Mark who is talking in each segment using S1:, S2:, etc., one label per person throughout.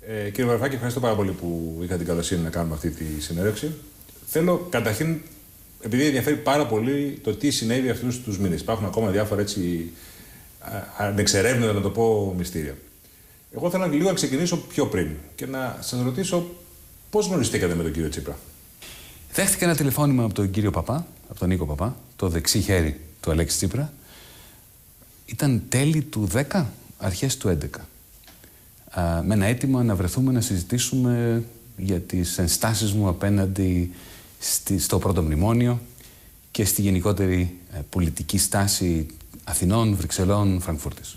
S1: Κύριε Βαρουφάκη, ευχαριστώ πάρα πολύ που είχατε την καλοσύνη να κάνουμε αυτή τη συνέντευξη. Θέλω καταρχήν, επειδή ενδιαφέρει πάρα πολύ το τι συνέβη αυτούς τους μήνες. Υπάρχουν ακόμα διάφορα έτσι ανεξερεύνητα, να το πω, μυστήρια. Εγώ θέλω λίγο να ξεκινήσω πιο πριν και να σας ρωτήσω πώς γνωριστήκατε με τον κύριο Τσίπρα.
S2: Δέχτηκα ένα τηλεφώνημα από τον κύριο Παπά, από τον Νίκο Παπά, το δεξί χέρι του Αλέξη Τσίπρα. Ήταν τέλη του 10, αρχές του 11. Με ένα αίτημα να βρεθούμε να συζητήσουμε για τις ενστάσεις μου απέναντι στο πρώτο μνημόνιο και στη γενικότερη πολιτική στάση Αθηνών, Βρυξελών, Φραγκφούρτης.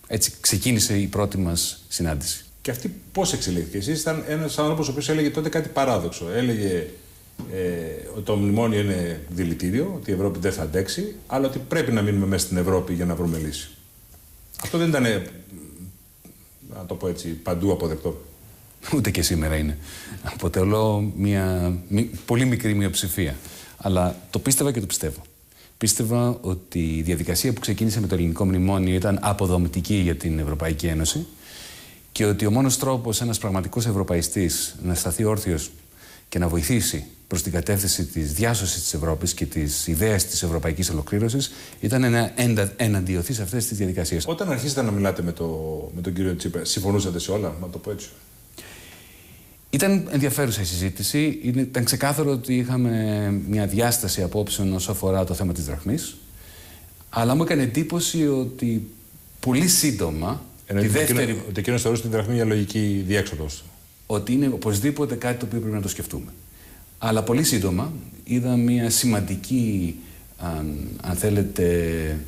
S2: Έτσι ξεκίνησε η πρώτη μας συνάντηση.
S1: Και αυτή πώς εξελίχθηκε? Εσείς ήταν ένας άνθρωπος ο οποίος έλεγε τότε κάτι παράδοξο. Έλεγε ότι το μνημόνιο είναι δηλητήριο, ότι η Ευρώπη δεν θα αντέξει, αλλά ότι πρέπει να μείνουμε μέσα στην Ευρώπη για να βρούμε λύση. Αυτό δεν ήταν, να το πω έτσι, παντού αποδεκτό.
S2: Ούτε και σήμερα είναι. Αποτελώ μια πολύ μικρή μειοψηφία. Αλλά το πίστευα και το πιστεύω. Πίστευα ότι η διαδικασία που ξεκίνησε με το ελληνικό μνημόνιο ήταν αποδομητική για την Ευρωπαϊκή Ένωση και ότι ο μόνος τρόπος ένας πραγματικός ευρωπαϊστής να σταθεί όρθιος και να βοηθήσει προς την κατεύθυνση της διάσωσης της Ευρώπης και της ιδέας της ευρωπαϊκής ολοκλήρωσης ήταν να εναντιωθεί σε αυτές τις διαδικασίες.
S1: Όταν αρχίσατε να μιλάτε με τον κύριο Τσίπρα, συμφωνούσατε σε όλα, να το πω έτσι?
S2: Ήταν ενδιαφέρουσα η συζήτηση. Ήταν ξεκάθαρο ότι είχαμε μια διάσταση απόψεων όσο αφορά το θέμα της δραχμής. Αλλά μου έκανε εντύπωση ότι πολύ σύντομα.
S1: Ότι εκείνος θεωρούσε την δραχμή για λογική διέξοδο.
S2: Ότι είναι οπωσδήποτε κάτι το οποίο πρέπει να το σκεφτούμε. Αλλά πολύ σύντομα είδα μια σημαντική, αν θέλετε,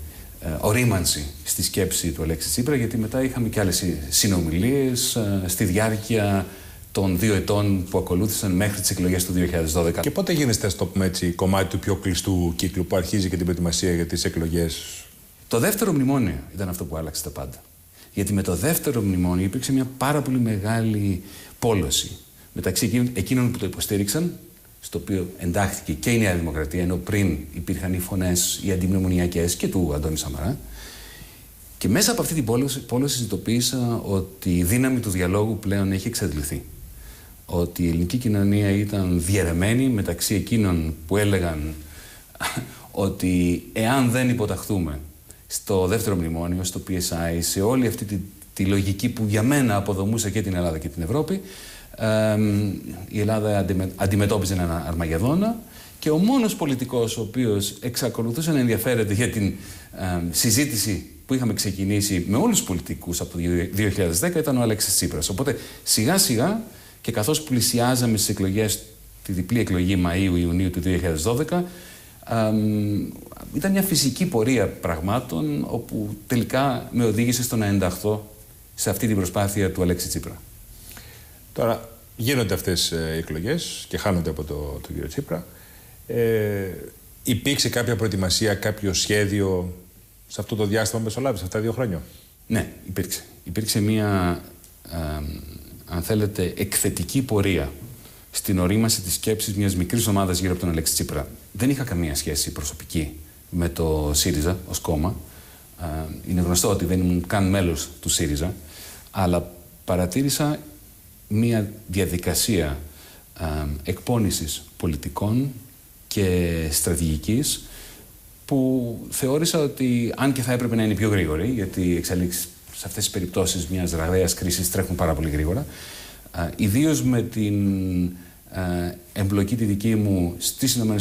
S2: ορίμανση στη σκέψη του Αλέξη Τσίπρα, γιατί μετά είχαμε και άλλες συνομιλίες στη διάρκεια των 2 ετών που ακολούθησαν μέχρι τις εκλογές του 2012.
S1: Και πότε γίνεστε, ας το πούμε έτσι, κομμάτι του πιο κλειστού κύκλου που αρχίζει και την προετοιμασία για τις εκλογές?
S2: Το δεύτερο μνημόνιο ήταν αυτό που άλλαξε τα πάντα. Γιατί με το δεύτερο μνημόνιο υπήρξε μια πάρα πολύ μεγάλη πόλωση μεταξύ εκείνων που το υποστήριξαν, στο οποίο εντάχθηκε και η Νέα Δημοκρατία, ενώ πριν υπήρχαν οι φωνές, οι αντιμνημονιακές και του Αντώνη Σαμαρά. Και μέσα από αυτή την πόλωση συνειδητοποίησα ότι η δύναμη του διαλόγου πλέον έχει εξαντληθεί. Ότι η ελληνική κοινωνία ήταν διαιρεμένη μεταξύ εκείνων που έλεγαν ότι εάν δεν υποταχθούμε στο δεύτερο μνημόνιο, στο PSI, σε όλη αυτή τη λογική που για μένα αποδομούσε και την Ελλάδα και την Ευρώπη, η Ελλάδα αντιμετώπιζε έναν Αρμαγεδόνα και ο μόνος πολιτικός ο οποίος εξακολουθούσε να ενδιαφέρεται για την συζήτηση που είχαμε ξεκινήσει με όλους τους πολιτικούς από το 2010 ήταν ο Αλέξης Τσίπρας. Οπότε σιγά σιγά και καθώς πλησιάζαμε στις εκλογές, τη διπλή εκλογή Μαΐου-Ιουνίου του 2012, ήταν μια φυσική πορεία πραγμάτων όπου τελικά με οδήγησε στο να ενταχθώ σε αυτή την προσπάθεια του Αλέξη Τσίπρα.
S1: Τώρα γίνονται αυτές οι εκλογές και χάνονται από τον κύριο Τσίπρα. Υπήρξε κάποια προετοιμασία, κάποιο σχέδιο σε αυτό το διάστημα μεσολάβησε, αυτά 2 χρόνια?
S2: Ναι, υπήρξε. Υπήρξε μια, αν θέλετε, εκθετική πορεία στην ορίμαση της σκέψης μιας μικρής ομάδας γύρω από τον Αλέξη Τσίπρα. Δεν είχα καμία σχέση προσωπική με το ΣΥΡΙΖΑ ως κόμμα. Είναι γνωστό ότι δεν ήμουν καν μέλος του ΣΥΡΙΖΑ, αλλά παρατήρησα μια διαδικασία εκπόνησης πολιτικών και στρατηγικής που θεώρησα ότι, αν και θα έπρεπε να είναι πιο γρήγορη, γιατί οι εξελίξεις σε αυτές τις περιπτώσεις μιας ραγδαίας κρίσης τρέχουν πάρα πολύ γρήγορα, ιδίως με την εμπλοκή τη δική μου στις ΗΠΑ,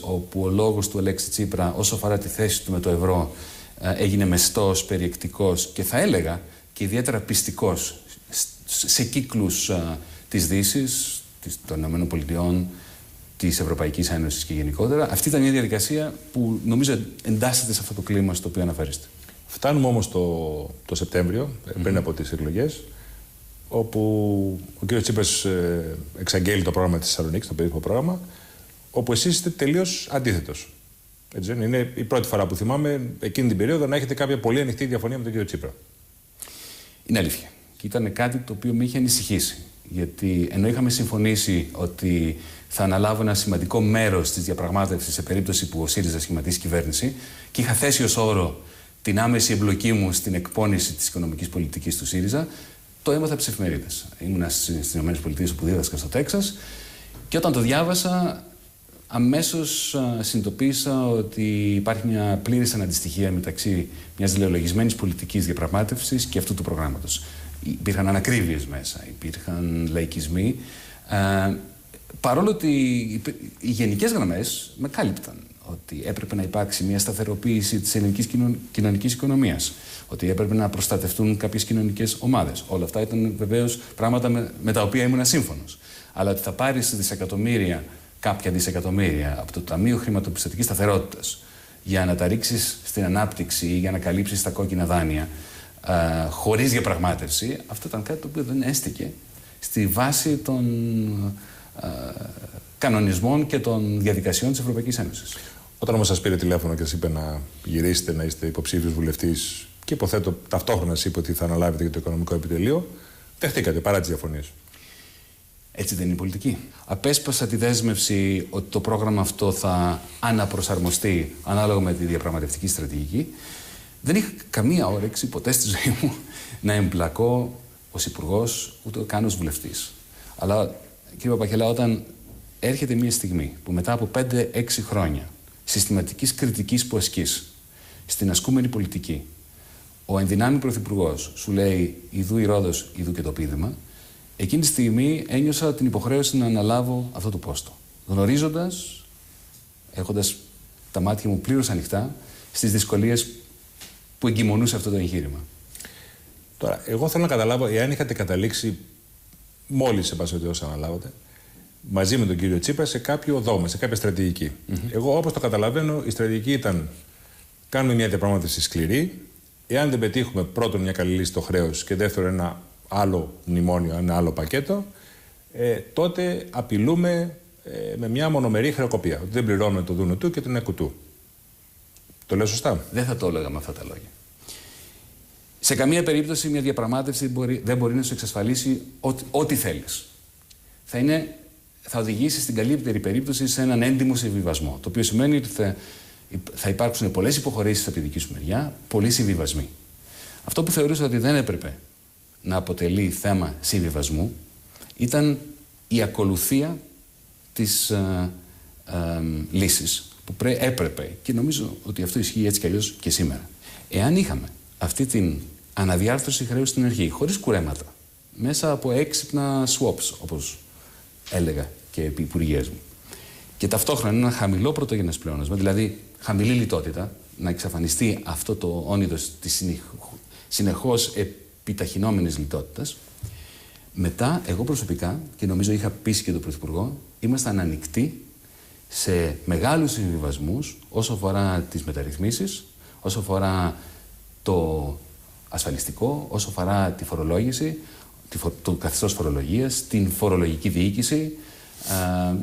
S2: όπου ο λόγος του Αλέξη Τσίπρα όσο αφορά τη θέση του με το ευρώ έγινε μεστός, περιεκτικός και θα έλεγα και ιδιαίτερα πιστικός σε κύκλους της Δύσης, των ΗΠΑ, της Ευρωπαϊκής Ένωσης και γενικότερα. Αυτή ήταν μια διαδικασία που νομίζω εντάσσεται σε αυτό το κλίμα στο οποίο αναφέρεστε.
S1: Φτάνουμε όμως το Σεπτέμβριο, πριν από τις εκλογές, όπου ο κ. Τσίπρας εξαγγέλει το πρόγραμμα της Θεσσαλονίκης, το περίφημο πρόγραμμα, όπου εσείς είστε τελείως αντίθετος. Έτσι, είναι η πρώτη φορά που θυμάμαι εκείνη την περίοδο να έχετε κάποια πολύ ανοιχτή διαφωνία με τον κ. Τσίπρα.
S2: Είναι αλήθεια. Και ήταν κάτι το οποίο με είχε ανησυχήσει. Γιατί ενώ είχαμε συμφωνήσει ότι θα αναλάβω ένα σημαντικό μέρος της διαπραγμάτευσης σε περίπτωση που ο ΣΥΡΙΖΑ σχηματίσει κυβέρνηση και είχα θέσει ως όρο την άμεση εμπλοκή μου στην εκπόνηση της οικονομικής πολιτικής του ΣΥΡΙΖΑ, Το έμαθα από τις εφημερίδες. Ήμουνα στις ΗΠΑ όπου δίδασκα στο Τέξας και όταν το διάβασα, αμέσως συνειδητοποίησα ότι υπάρχει μια πλήρης αναντιστοιχία μεταξύ μιας λεολογισμένης πολιτικής διαπραγμάτευσης και αυτού του προγράμματος. Υπήρχαν ανακρίβειες μέσα, υπήρχαν λαϊκισμοί. Παρόλο ότι οι γενικές γραμμές με κάλυπταν. Ότι έπρεπε να υπάρξει μια σταθεροποίηση της ελληνικής κοινωνικής οικονομίας. Ότι έπρεπε να προστατευτούν κάποιες κοινωνικές ομάδες. Όλα αυτά ήταν βεβαίως πράγματα με τα οποία ήμουν σύμφωνος. Αλλά ότι θα πάρεις δισεκατομμύρια, κάποια δισεκατομμύρια από το Ταμείο Χρηματοπιστωτικής Σταθερότητας για να τα ρίξεις στην ανάπτυξη ή για να καλύψεις τα κόκκινα δάνεια χωρίς διαπραγμάτευση, αυτό ήταν κάτι το οποίο δεν έστηκε στη βάση των κανονισμών και των διαδικασιών της Ευρωπαϊκής Ένωσης.
S1: Όταν όμως σας πήρε τηλέφωνο και σας είπε να γυρίσετε, να είστε υποψήφιος βουλευτής και υποθέτω ταυτόχρονα σας είπε ότι θα αναλάβετε και το οικονομικό επιτελείο, δεχτήκατε παρά τις διαφωνίες?
S2: Έτσι δεν είναι η πολιτική. Απέσπασα τη δέσμευση ότι το πρόγραμμα αυτό θα αναπροσαρμοστεί ανάλογα με τη διαπραγματευτική στρατηγική. Δεν είχα καμία όρεξη ποτέ στη ζωή μου να εμπλακώ ως υπουργός, ούτε καν ως βουλευτής. Αλλά, κύριε Παπαχελά, όταν έρχεται μια στιγμή που μετά από 5-6 χρόνια συστηματικής κριτικής που ασκείς στην ασκούμενη πολιτική, ο ενδυνάμει πρωθυπουργός σου λέει «Ιδού η Ρόδος, ιδού και το πείδημα», εκείνη τη στιγμή ένιωσα την υποχρέωση να αναλάβω αυτό το πόστο. Γνωρίζοντας, έχοντας τα μάτια μου πλήρως ανοιχτά, στις δυσκολίες που εγκυμονούσε αυτό το εγχείρημα.
S1: Τώρα, εγώ θέλω να καταλάβω, εάν είχατε καταλήξει μόλις, σε πάση όσα αναλάβατε, μαζί με τον κύριο Τσίπρα σε κάποιο δόγμα, σε κάποια στρατηγική. Εγώ, όπως το καταλαβαίνω, η στρατηγική ήταν: κάνουμε μια διαπραγμάτευση σκληρή. Εάν δεν πετύχουμε πρώτον μια καλή λύση στο χρέος και δεύτερον ένα άλλο μνημόνιο, ένα άλλο πακέτο, τότε απειλούμε με μια μονομερή χρεοκοπία. Ότι δεν πληρώνουμε το δούνο του και τον εκουτού. Το λέω σωστά? Δεν
S2: θα το έλεγα με αυτά τα λόγια. Σε καμία περίπτωση μια διαπραγμάτευση δεν μπορεί να σου εξασφαλίσει ό,τι θέλεις. Θα οδηγήσει στην καλύτερη περίπτωση σε έναν έντιμο συμβιβασμό. Το οποίο σημαίνει ότι θα υπάρξουν πολλές υποχωρήσεις από τη δική σου μεριά, πολλοί συμβιβασμοί. Αυτό που θεωρούσα ότι δεν έπρεπε να αποτελεί θέμα συμβιβασμού ήταν η ακολουθία της λύσης που έπρεπε, και νομίζω ότι αυτό ισχύει έτσι κι αλλιώς και σήμερα. Εάν είχαμε αυτή την αναδιάρθρωση χρέους στην αρχή, χωρίς κουρέματα, μέσα από έξυπνα swaps, όπως έλεγα και επί υπουργείας μου, και ταυτόχρονα ένα χαμηλό πρωτογενές πλεόνασμα, δηλαδή χαμηλή λιτότητα, να εξαφανιστεί αυτό το όνειδος της συνεχώς επιταχυνόμενης λιτότητας, μετά εγώ προσωπικά, και νομίζω είχα πείσει και τον Πρωθυπουργό, ήμασταν ανοιχτοί σε μεγάλους συμβιβασμούς όσο αφορά τις μεταρρυθμίσεις, όσο αφορά το ασφαλιστικό, όσο αφορά τη φορολόγηση, το καθεστώς φορολογίας, την φορολογική διοίκηση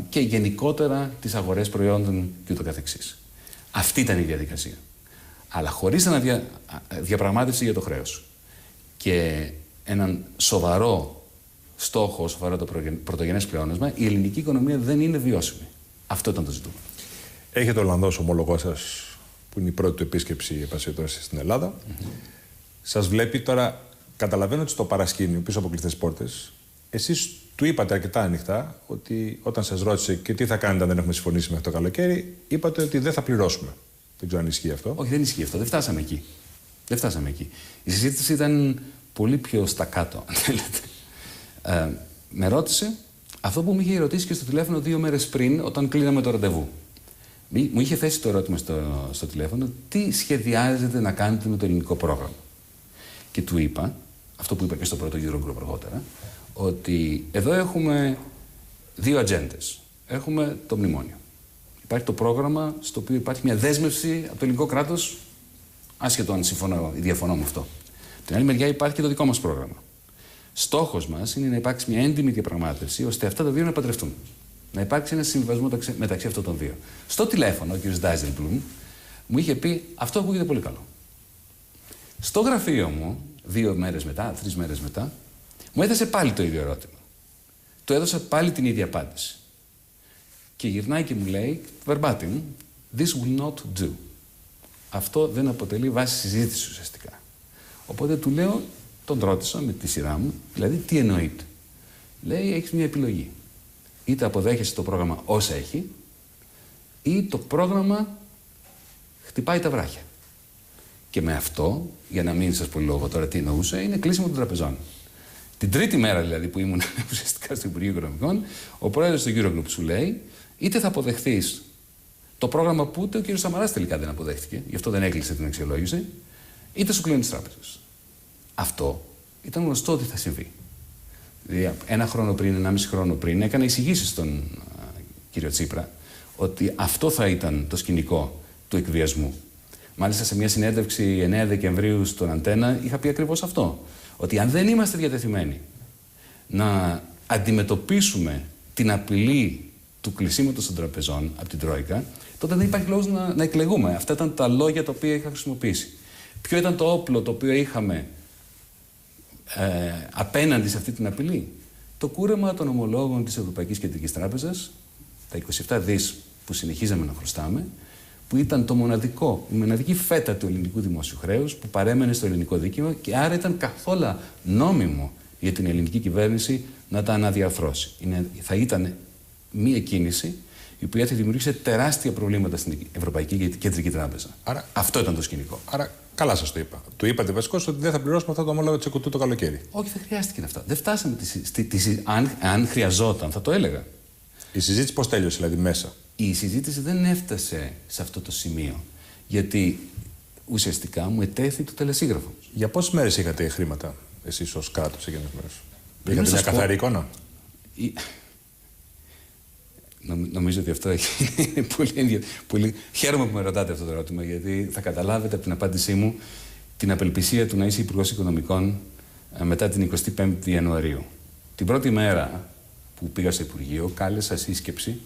S2: και γενικότερα τις αγορές προϊόντων και ούτω καθεξής. Αυτή ήταν η διαδικασία. Αλλά χωρίς διαπραγμάτευση για το χρέος και έναν σοβαρό στόχο όσο αφορά το πρωτογενές πλεόνασμα, η ελληνική οικονομία δεν είναι βιώσιμη. Αυτό ήταν το ζητούμενο.
S1: Έχετε Ολλανδός ομολογό σας, που είναι η πρώτη του επίσκεψη επασιωτός στην Ελλάδα. Σας βλέπει τώρα, καταλαβαίνω ότι στο παρασκήνιο, πίσω από κλειστές πόρτες, εσείς του είπατε αρκετά ανοιχτά ότι όταν σας ρώτησε και τι θα κάνετε αν δεν έχουμε συμφωνήσει μέχρι το καλοκαίρι, είπατε ότι δεν θα πληρώσουμε. Δεν ξέρω αν ισχύει αυτό.
S2: Όχι, δεν ισχύει αυτό. Δεν φτάσαμε εκεί. Δεν φτάσαμε εκεί. Η συζήτηση ήταν πολύ πιο στα κάτω, αν θέλετε. Με ρώτησε αυτό που μου είχε ρωτήσει και στο τηλέφωνο 2 μέρες πριν, όταν κλείναμε το ραντεβού. Μου είχε θέσει το ερώτημα στο τηλέφωνο, τι σχεδιάζετε να κάνετε με το ελληνικό πρόγραμμα. Και του είπα, αυτό που είπα και στο πρώτο Eurogroup αργότερα, ότι εδώ έχουμε 2 ατζέντες. Έχουμε το μνημόνιο. Υπάρχει το πρόγραμμα στο οποίο υπάρχει μια δέσμευση από το ελληνικό κράτος, άσχετο αν συμφωνώ ή διαφωνώ με αυτό. Από την άλλη μεριά υπάρχει και το δικό μας πρόγραμμα. Στόχος μας είναι να υπάρξει μια έντιμη διαπραγμάτευση ώστε αυτά τα 2 να παντρευτούν. Να υπάρξει ένα συμβιβασμό μεταξύ αυτών των 2. Στο τηλέφωνο, ο κ. Ντάιζελμπλουμ μου είχε πει: αυτό ακούγεται πολύ καλό. Στο γραφείο μου, 2 μέρες μετά, 3 μέρες μετά, μου έθεσε πάλι το ίδιο ερώτημα. Του έδωσα πάλι την ίδια απάντηση. Και γυρνάει και μου λέει, verbatim, this will not do. Αυτό δεν αποτελεί βάση συζήτηση ουσιαστικά. Οπότε του λέω, Τον ρώτησα με τη σειρά μου, δηλαδή τι εννοείται. Λέει, έχεις μια επιλογή. Είτε αποδέχεσαι το πρόγραμμα όσα έχει, ή το πρόγραμμα χτυπάει τα βράχια. Και με αυτό, για να μην σας πω λόγο τώρα τι εννοούσε, είναι κλείσιμο των τραπεζών. Την τρίτη μέρα δηλαδή που ήμουν ουσιαστικά στο Υπουργείο Οικονομικών, ο πρόεδρος του Eurogroup σου λέει, είτε θα αποδεχθείς το πρόγραμμα που ούτε ο κ. Σαμαράς τελικά δεν αποδέχτηκε, γι' αυτό δεν έκλεισε την αξιολόγηση, είτε σου κλείνει τις τράπεζες. Αυτό ήταν γνωστό ότι θα συμβεί. Δηλαδή, 1 χρόνο πριν, 1,5 χρόνο πριν, έκανα εισηγήσεις στον κύριο Τσίπρα ότι αυτό θα ήταν το σκηνικό του εκβιασμού. Μάλιστα, σε μια συνέντευξη 9 Δεκεμβρίου στον Αντένα, είχα πει ακριβώς αυτό. Ότι αν δεν είμαστε διατεθειμένοι να αντιμετωπίσουμε την απειλή του κλεισίματος των τραπεζών από την Τρόικα, τότε δεν υπάρχει λόγος να εκλεγούμε. Αυτά ήταν τα λόγια τα οποία είχα χρησιμοποιήσει. Ποιο ήταν το όπλο το οποίο είχαμε απέναντι σε αυτή την απειλή? Το κούρεμα των ομολόγων της Ευρωπαϊκής Κεντρικής Τράπεζας, τα 27 δις που συνεχίζαμε να χρωστάμε, που ήταν η μοναδική φέτα του ελληνικού δημόσιου χρέους που παρέμενε στο ελληνικό δίκαιο και άρα ήταν καθόλου νόμιμο για την ελληνική κυβέρνηση να τα αναδιαρθρώσει. Θα ήταν μία κίνηση η οποία θα δημιουργήσει τεράστια προβλήματα στην Ευρωπαϊκή Κεντρική Τράπεζα. Άρα, αυτό ήταν το σκηνικό.
S1: Άρα, καλά σας το είπα. Του είπατε βασικώς ότι δεν θα πληρώσουμε αυτά τα ομόλογα της Εκωτού το καλοκαίρι.
S2: Όχι, δεν χρειάστηκε αυτά. Δεν φτάσαμε. Αν χρειαζόταν, θα το έλεγα.
S1: Η συζήτηση πώς τέλειωσε, δηλαδή μέσα?
S2: Η συζήτηση δεν έφτασε σε αυτό το σημείο. Γιατί ουσιαστικά μου ετέθη το τελεσίγραφο.
S1: Για πόσες μέρες είχατε χρήματα εσείς ως κράτος εκείνες τις μέρες? Είχατε μια καθαρή εικόνα?
S2: Νομίζω ότι αυτό είναι πολύ. Χαίρομαι που με ρωτάτε αυτό το ερώτημα, γιατί θα καταλάβετε από την απάντησή μου την απελπισία του να είσαι Υπουργός Οικονομικών μετά την 25η Ιανουαρίου. Την πρώτη μέρα που πήγα στο Υπουργείο, κάλεσα σύσκεψη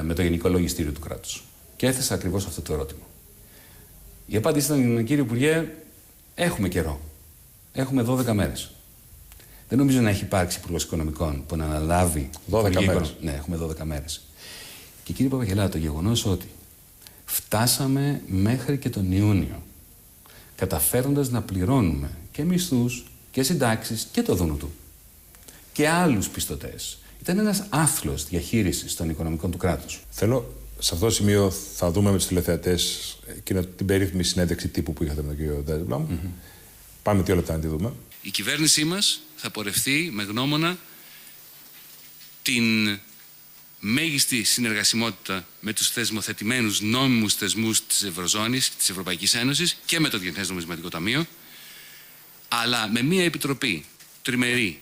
S2: με το Γενικό Λογιστήριο του κράτους. Και έθεσα ακριβώς αυτό το ερώτημα. Η απάντηση ήταν, κύριε Υπουργέ, έχουμε καιρό. Έχουμε 12 μέρες. Δεν νομίζω να έχει υπάρξει Υπουργός Οικονομικών που να αναλάβει.
S1: 12 μέρες.
S2: Ναι, έχουμε 12 μέρες. Και κύριε Παπαγελά, το γεγονός ότι φτάσαμε μέχρι και τον Ιούνιο, καταφέροντας να πληρώνουμε και μισθούς και συντάξεις και το δούνο του και άλλους πιστωτές, ήταν ένας άθλος διαχείρισης των οικονομικών του κράτους.
S1: Θέλω, σε αυτό το σημείο θα δούμε με τους τηλεθεατές την περίφημη συνέντευξη τύπου που είχατε με τον κύριο Ντάιζεμπλουμ. Πάμε 2 λεπτά να τη δούμε.
S2: Η κυβέρνησή μας θα πορευτεί με γνώμονα την μέγιστη συνεργασιμότητα με τους θεσμοθετημένους νόμιμους θεσμούς της Ευρωζώνης, της Ευρωπαϊκής Ένωσης και με το Διεθνές Νομισματικό Ταμείο, αλλά με μια επιτροπή τριμερή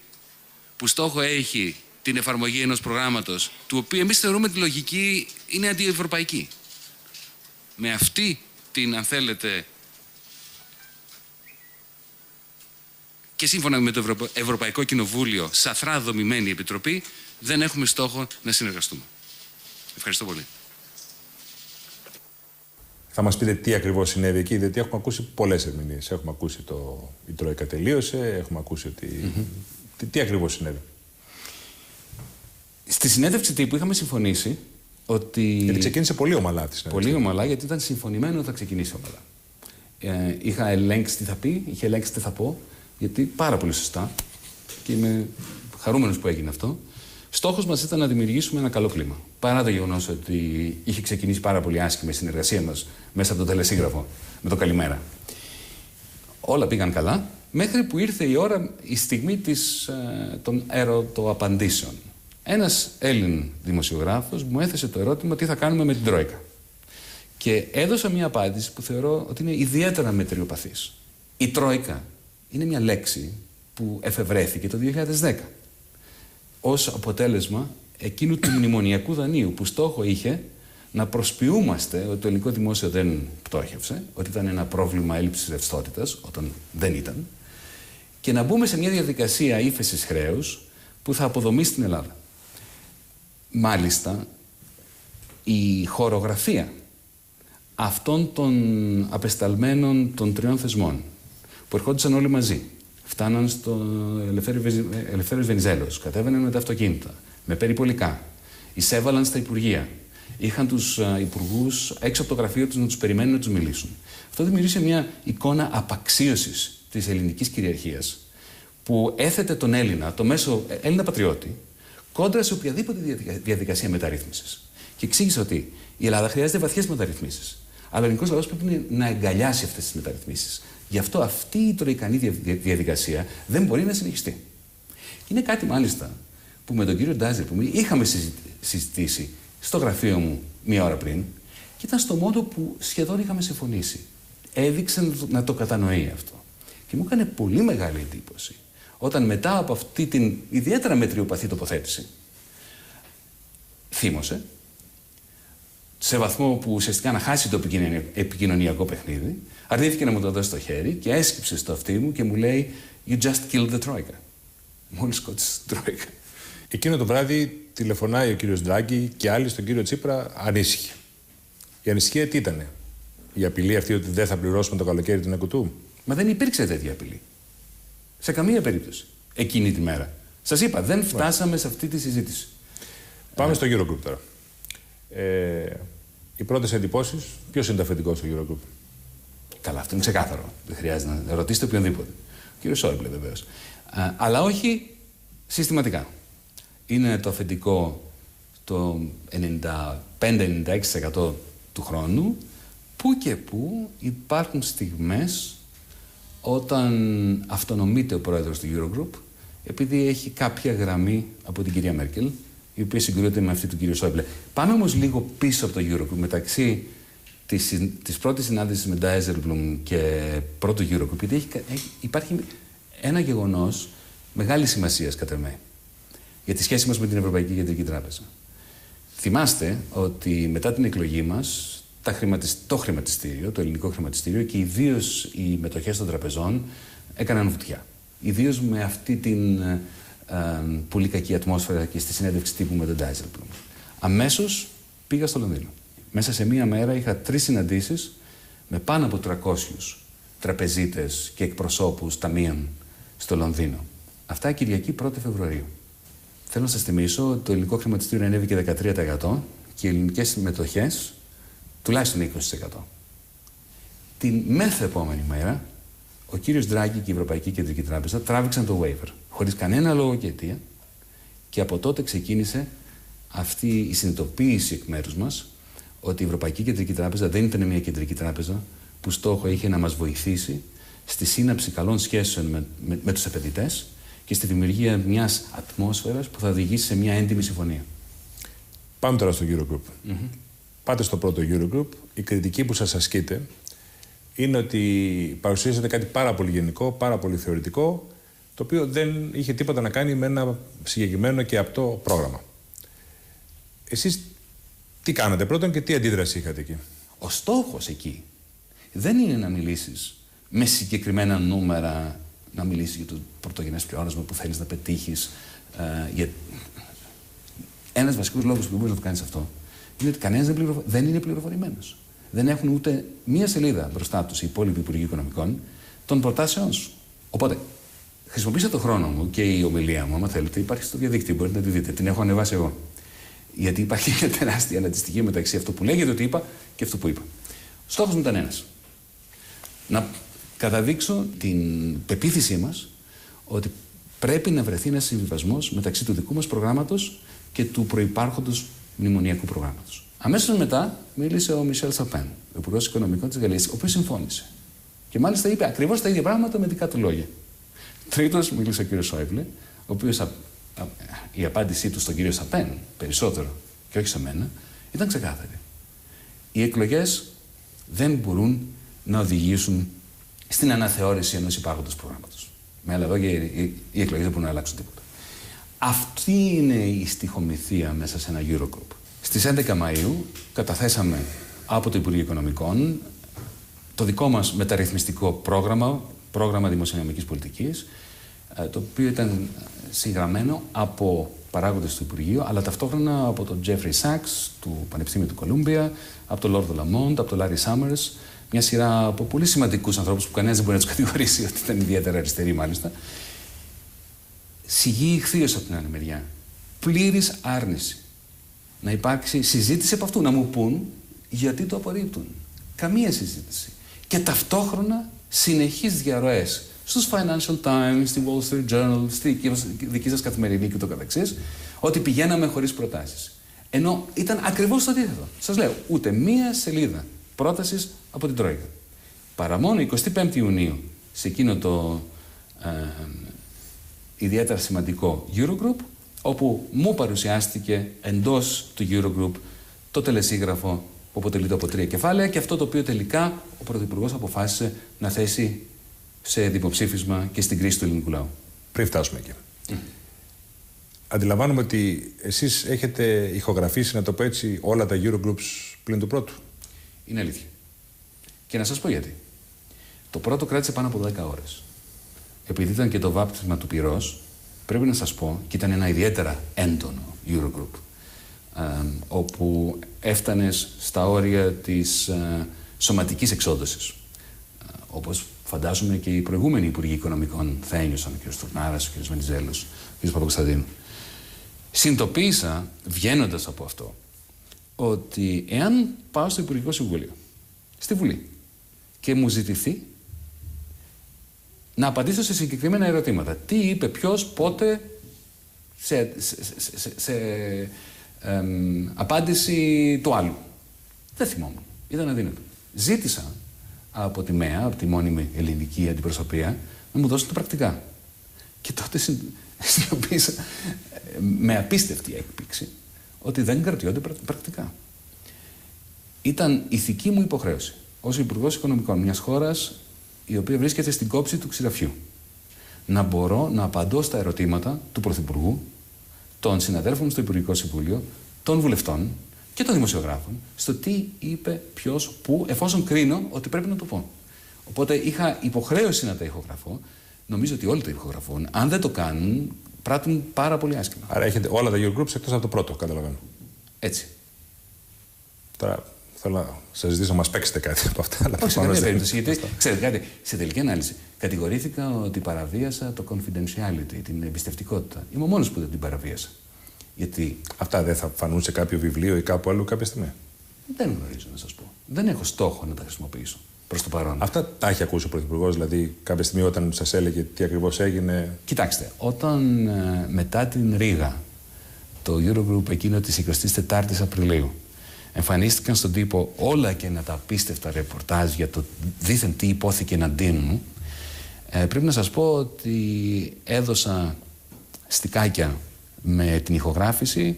S2: που στόχο έχει την εφαρμογή ενός προγράμματος του οποίου εμείς θεωρούμε τη λογική είναι αντιευρωπαϊκή. Με αυτή την, αν θέλετε, και σύμφωνα με το Ευρωπαϊκό Κοινοβούλιο σαθρά δομημένη επιτροπή, δεν έχουμε στόχο να συνεργαστούμε. Ευχαριστώ πολύ.
S1: Θα μας πείτε τι ακριβώς συνέβη εκεί, διότι έχουμε ακούσει πολλές ερμηνείες. Έχουμε ακούσει η Τρόικα τελείωσε, έχουμε ακούσει ότι... Τι ακριβώς συνέβη?
S2: Στη συνέντευξη τύπου είχαμε συμφωνήσει ότι...
S1: Γιατί ξεκίνησε πολύ ομαλά τη συνέντευξη.
S2: Πολύ ομαλά, γιατί ήταν συμφωνημένο ότι θα ξεκινήσει ομαλά. Είχα ελέγξει τι θα πει, είχε ελέγξει τι θα πω, γιατί πάρα πολύ σωστά και είμαι χαρούμενος που έγινε αυτό. Στόχος μας ήταν να δημιουργήσουμε ένα καλό κλίμα. Παρά το γεγονός ότι είχε ξεκινήσει πάρα πολύ άσχημα η συνεργασία μας μέσα από το τελεσίγραφο με το καλημέρα. Όλα πήγαν καλά, μέχρι που ήρθε η στιγμή των ερωτοαπαντήσεων. Ένας Έλλην δημοσιογράφος μου έθεσε το ερώτημα τι θα κάνουμε με την Τρόικα. Και έδωσα μια απάντηση που θεωρώ ότι είναι ιδιαίτερα μετριοπαθής. Η Τρόικα είναι μια λέξη που εφευρέθηκε το 2010 ως αποτέλεσμα εκείνου του μνημονιακού δανείου που στόχο είχε να προσποιούμαστε ότι το ελληνικό δημόσιο δεν πτώχευσε, ότι ήταν ένα πρόβλημα έλλειψης ρευστότητας, όταν δεν ήταν, και να μπούμε σε μια διαδικασία ύφεσης χρέους που θα αποδομήσει την Ελλάδα. Μάλιστα, η χορογραφία αυτών των απεσταλμένων των 3 θεσμών που ερχόντουσαν όλοι μαζί, φτάναν στο Ελευθέριος Βενιζέλος, κατέβαιναν με τα αυτοκίνητα, με περιπολικά, εισέβαλαν στα υπουργεία, είχαν τους υπουργούς έξω από το γραφείο τους να τους περιμένουν να τους μιλήσουν. Αυτό δημιουργήσε μια εικόνα απαξίωσης της ελληνικής κυριαρχίας που έθετε τον Έλληνα, το μέσο Έλληνα πατριώτη, κόντρα σε οποιαδήποτε διαδικασία μεταρρύθμισης. Και εξήγησε ότι η Ελλάδα χρειάζεται βαθιές μεταρρυθμίσεις. Αλλά ο ελληνικός λαός πρέπει να εγκαλιάσει αυτές τις μεταρρυθμίσεις. Γι' αυτό αυτή η τροικανή διαδικασία δεν μπορεί να συνεχιστεί. Και είναι κάτι μάλιστα που με τον κύριο Ντάζερ που είχαμε συζητήσει στο γραφείο μου μία ώρα πριν και ήταν στο μόντο που σχεδόν είχαμε συμφωνήσει. Έδειξε να το κατανοεί αυτό. Και μου έκανε πολύ μεγάλη εντύπωση όταν μετά από αυτή την ιδιαίτερα μετριοπαθή τοποθέτηση θύμωσε σε βαθμό που ουσιαστικά να χάσει το επικοινωνιακό παιχνίδι, αρνήθηκε να μου το δώσει στο χέρι και έσκυψε στο αυτί μου και μου λέει «You just killed the Troika». Μόλις σκότωσε την Τρόικα.
S1: Εκείνο το βράδυ τηλεφωνάει ο κύριος Ντράγκη και άλλοι στον κύριο Τσίπρα ανήσυχοι. Η ανησυχία τι ήτανε? Η απειλή αυτή ότι δεν θα πληρώσουμε το καλοκαίρι την εκουτού?
S2: Μα δεν υπήρξε τέτοια απειλή. Σε καμία περίπτωση. Εκείνη τη μέρα. Σας είπα, δεν φτάσαμε σε αυτή τη συζήτηση.
S1: Πάμε στο Eurogroup τώρα. Οι πρώτες εντυπώσεις, ποιος είναι το αφεντικό στο Eurogroup?
S2: Καλά, αυτό είναι ξεκάθαρο. Δεν χρειάζεται να ρωτήσετε οποιονδήποτε. Ο κύριος Σόιμπλε βεβαίως. Αλλά όχι συστηματικά. Είναι το αφεντικό το 95-96% του χρόνου, που και που υπάρχουν στιγμές όταν αυτονομείται ο πρόεδρος του Eurogroup, επειδή έχει κάποια γραμμή από την κυρία Μέρκελ, η οποία συγκρούεται με αυτή του κύριου Σόιμπλε. Πάμε όμως λίγο πίσω από το Eurogroup, μεταξύ της πρώτης συνάντησης με Ντάιζελμπλουμ και πρώτο Eurogroup, γιατί υπάρχει ένα γεγονός μεγάλης σημασίας κατά μέ για τη σχέση μας με την Ευρωπαϊκή Κεντρική Τράπεζα. Θυμάστε ότι μετά την εκλογή μας, το χρηματιστήριο, το ελληνικό χρηματιστήριο και ιδίως οι μετοχές των τραπεζών έκαναν βουτιά. Ιδίως με αυτή την πολύ κακή ατμόσφαιρα και στη συνέντευξη τύπου με τον Ντάιζελμπλουμ. Αμέσως πήγα στο Λονδίνο. Μέσα σε μία μέρα είχα 3 συναντήσεις με πάνω από 300 τραπεζίτες και εκπροσώπους ταμείων στο Λονδίνο. Αυτά Κυριακή 1η Φεβρουαρίου. Θέλω να σας θυμίσω ότι το ελληνικό χρηματιστήριο ανέβηκε 13% και οι ελληνικές μετοχές τουλάχιστον 20%. Την μεθεπόμενη μέρα, ο κύριος Ντράγκη και η Ευρωπαϊκή Κεντρική Τράπεζα τράβηξαν το waiver, χωρίς κανένα λόγο και αιτία, και από τότε ξεκίνησε αυτή η συνειδητοποίηση εκ μέρους μας ότι η Ευρωπαϊκή Κεντρική Τράπεζα δεν ήταν μια κεντρική τράπεζα που στόχο είχε να μας βοηθήσει στη σύναψη καλών σχέσεων με τους επενδυτές και στη δημιουργία μιας ατμόσφαιρας που θα οδηγήσει σε μια έντιμη συμφωνία.
S1: Πάμε τώρα στο Eurogroup. Πάτε στο πρώτο Eurogroup. Η κριτική που σας ασκείται είναι ότι παρουσίαζεται κάτι πάρα πολύ γενικό, πάρα πολύ θεωρητικό, το οποίο δεν είχε τίποτα να κάνει με ένα συγκεκριμένο και απτό πρόγραμμα. Εσείς τι κάνατε πρώτον και τι αντίδραση είχατε εκεί?
S2: Ο στόχος εκεί δεν είναι να μιλήσεις με συγκεκριμένα νούμερα, να μιλήσεις για το πρωτογενές πλεόνασμα που θέλεις να πετύχεις. Ένας βασικός λόγος που μπορείς να το κάνεις αυτό είναι ότι κανένας δεν είναι πληροφορημένος. Δεν έχουν ούτε μία σελίδα μπροστά τους οι υπόλοιποι Υπουργοί Οικονομικών των προτάσεών σου. Οπότε, χρησιμοποιήστε το χρόνο μου και η ομιλία μου, άμα θέλετε, υπάρχει στο διαδίκτυο, μπορείτε να τη δείτε. Την έχω ανεβάσει εγώ. Γιατί υπάρχει μια τεράστια αντιστοιχία μεταξύ αυτού που λέγεται ότι είπα και αυτού που είπα. Στόχος μου ήταν ένας. Να καταδείξω την πεποίθησή μας ότι πρέπει να βρεθεί ένας συμβιβασμός μεταξύ του δικού μας προγράμματος και του προϋπάρχοντος μνημονιακού προγράμματος. Αμέσως μετά μίλησε ο Μισελ Σαπέν, ο Υπουργός Οικονομικών της Γαλλίας, ο οποίος συμφώνησε. Και μάλιστα είπε ακριβώς τα ίδια πράγματα με δικά του λόγια. Τρίτος μίλησε ο κύριος Σόιμπλε, ο οποίος η απάντησή του στον κύριο Σαπέν, περισσότερο και όχι σε μένα, ήταν ξεκάθαρη. Οι εκλογές δεν μπορούν να οδηγήσουν στην αναθεώρηση ενός υπάρχοντος προγράμματος. Με άλλα λόγια, οι εκλογές δεν μπορούν να αλλάξουν τίποτα. Αυτή είναι η στοιχομηθεία μέσα σε ένα Eurogroup. Στις 11 Μαΐου καταθέσαμε από το Υπουργείο Οικονομικών το δικό μας μεταρρυθμιστικό πρόγραμμα δημοσιονομικής πολιτικής, το οποίο ήταν συγγραμμένο από παράγοντες του Υπουργείου, αλλά ταυτόχρονα από τον Jeffrey Sachs του Πανεπιστήμιου του Κολούμπια, από τον Lord Lamont, από τον Larry Summers, μια σειρά από πολύ σημαντικούς ανθρώπους που κανένας δεν μπορεί να τους κατηγορήσει ότι ήταν ιδιαίτερα αριστεροί μάλιστα. Σιγή ηχθείως από την άλλη μεριά. Πλήρης άρνηση να υπάρξει συζήτηση από αυτού, να μου πούν γιατί το απορρίπτουν. Καμία συζήτηση. Και ταυτόχρονα συνεχείς διαρροές στους Financial Times, στη Wall Street Journal, στη δική σας καθημερινή και το καθεξής, ότι πηγαίναμε χωρίς προτάσεις. Ενώ ήταν ακριβώς το αντίθετο. Σας λέω, ούτε μία σελίδα πρότασης από την Τρόικα. Παρά μόνο 25 Ιουνίου, σε εκείνο το ιδιαίτερα σημαντικό Eurogroup, όπου μου παρουσιάστηκε εντός του Eurogroup το τελεσίγραφο που αποτελείται από 3 κεφάλαια και αυτό το οποίο τελικά ο Πρωθυπουργός αποφάσισε να θέσει σε δημοψήφισμα και στην κρίση του ελληνικού λαού.
S1: Πριν φτάσουμε εκεί. Αντιλαμβάνομαι ότι εσείς έχετε ηχογραφήσει, να το πω έτσι, όλα τα Eurogroups πλην του πρώτου.
S2: Είναι αλήθεια. Και να σας πω γιατί. Το πρώτο κράτησε πάνω από 10 ώρες. Επειδή ήταν και το βάπτισμα του πυρός, πρέπει να σας πω, και ήταν ένα ιδιαίτερα έντονο Eurogroup, όπου έφτανες στα όρια της σωματικής εξόντωσης. Όπως φαντάζομαι και οι προηγούμενοι Υπουργοί Οικονομικών θα ένιωσαν, ο κ. Τουρνάρας, ο κ. Βενιζέλος, ο κ. Παπακοσταντίνου. Συνειδητοποίησα, βγαίνοντας από αυτό, ότι εάν πάω στο Υπουργικό Συμβούλιο, στη Βουλή, και μου ζητηθεί να απαντήσω σε συγκεκριμένα ερωτήματα. Τι είπε ποιος, πότε, σε απάντηση του άλλου. Δεν θυμόμουν. Ήταν αδύνατο. Ζήτησα από τη ΜΕΑ, από τη μόνιμη ελληνική αντιπροσωπεία, να μου δώσουν τα πρακτικά. Και τότε συνειδητοποίησα με απίστευτη έκπληξη ότι δεν κρατιόνται πρακτικά. Ήταν ηθική μου υποχρέωση ως Υπουργός Οικονομικών μιας χώρας η οποία βρίσκεται στην κόψη του ξηραφιού να μπορώ να απαντώ στα ερωτήματα του Πρωθυπουργού, των συναδέλφων στο Υπουργικό Συμβούλιο, των βουλευτών και των δημοσιογράφων στο τι είπε ποιος, πού, εφόσον κρίνω ότι πρέπει να το πω. Οπότε είχα υποχρέωση να τα ηχογραφώ. Νομίζω ότι όλοι το ηχογραφούν. Αν δεν το κάνουν, πράττουν πάρα πολύ άσχημα.
S1: Άρα έχετε όλα τα Eurogroups εκτός από το πρώτο, καταλαβαίνω.
S2: Έτσι.
S1: Τώρα θέλω να σας ζητήσω να μας παίξετε κάτι από αυτά.
S2: Όχι, σε καμία περίπτωση. Γιατί, ξέρετε κάτι, σε τελική ανάλυση, κατηγορήθηκα ότι παραβίασα το confidentiality, την εμπιστευτικότητα. Είμαι ο μόνος που δεν την παραβίασα. Γιατί
S1: αυτά δεν θα φανούν σε κάποιο βιβλίο ή κάπου αλλού κάποια στιγμή?
S2: Δεν γνωρίζω να σας πω. Δεν έχω στόχο να τα χρησιμοποιήσω προς το παρόν.
S1: Αυτά τα έχει ακούσει ο Πρωθυπουργός, δηλαδή κάποια στιγμή όταν σας έλεγε τι ακριβώς έγινε?
S2: Κοιτάξτε, όταν μετά την Ρήγα, το Eurogroup εκείνο της 24ης Απριλίου, εμφανίστηκαν στον τύπο όλα και τα απίστευτα ρεπορτάζ για το δήθεν τι υπόθηκε εναντίον μου, πρέπει να σας πω ότι έδωσα στικάκια με την ηχογράφηση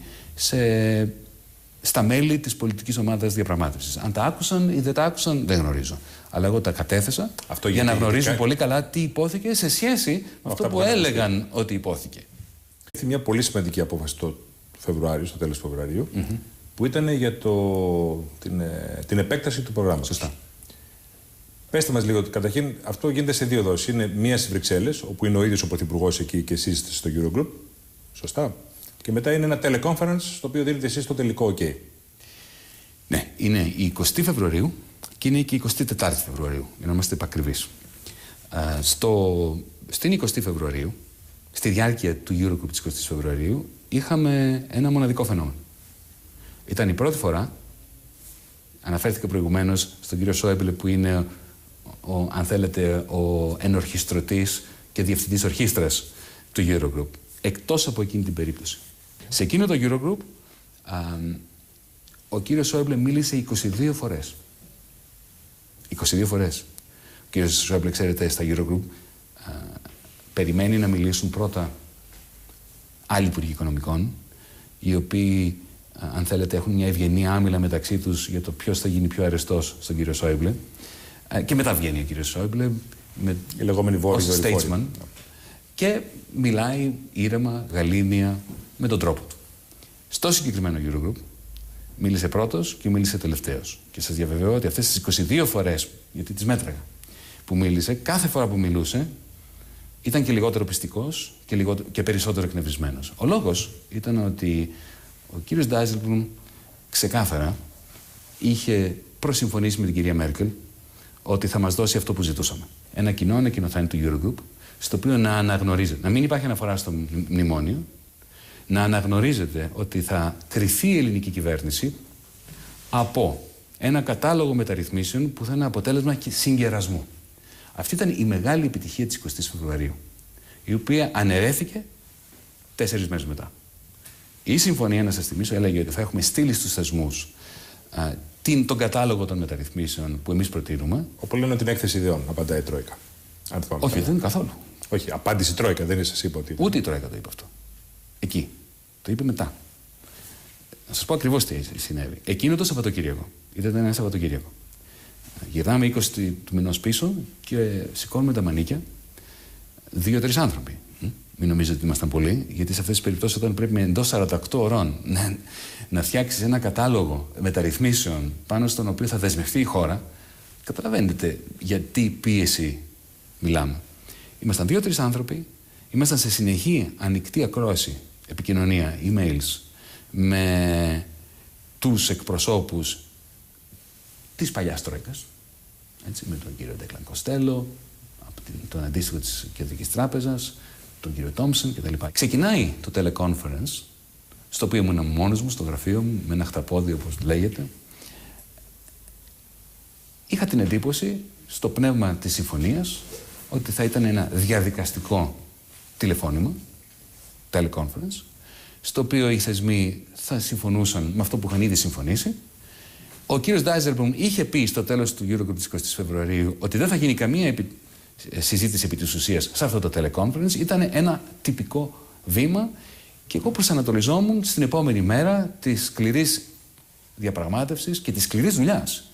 S2: στα μέλη της πολιτικής ομάδας διαπραγμάτευσης. Αν τα άκουσαν ή δεν τα άκουσαν, δεν γνωρίζω. Αλλά εγώ τα κατέθεσα για να γνωρίζουν πολύ καλά τι υπόθηκε σε σχέση με αυτό που έλεγαν ότι υπόθηκε.
S1: Έχει μια πολύ σημαντική απόφαση το Φεβρουάριο, στο τέλος του Φεβρουαρίου, που ήταν για την επέκταση του προγράμματος.
S2: Σωστά.
S1: Πέστε μας λίγο, καταρχήν αυτό γίνεται σε δύο δόσεις. Είναι μία στις Βρυξέλλες, όπου είναι ο ίδιος ο Πρωθυπουργός εκεί και εσείς στο Eurogroup. Σωστά. Και μετά είναι ένα teleconference, στο οποίο δίνετε εσείς το τελικό OK.
S2: Ναι, είναι η 20η Φεβρουαρίου και είναι και η 24η Φεβρουαρίου, για να είμαστε επακριβείς. Στην 20η Φεβρουαρίου, στη διάρκεια του Eurogroup της 20ης Φεβρουαρίου, είχαμε ένα μοναδικό φαινόμενο. Ήταν η πρώτη φορά, αναφέρθηκα προηγουμένως στον κύριο Σόιμπλε που είναι, αν θέλετε, ο ενορχιστρωτής και διευθυντής ορχήστρας του Eurogroup. Εκτός από εκείνη την περίπτωση. Σε εκείνο το Eurogroup, ο κύριος Σόιμπλε μίλησε 22 φορές. 22 φορές. Ο κύριος Σόιμπλε, ξέρετε, στα Eurogroup περιμένει να μιλήσουν πρώτα άλλοι υπουργοί οικονομικών, οι οποίοι, αν θέλετε, έχουν μια ευγενή άμυλα μεταξύ τους για το ποιος θα γίνει πιο αρεστός στον κύριο Σόιμπλε. Και μετά βγαίνει ο κύριος Σόιμπλε ως statesman και μιλάει ήρεμα, γαλήνια, με τον τρόπο του. Στο συγκεκριμένο Eurogroup μίλησε πρώτος και μίλησε τελευταίος. Και σας διαβεβαιώ ότι αυτές τις 22 φορές, γιατί τις μέτραγα, που μίλησε, κάθε φορά που μιλούσε, ήταν και λιγότερο πιστικός και περισσότερο εκνευρισμένος. Ο λόγος ήταν ότι ο κύριος Ντάιζελμπλουμ ξεκάθαρα είχε προσυμφωνήσει με την κυρία Μέρκελ ότι θα μας δώσει αυτό που ζητούσαμε. Ένα κοινό ανακοινωθέν του Eurogroup, στο οποίο να αναγνωρίζεται, να μην υπάρχει αναφορά στο μνημόνιο, να αναγνωρίζεται ότι θα κριθεί η ελληνική κυβέρνηση από ένα κατάλογο μεταρρυθμίσεων που θα είναι αποτέλεσμα συγκερασμού. Αυτή ήταν η μεγάλη επιτυχία της 20ης Φεβρουαρίου, η οποία αναιρέθηκε 4 μέρες μετά. Η συμφωνία, να σας θυμίσω, έλεγε ότι θα έχουμε στείλει στους θεσμούς τον κατάλογο των μεταρρυθμίσεων που εμείς προτείνουμε.
S1: Όπου λένε την έκθεση ιδεών, απαντάει η Τρόικα.
S2: Όχι, δεν είναι καθόλου.
S1: Όχι, απάντησε η Τρόικα, δεν σας είπα ότι.
S2: Ούτε η Τρόικα το είπε αυτό. Εκεί. Το είπε μετά. Να σας πω ακριβώς τι συνέβη. Εκείνο το Σαββατοκύριακο. Ήταν ένα Σαββατοκύριακο. Γυρνάμε 20 του μηνός πίσω και σηκώνουμε τα μανίκια 2-3 άνθρωποι. Μην νομίζετε ότι ήμασταν πολλοί, γιατί σε αυτές τις περιπτώσεις, όταν πρέπει εντός 48 ώρων να φτιάξεις ένα κατάλογο μεταρρυθμίσεων πάνω στον οποίο θα δεσμευτεί η χώρα, καταλαβαίνετε για τι πίεση μιλάμε. Ήμασταν 2-3 άνθρωποι, ήμασταν σε συνεχή ανοιχτή ακρόαση, επικοινωνία, emails, με τους εκπροσώπους της παλιάς Τρόικας, με τον κύριο Ντέκλαν Κοστέλο, τον αντίστοιχο της Κεντρικής Τράπεζας, τον κύριο Τόμψον κτλ. Ξεκινάει το teleconference, στο οποίο ήμουν μόνος μου, στο γραφείο μου, με ένα χταπόδι όπως λέγεται. Είχα την εντύπωση, στο πνεύμα της συμφωνίας, ότι θα ήταν ένα διαδικαστικό τηλεφώνημα, teleconference, στο οποίο οι θεσμοί θα συμφωνούσαν με αυτό που είχαν ήδη συμφωνήσει. Ο κύριος Ντάιζελμπλουμ είχε πει στο τέλος του Eurogroup της 20ης Φεβρουαρίου ότι δεν θα γίνει καμία συζήτηση επί της ουσίας σε αυτό το teleconference. Ήταν ένα τυπικό βήμα και εγώ προσανατολιζόμουν στην επόμενη μέρα της σκληρής διαπραγμάτευσης και της σκληρής δουλειάς,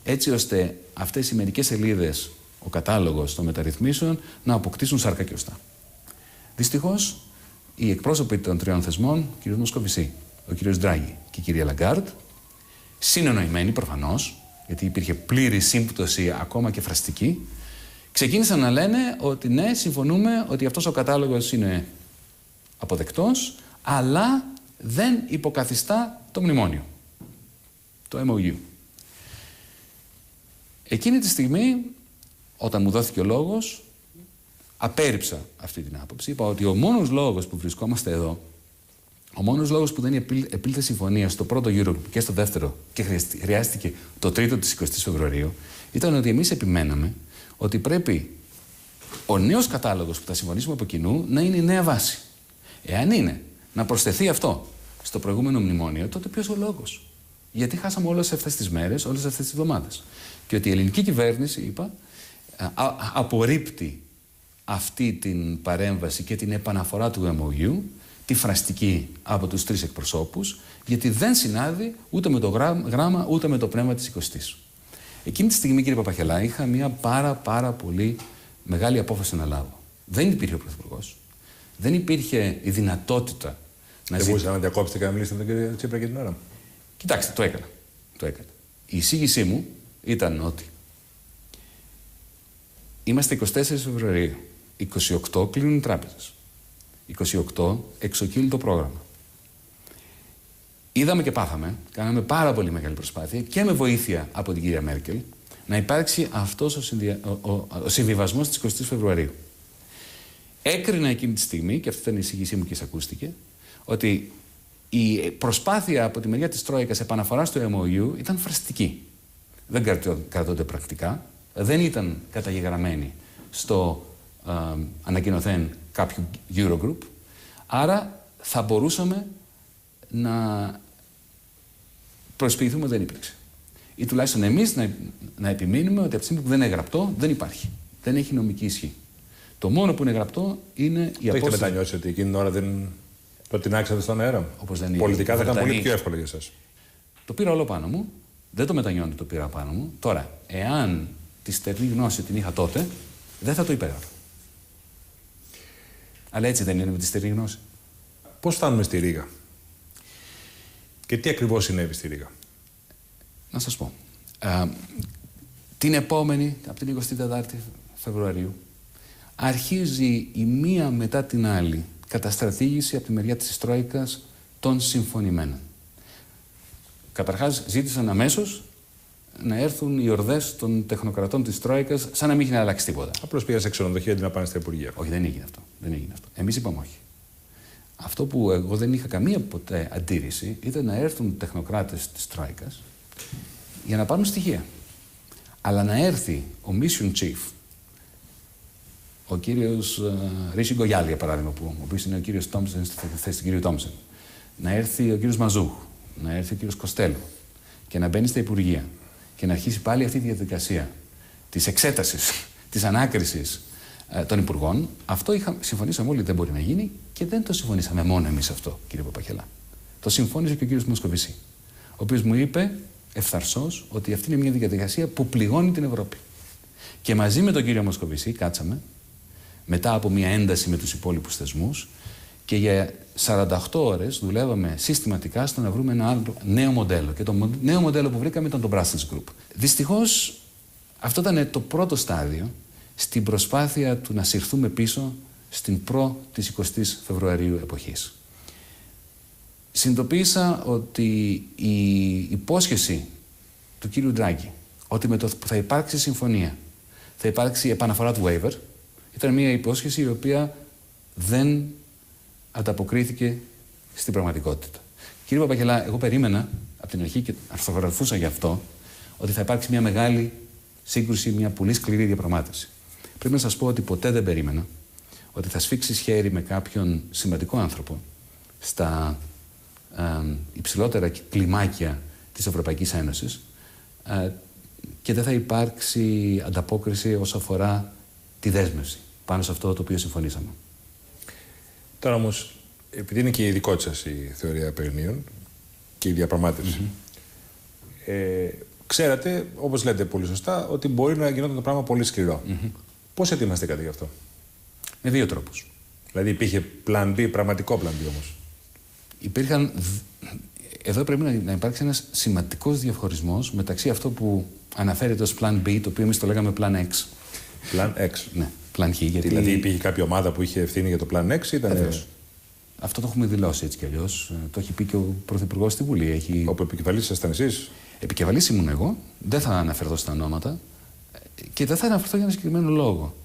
S2: έτσι ώστε αυτές οι μερικές σελίδες, ο κατάλογος των μεταρρυθμίσεων, να αποκτήσουν σάρκα και οστά. Δυστυχώς, οι εκπρόσωποι των τριών θεσμών, ο κ. Μοσκοβισή, ο κ. Ντράγκη και η κυρία Λαγκάρντ, συνεννοημένοι προφανώς, γιατί υπήρχε πλήρη σύμπτωση ακόμα και φραστική, ξεκίνησαν να λένε ότι ναι, συμφωνούμε ότι αυτός ο κατάλογος είναι αποδεκτός, αλλά δεν υποκαθιστά το μνημόνιο, το MOU. Εκείνη τη στιγμή, όταν μου δόθηκε ο λόγος, απέρριψα αυτή την άποψη. Είπα ότι ο μόνος λόγος που βρισκόμαστε εδώ, ο μόνος λόγος που δεν επήλθε συμφωνία στο πρώτο Eurogroup και στο δεύτερο και χρειάστηκε το τρίτο της 20ης Φεβρουαρίου, ήταν ότι εμείς επιμέναμε ότι πρέπει ο νέος κατάλογος που θα συμφωνήσουμε από κοινού να είναι η νέα βάση. Εάν είναι να προσθεθεί αυτό στο προηγούμενο μνημόνιο, τότε ποιος ο λόγος? Γιατί χάσαμε όλες αυτές τις μέρες, όλες αυτές τις εβδομάδες. Και ότι η ελληνική κυβέρνηση, είπα, απορρίπτει αυτή την παρέμβαση και την επαναφορά του MOU, τη φραστική από τους τρεις εκπροσώπους, γιατί δεν συνάδει ούτε με το γράμμα ούτε με το πνεύμα της 20ης. Εκείνη τη στιγμή, κύριε Παπαχελά, είχα μια πάρα πολύ μεγάλη απόφαση να λάβω. Δεν υπήρχε ο Πρωθυπουργός. Δεν υπήρχε η δυνατότητα να
S1: Δεν μπορούσατε να διακόψετε και να μιλήσετε με τον κύριο Τσίπρα και την ώρα?
S2: Κοιτάξτε, το έκανα. Η εισήγησή μου ήταν ότι είμαστε 24 Φεβρουαρίου, 28 κλείνουν οι τράπεζες, 28 εξοκύλει το πρόγραμμα. Είδαμε και πάθαμε, κάναμε πάρα πολύ μεγάλη προσπάθεια και με βοήθεια από την κυρία Μέρκελ να υπάρξει αυτός ο συμβιβασμός της 20 Φεβρουαρίου. Έκρινα εκείνη τη στιγμή, και αυτή ήταν η εισήγησή μου και εισακούστηκε, ότι η προσπάθεια από τη μεριά της Τρόικας επαναφοράς του MOU ήταν φραστική. Δεν κρατώνται πρακτικά, δεν ήταν καταγεγραμμένη στο ανακοινωθέν κάποιου Eurogroup, άρα θα μπορούσαμε να προσποιηθούμε δεν υπήρξε. Ή τουλάχιστον εμείς να επιμείνουμε ότι από τη στιγμή που δεν είναι γραπτό, δεν υπάρχει. Δεν έχει νομική ισχύ. Το μόνο που είναι γραπτό είναι η απόφαση.
S1: Έχετε μετανιώσει ότι εκείνη την ώρα δεν το τεινάξατε στον αέρα? Πολιτικά θα ήταν πολύ πιο εύκολο για εσάς.
S2: Το πήρα όλο πάνω μου. Δεν το μετανιώνω ότι το πήρα πάνω μου. Τώρα, εάν τη στερνή γνώση την είχα τότε, δεν θα το υπέγραφα. Αλλά έτσι δεν είναι με τη στερνή γνώση.
S1: Πώς φτάνουμε στη Ρήγα και τι ακριβώς συνέβη στη Ρήγα?
S2: Να σας πω. Την επόμενη, από την 24η Φεβρουαρίου, αρχίζει η μία μετά την άλλη καταστρατήγηση από τη μεριά της Τρόικας των συμφωνημένων. Καταρχάς, ζήτησαν αμέσως να έρθουν οι ορδές των τεχνοκρατών της Τρόικας, σαν να μην είχε αλλάξει τίποτα.
S1: Απλώς πήγαν σε ξενοδοχεία αντί να πάνε στα Υπουργεία.
S2: Όχι, δεν έγινε αυτό. Εμείς είπαμε όχι. Αυτό που εγώ δεν είχα καμία ποτέ αντίρρηση ήταν να έρθουν τεχνοκράτες της Τρόικας για να πάρουν στοιχεία. Αλλά να έρθει ο mission chief ο κύριος Ρίσι Γκογιάλ, για παράδειγμα, ο οποίος είναι ο κύριος Τόμψεν στη θέση του κύριου Τόμψεν, να έρθει ο κύριος Μαζούχ, να έρθει ο κύριος Κοστέλο και να μπαίνει στα Υπουργεία και να αρχίσει πάλι αυτή τη διαδικασία της εξέτασης, της ανάκρισης των Υπουργών, αυτό συμφωνήσαμε όλοι ότι δεν μπορεί να γίνει και δεν το συμφωνήσαμε μόνο εμείς αυτό, κύριε Παπαχελά. Το συμφώνησε και ο κύριος Μοσκοβισή, ο οποίος μου είπε ευθαρσώς ότι αυτή είναι μια διαδικασία που πληγώνει την Ευρώπη. Και μαζί με τον κύριο Μοσκοβισή κάτσαμε, μετά από μια ένταση με τους υπόλοιπους θεσμούς, και για 48 ώρες δουλεύαμε συστηματικά στο να βρούμε ένα άλλο νέο μοντέλο. Και το νέο μοντέλο που βρήκαμε ήταν το Brussels Group. Δυστυχώς, αυτό ήταν το πρώτο στάδιο στην προσπάθεια του να συρθούμε πίσω στην προ της 20ης Φεβρουαρίου εποχής. Συνειδητοποίησα ότι η υπόσχεση του κύριου Ντράγκη ότι με το που θα υπάρξει συμφωνία, θα υπάρξει επαναφορά του waiver, ήταν μια υπόσχεση η οποία δεν ανταποκρίθηκε στην πραγματικότητα. Κύριε Παπαχελά, εγώ περίμενα από την αρχή και αρθογραφούσα γι' αυτό ότι θα υπάρξει μια μεγάλη σύγκρουση, μια πολύ σκληρή διαπραγμάτευση. Πρέπει να σας πω ότι ποτέ δεν περίμενα ότι θα σφίξεις χέρι με κάποιον σημαντικό άνθρωπο στα υψηλότερα κλιμάκια της Ευρωπαϊκής Ένωσης και δεν θα υπάρξει ανταπόκριση όσον αφορά τη δέσμευση πάνω σε αυτό το οποίο συμφωνήσαμε.
S1: Τώρα όμως, επειδή είναι και η ειδικότητα σας η θεωρία Περινίων και η διαπραγμάτευση, ξέρατε, όπως λέτε πολύ σωστά, ότι μπορεί να γινόταν το πράγμα πολύ σκληρό. Πώς ετοιμαστήκατε γι' αυτό?
S2: Με δύο τρόπους.
S1: Δηλαδή υπήρχε plan B, πραγματικό plan B όμως?
S2: Υπήρχαν... Εδώ πρέπει να υπάρξει ένας σημαντικός διαχωρισμός μεταξύ αυτό που αναφέρεται ως plan B, το οποίο εμείς το λέγαμε plan X.
S1: Plan X.
S2: Ναι, plan X. Γιατί...
S1: Δηλαδή υπήρχε κάποια ομάδα που είχε ευθύνη για το plan X, ήταν...
S2: Αυτό το έχουμε δηλώσει έτσι κι αλλιώς. Το έχει πει και ο Πρωθυπουργός στη Βουλή. Έχει...
S1: Όπου επικεφαλής ήσασταν εσείς?
S2: Επικεφαλής ήμουν εγώ. Δεν θα αναφερθώ στα ονόματα. Και δεν θα αναφερθώ για ένα συγκεκριμένο λόγο.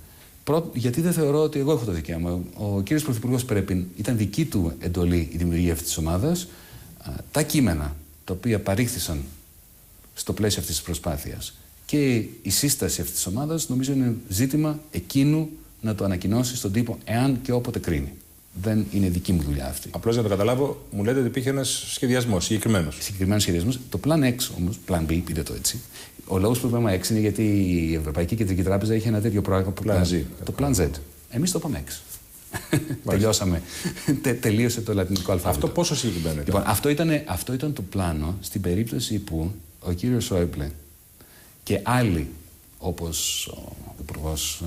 S2: Γιατί δεν θεωρώ ότι εγώ έχω το δικαίωμα. Ο κύριος Πρωθυπουργός Πρέπιν, ήταν δική του εντολή η δημιουργία αυτής της ομάδας. Τα κείμενα τα οποία παρήχθησαν στο πλαίσιο αυτής της προσπάθειας και η σύσταση αυτής της ομάδας, νομίζω είναι ζήτημα εκείνου να το ανακοινώσει στον τύπο εάν και όποτε κρίνει. Δεν είναι δική μου δουλειά αυτή.
S1: Απλώς για να το καταλάβω, μου λέτε ότι υπήρχε ένας σχεδιασμός συγκεκριμένος.
S2: Συγκεκριμένος σχεδιασμός. Το Plan X όμως, Plan B, πείτε το έτσι. Ο λόγος που είπαμε X είναι γιατί η Ευρωπαϊκή Κεντρική Τράπεζα είχε ένα τέτοιο πρόγραμμα.
S1: Plan Z.
S2: Το Plan Z. Εμείς το είπαμε X. Τελειώσαμε. Τελείωσε το λατινικό αλφάβητο.
S1: Αυτό πόσο συγκεκριμένο?
S2: Λοιπόν, αυτό ήταν το πλάνο στην περίπτωση που ο κύριος Σόιμπλε και άλλοι, όπως ο Υπουργός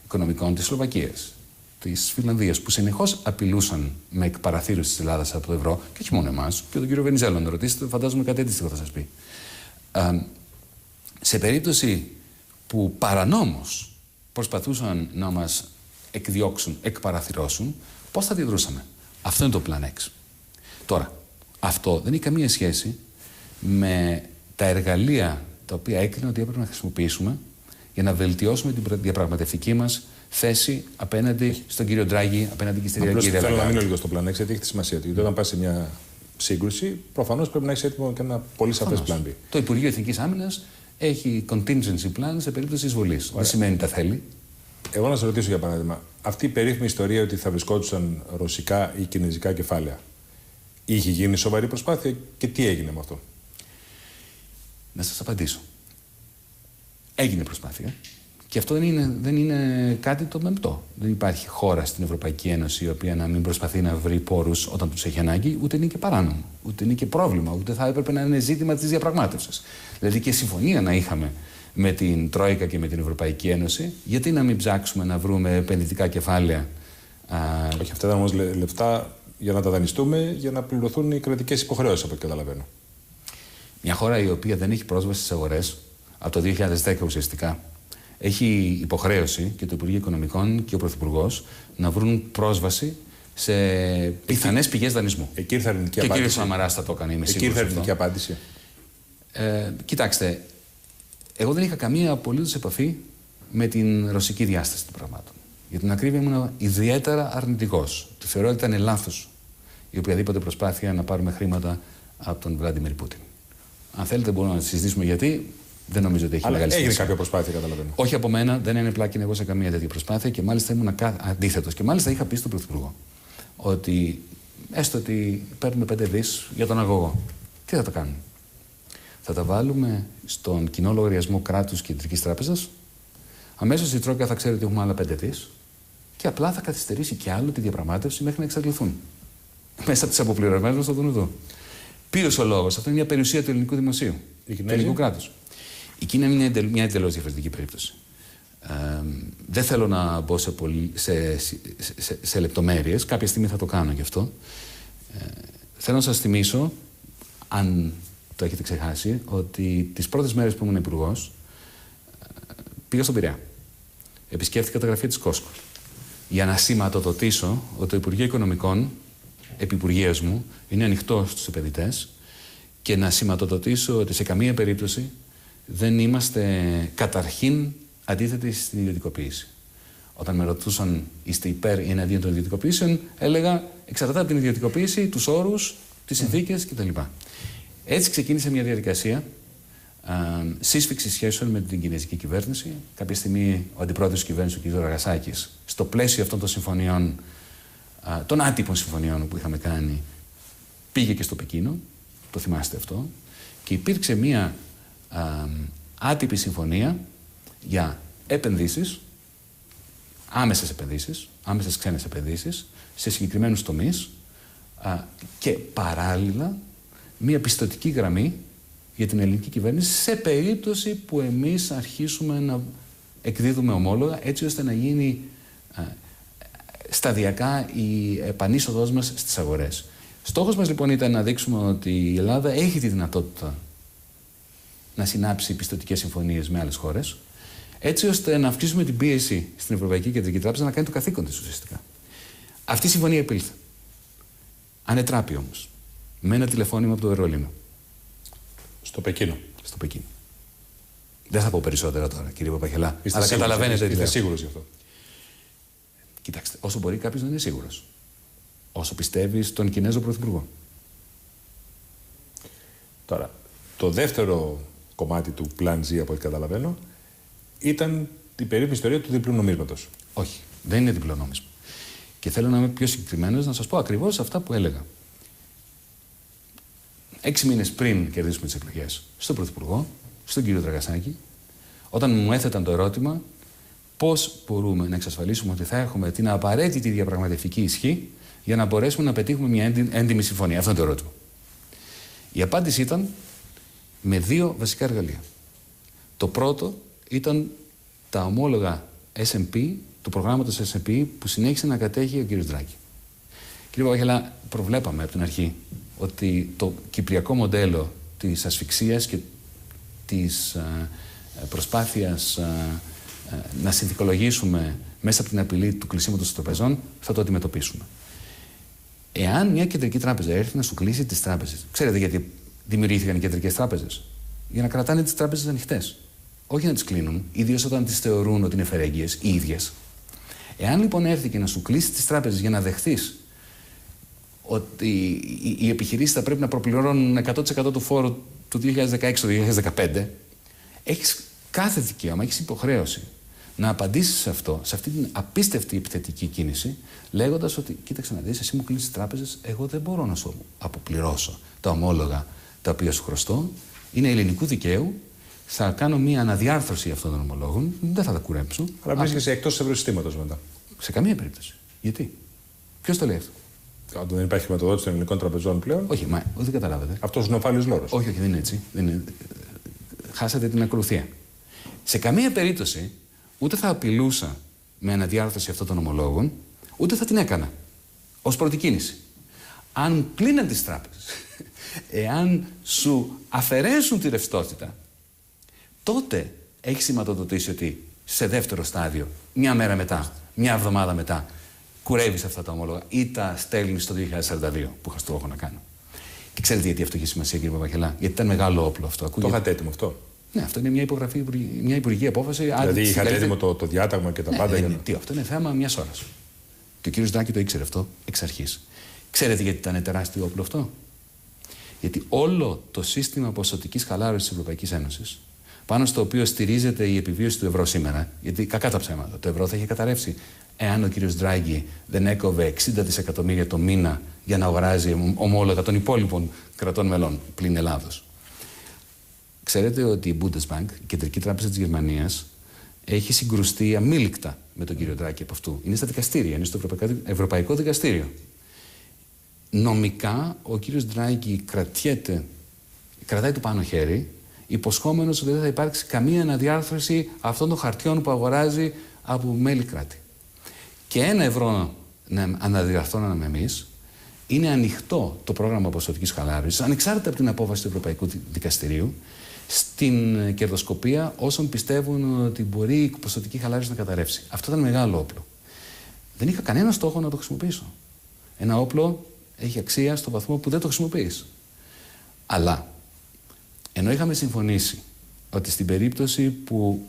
S2: Οικονομικών της Σλοβακίας, της Φινλανδίας, που συνεχώς απειλούσαν με εκπαραθύρωση της Ελλάδας από το ευρώ, και όχι μόνο εμάς, και τον κύριο Βενιζέλο, να ρωτήσετε, φαντάζομαι κάτι αντίστοιχο θα σας πει. Σε περίπτωση που παρανόμως προσπαθούσαν να μας εκδιώξουν, εκπαραθυρώσουν, πώς θα αντιδρούσαμε? Αυτό είναι το Plan X. Τώρα, αυτό δεν έχει καμία σχέση με τα εργαλεία τα οποία έκρινα ότι έπρεπε να χρησιμοποιήσουμε για να βελτιώσουμε την διαπραγματευτική μας θέση απέναντι στον κύριο Ντράγκη, απέναντι και στην κυρία
S1: Θέλω να μείνω λίγο στο Plan X, γιατί έχει τη σημασία του. Γιατί όταν πας σε μια σύγκρουση, προφανώς πρέπει να έχεις έτοιμο και ένα πολύ σαφές Plan B.
S2: Το Υπουργείο Εθνικής Άμυνας έχει contingency plan σε περίπτωση εισβολής. Δεν σημαίνει τα θέλει.
S1: Εγώ να σας ρωτήσω για παράδειγμα, αυτή η περίφημη ιστορία ότι θα βρισκόντουσαν ρωσικά ή κινέζικα κεφάλαια, είχε γίνει σοβαρή προσπάθεια και τι έγινε με αυτό?
S2: Να σας απαντήσω. Έγινε προσπάθεια και αυτό δεν είναι κάτι το μεμπτό. Δεν υπάρχει χώρα στην Ευρωπαϊκή Ένωση η οποία να μην προσπαθεί να βρει πόρους όταν τους έχει ανάγκη, ούτε είναι και παράνομο, ούτε είναι και πρόβλημα, ούτε θα έπρεπε να είναι ζήτημα της διαπραγμάτευσης. Δηλαδή και συμφωνία να είχαμε με την Τρόικα και με την Ευρωπαϊκή Ένωση, γιατί να μην ψάξουμε να βρούμε επενδυτικά κεφάλαια?
S1: Όχι, αυτά ήταν όμως λεφτά για να τα δανειστούμε, για να πληρωθούν οι κρατικές υποχρεώσεις, από ό,τι καταλαβαίνω.
S2: Μια χώρα η οποία δεν έχει πρόσβαση στις αγορές, από το 2010 ουσιαστικά, έχει υποχρέωση και το Υπουργείο Οικονομικών και ο Πρωθυπουργός να βρουν πρόσβαση σε πιθανές πηγές δανεισμού.
S1: Εκεί ήρθε αρνητική
S2: απάντηση. Και ο κ. Σαμαράς θα το έκανε, είμαι σίγουρος.
S1: Εκεί ήρθε αρνητική απάντηση.
S2: Κοιτάξτε, εγώ δεν είχα καμία απολύτως επαφή με την ρωσική διάσταση των πραγμάτων. Για την ακρίβεια ήμουν ιδιαίτερα αρνητικός. Τη θεωρώ ότι ήταν λάθος η οποιαδήποτε προσπάθεια να πάρουμε χρήματα από τον Βλάντιμιρ Πούτιν. Αν θέλετε μπορούμε να συζητήσουμε γιατί. Δεν νομίζω ότι έχει
S1: Αλλά
S2: μεγάλη
S1: έγινε
S2: σχέση.
S1: κάποια προσπάθεια, καταλαβαίνω.
S2: Όχι από μένα, δεν είναι πλάκιν εγώ σε καμία τέτοια προσπάθεια και μάλιστα ήμουν αντίθετος. Και μάλιστα είχα πει στον Πρωθυπουργό ότι έστω ότι παίρνουμε 5 δις για τον αγωγό. Τι θα τα κάνουμε? Θα τα βάλουμε στον κοινό λογαριασμό κράτους και Κεντρικής Τράπεζας. Αμέσως η Τρόικα θα ξέρει ότι έχουμε άλλα 5 δις και απλά θα καθυστερήσει κι άλλο τη διαπραγμάτευση μέχρι να εξαντληθούν. Μέσα από τις αποπληρωμένες μας θα δουν εδώ. Ποιος ο λόγος? Αυτό είναι μια περιουσία του ελληνικού δημοσίου, του ελληνικού κράτους. Η Κίνα είναι μια εντελώς διαφορετική περίπτωση. Δεν θέλω να μπω σε λεπτομέρειες, κάποια στιγμή θα το κάνω γι' αυτό. Θέλω να σας θυμίσω, αν το έχετε ξεχάσει, ότι τις πρώτες μέρες που ήμουν υπουργός πήγα στον Πειραιά. Επισκέφθηκα τα γραφεία της Κόσκο για να σηματοδοτήσω ότι το Υπουργείο Οικονομικών, επυπουργείας μου, είναι ανοιχτό στους επενδυτές και να σηματοδοτήσω ότι σε καμία περίπτωση δεν είμαστε καταρχήν αντίθετοι στην ιδιωτικοποίηση. Όταν με ρωτούσαν είστε υπέρ ή εναντίον των ιδιωτικοποιήσεων, έλεγα εξαρτάται από την ιδιωτικοποίηση, τους όρους, τις συνθήκες κτλ. Έτσι ξεκίνησε μια διαδικασία σύσφυξη σχέσεων με την κινέζικη κυβέρνηση. Κάποια στιγμή ο αντιπρόεδρος της κυβέρνησης, ο κ. Ραγασάκης, στο πλαίσιο αυτών των συμφωνιών, των άτυπων συμφωνιών που είχαμε κάνει, πήγε και στο Πεκίνο, το θυμάστε αυτό, και υπήρξε μια άτυπη συμφωνία για επενδύσεις, άμεσες ξένες επενδύσεις, σε συγκεκριμένους τομείς και παράλληλα μια πιστωτική γραμμή για την ελληνική κυβέρνηση σε περίπτωση που εμείς αρχίσουμε να εκδίδουμε ομόλογα, έτσι ώστε να γίνει σταδιακά η επανείσοδός μας στις αγορές. Στόχος μας λοιπόν ήταν να δείξουμε ότι η Ελλάδα έχει τη δυνατότητα να συνάψει πιστωτικές συμφωνίες με άλλες χώρες, έτσι ώστε να αυξήσουμε την πίεση στην Ευρωπαϊκή Κεντρική Τράπεζα να κάνει το καθήκον της ουσιαστικά. Αυτή η συμφωνία επήλθε. Ανετράπη όμως. Με ένα τηλεφώνημα από το Βερολίνο.
S1: Στο Πεκίνο.
S2: Στο Πεκίνο. Δεν θα πω περισσότερα τώρα, κύριε Παπαχελά. Αλλά καταλαβαίνετε τι λέω.
S1: Είστε σίγουρος γι' αυτό?
S2: Κοιτάξτε, όσο μπορεί κάποιος να είναι σίγουρος. Όσο πιστεύει στον Κινέζο Πρωθυπουργό.
S1: Τώρα, το δεύτερο κομμάτι του Plan Z, από ό,τι καταλαβαίνω, ήταν η περίφημη ιστορία του διπλού νομίσματος.
S2: Όχι, δεν είναι διπλό νόμισμα. Και θέλω να είμαι πιο συγκεκριμένος, να σας πω ακριβώς αυτά που έλεγα. 6 μήνες πριν κερδίσουμε τις εκλογές, στον Πρωθυπουργό, στον κύριο Τραγασάκη, όταν μου έθεταν το ερώτημα πώς μπορούμε να εξασφαλίσουμε ότι θα έχουμε την απαραίτητη διαπραγματευτική ισχύ για να μπορέσουμε να πετύχουμε μια έντιμη συμφωνία. Αυτό είναι το ερώτημα. Η απάντηση ήταν με 2 βασικά εργαλεία. Το πρώτο ήταν τα ομόλογα S&P, του προγράμματος S&P που συνέχισε να κατέχει ο κύριος Ντράγκη. Κύριε Παπαχελά, προβλέπαμε από την αρχή ότι το κυπριακό μοντέλο της ασφυξίας και της προσπάθειας να συνθηκολογήσουμε μέσα από την απειλή του κλεισίματος των τραπεζών θα το αντιμετωπίσουμε. Εάν μια κεντρική τράπεζα έρθει να σου κλείσει τις τράπεζες, ξέρετε γιατί δημιουργήθηκαν οι κεντρικές τράπεζες? Για να κρατάνε τις τράπεζες ανοιχτές. Όχι να τις κλείνουν, ιδίως όταν τις θεωρούν ότι είναι φερέγγιες οι ίδιες. Εάν λοιπόν έρθει και να σου κλείσει τις τράπεζες για να δεχθείς ότι οι επιχειρήσεις θα πρέπει να προπληρώνουν 100% του φόρου του 2016 το 2015, έχεις κάθε δικαίωμα, έχεις υποχρέωση να απαντήσεις σε αυτό, σε αυτή την απίστευτη επιθετική κίνηση, λέγοντας ότι κοίταξε να δεις, εσύ μου κλείσεις τις τράπεζες, εγώ δεν μπορώ να σου αποπληρώσω τα ομόλογα τα οποία σου χρωστώ, είναι ελληνικού δικαίου, θα κάνω μια αναδιάρθρωση αυτών των ομολόγων, δεν θα τα κουρέψω.
S1: Αλλά βρίσκεσαι εκτός του ευρωσυστήματος μετά.
S2: Σε καμία περίπτωση. Γιατί? Ποιος το λέει αυτό?
S1: Όταν δεν υπάρχει χρηματοδότηση των ελληνικών τραπεζών πλέον.
S2: Όχι, μα δεν καταλάβατε.
S1: Αυτός είναι ο φάλιος λόρος.
S2: Όχι, δεν είναι έτσι. Δεν είναι. Χάσατε την ακολουθία. Σε καμία περίπτωση ούτε θα απειλούσα με αναδιάρθρωση αυτών των ομολόγων, ούτε θα την έκανα ως πρώτη κίνηση. Αν κλείναν τις τράπεζες, εάν σου αφαιρέσουν τη ρευστότητα, τότε έχει σηματοδοτήσει ότι σε δεύτερο στάδιο, μια μέρα μετά, μια εβδομάδα μετά, κουρεύεις αυτά τα ομόλογα ή τα στέλνεις το 2042 που είχα στόχο να κάνω. Και ξέρετε γιατί αυτό έχει σημασία, κύριε Παπαχελά? Γιατί ήταν μεγάλο όπλο αυτό.
S1: Το είχατε έτοιμο αυτό?
S2: Ναι, αυτό είναι μια υπουργική απόφαση.
S1: Δηλαδή είχατε έτοιμο το διάταγμα και τα πάντα?
S2: Ναι, τι, αυτό είναι θέμα μιας ώρας. Και ο κύριος Ντράκη το ήξερε αυτό εξ αρχής. Ξέρετε γιατί ήταν τεράστιο όπλο αυτό? Γιατί όλο το σύστημα ποσοτικής χαλάρωσης της Ευρωπαϊκής Ένωσης πάνω στο οποίο στηρίζεται η επιβίωση του ευρώ σήμερα, γιατί κακά τα ψέματα, το ευρώ θα είχε καταρρεύσει εάν ο κύριος Ντράγκη δεν έκοβε 60 δισεκατομμύρια το μήνα για να αγοράζει ομόλογα των υπόλοιπων κρατών μελών πλην Ελλάδος. Ξέρετε ότι η Bundesbank, η Κεντρική Τράπεζα της Γερμανίας, έχει συγκρουστεί αμήλικτα με τον κύριο Ντράγκη από αυτού. Είναι στα δικαστήρια, είναι στο Ευρωπαϊκό Δικαστήριο. Νομικά, ο κύριος Ντράγκη κρατάει το πάνω χέρι, υποσχόμενος ότι δεν θα υπάρξει καμία αναδιάρθρωση αυτών των χαρτιών που αγοράζει από μέλη κράτη. Και €1 να αναδιαρθρώναμε εμείς, είναι ανοιχτό το πρόγραμμα ποσοτικής χαλάρωσης, ανεξάρτητα από την απόφαση του Ευρωπαϊκού Δικαστηρίου, στην κερδοσκοπία όσων πιστεύουν ότι μπορεί η ποσοτική χαλάρωση να καταρρεύσει. Αυτό ήταν μεγάλο όπλο. Δεν είχα κανένα στόχο να το χρησιμοποιήσω. Ένα όπλο έχει αξία στο βαθμό που δεν το χρησιμοποιείς. Αλλά, ενώ είχαμε συμφωνήσει ότι στην περίπτωση που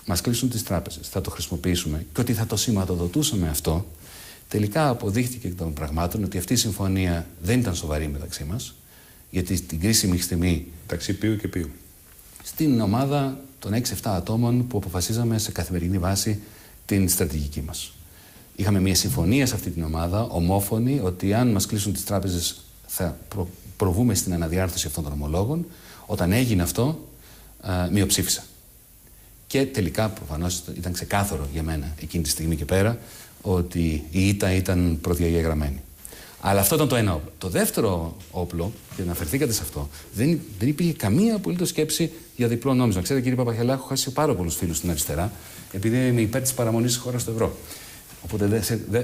S2: μας κλείσουν τις τράπεζες θα το χρησιμοποιήσουμε και ότι θα το σηματοδοτούσαμε αυτό, τελικά αποδείχτηκε εκ των πραγμάτων ότι αυτή η συμφωνία δεν ήταν σοβαρή μεταξύ μας, γιατί στην κρίσιμη στιγμή.
S1: Μεταξύ ποιου και ποιου?
S2: Στην ομάδα των 6-7 ατόμων που αποφασίζαμε σε καθημερινή βάση την στρατηγική μας. Είχαμε μια συμφωνία σε αυτή την ομάδα, ομόφωνη, ότι αν μας κλείσουν τις τράπεζες θα προβούμε στην αναδιάρθρωση αυτών των ομολόγων. Όταν έγινε αυτό, μειοψήφισα. Και τελικά, προφανώς, ήταν ξεκάθαρο για μένα εκείνη τη στιγμή και πέρα ότι η ήττα ήταν προδιαγεγραμμένη. Αλλά αυτό ήταν το ένα όπλο. Το δεύτερο όπλο, και αναφερθήκατε σε αυτό, δεν υπήρχε καμία απολύτως σκέψη για διπλό νόμισμα. Ξέρετε, κύριε Παπαχελά, έχω χάσει πάρα πολλούς φίλους στην αριστερά, επειδή είμαι υπέρ της παραμονής της χώρας στο ευρώ. Οπότε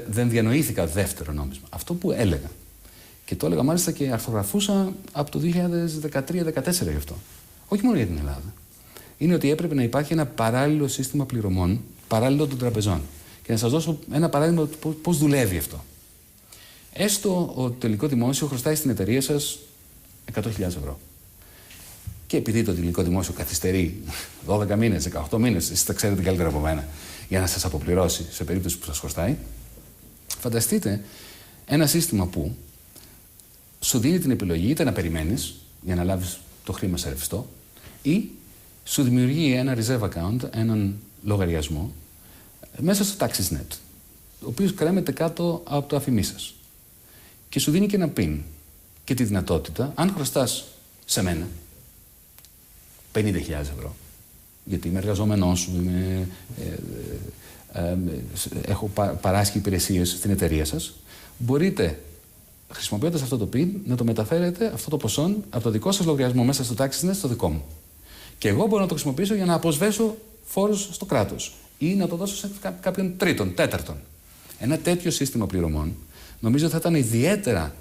S2: δεν διανοήθηκα δεύτερο νόμισμα. Αυτό που έλεγα, και το έλεγα μάλιστα και αρθρογραφούσα από το 2013-2014 γι' αυτό, όχι μόνο για την Ελλάδα, είναι ότι έπρεπε να υπάρχει ένα παράλληλο σύστημα πληρωμών, παράλληλο των τραπεζών. Και να σας δώσω ένα παράδειγμα πώς δουλεύει αυτό. Έστω το τελικό δημόσιο χρωστάει στην εταιρεία σας 100.000 ευρώ. Και επειδή το τελικό δημόσιο καθυστερεί 12 μήνες, 18 μήνες, εσείς τα ξέρετε καλύτερα από μένα, για να σας αποπληρώσει σε περίπτωση που σας χρωστάει, φανταστείτε ένα σύστημα που σου δίνει την επιλογή είτε να περιμένεις για να λάβεις το χρήμα σε ρευστό, ή σου δημιουργεί ένα reserve account, έναν λογαριασμό, μέσα στο TaxisNet, ο οποίος κρέμεται κάτω από το αφημί σας. Και σου δίνει και ένα PIN και τη δυνατότητα, αν χρωστάς σε μένα 50.000 ευρώ, γιατί είμαι εργαζόμενός σου, έχω παράσχει υπηρεσίες στην εταιρεία σας, μπορείτε, χρησιμοποιώντας αυτό το PIN, να το μεταφέρετε αυτό το ποσό από το δικό σας λογαριασμό μέσα στο TaxisNet στο δικό μου. Και εγώ μπορώ να το χρησιμοποιήσω για να αποσβέσω φόρους στο κράτος ή να το δώσω σε κάποιον τρίτον, τέταρτον. Ένα τέτοιο σύστημα πληρωμών νομίζω θα ήταν ιδιαίτερα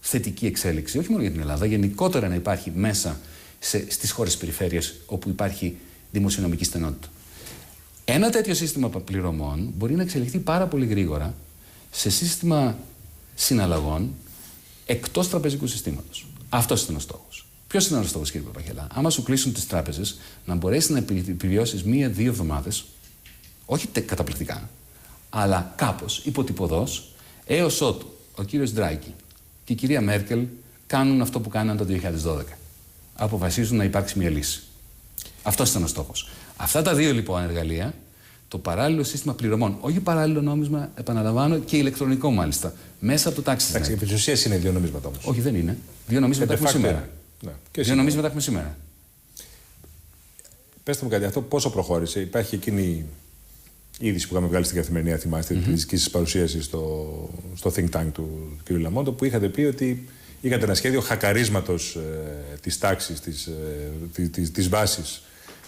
S2: θετική εξέλιξη, όχι μόνο για την Ελλάδα, γενικότερα να υπάρχει μέσα στις χώρες της περιφέρειας όπου υπάρχει δημοσιονομική στενότητα. Ένα τέτοιο σύστημα πληρωμών μπορεί να εξελιχθεί πάρα πολύ γρήγορα σε σύστημα συναλλαγών εκτός τραπεζικού συστήματος. Αυτός ήταν ο στόχος. Ποιος ήταν ο στόχος, κύριε Παπαχελά? Άμα σου κλείσουν τις τράπεζες, να μπορέσεις να επιβιώσεις 1-2 εβδομάδες, όχι καταπληκτικά, αλλά κάπως υποτυπωδώς, έως ότου ο κύριος Ντράγκη και η κυρία Μέρκελ κάνουν αυτό που κάναν το 2012. Αποφασίζουν να υπάρξει μια λύση. Αυτός ήταν ο στόχος. Αυτά τα δύο λοιπόν εργαλεία, το παράλληλο σύστημα πληρωμών, όχι παράλληλο νόμισμα, επαναλαμβάνω, και ηλεκτρονικό μάλιστα, μέσα από το TaxisNet.
S1: Εντάξει, επί της ουσίας είναι δύο νομίσματα όμως.
S2: Όχι, δεν είναι. Δύο νομίσματα έχουμε σήμερα.
S1: Ναι.
S2: Δύο νομίσματα έχουμε σήμερα.
S1: Πέστε μου κάτι, αυτό πόσο προχώρησε? Υπάρχει εκείνη η είδηση που είχαμε βγάλει στην καθημερινή, θυμάστε, τη δική σας παρουσίαση στο think tank του κ. Λαμόντο, που είχατε πει ότι είχατε ένα σχέδιο χακαρίσματος της τάξης, της βάσης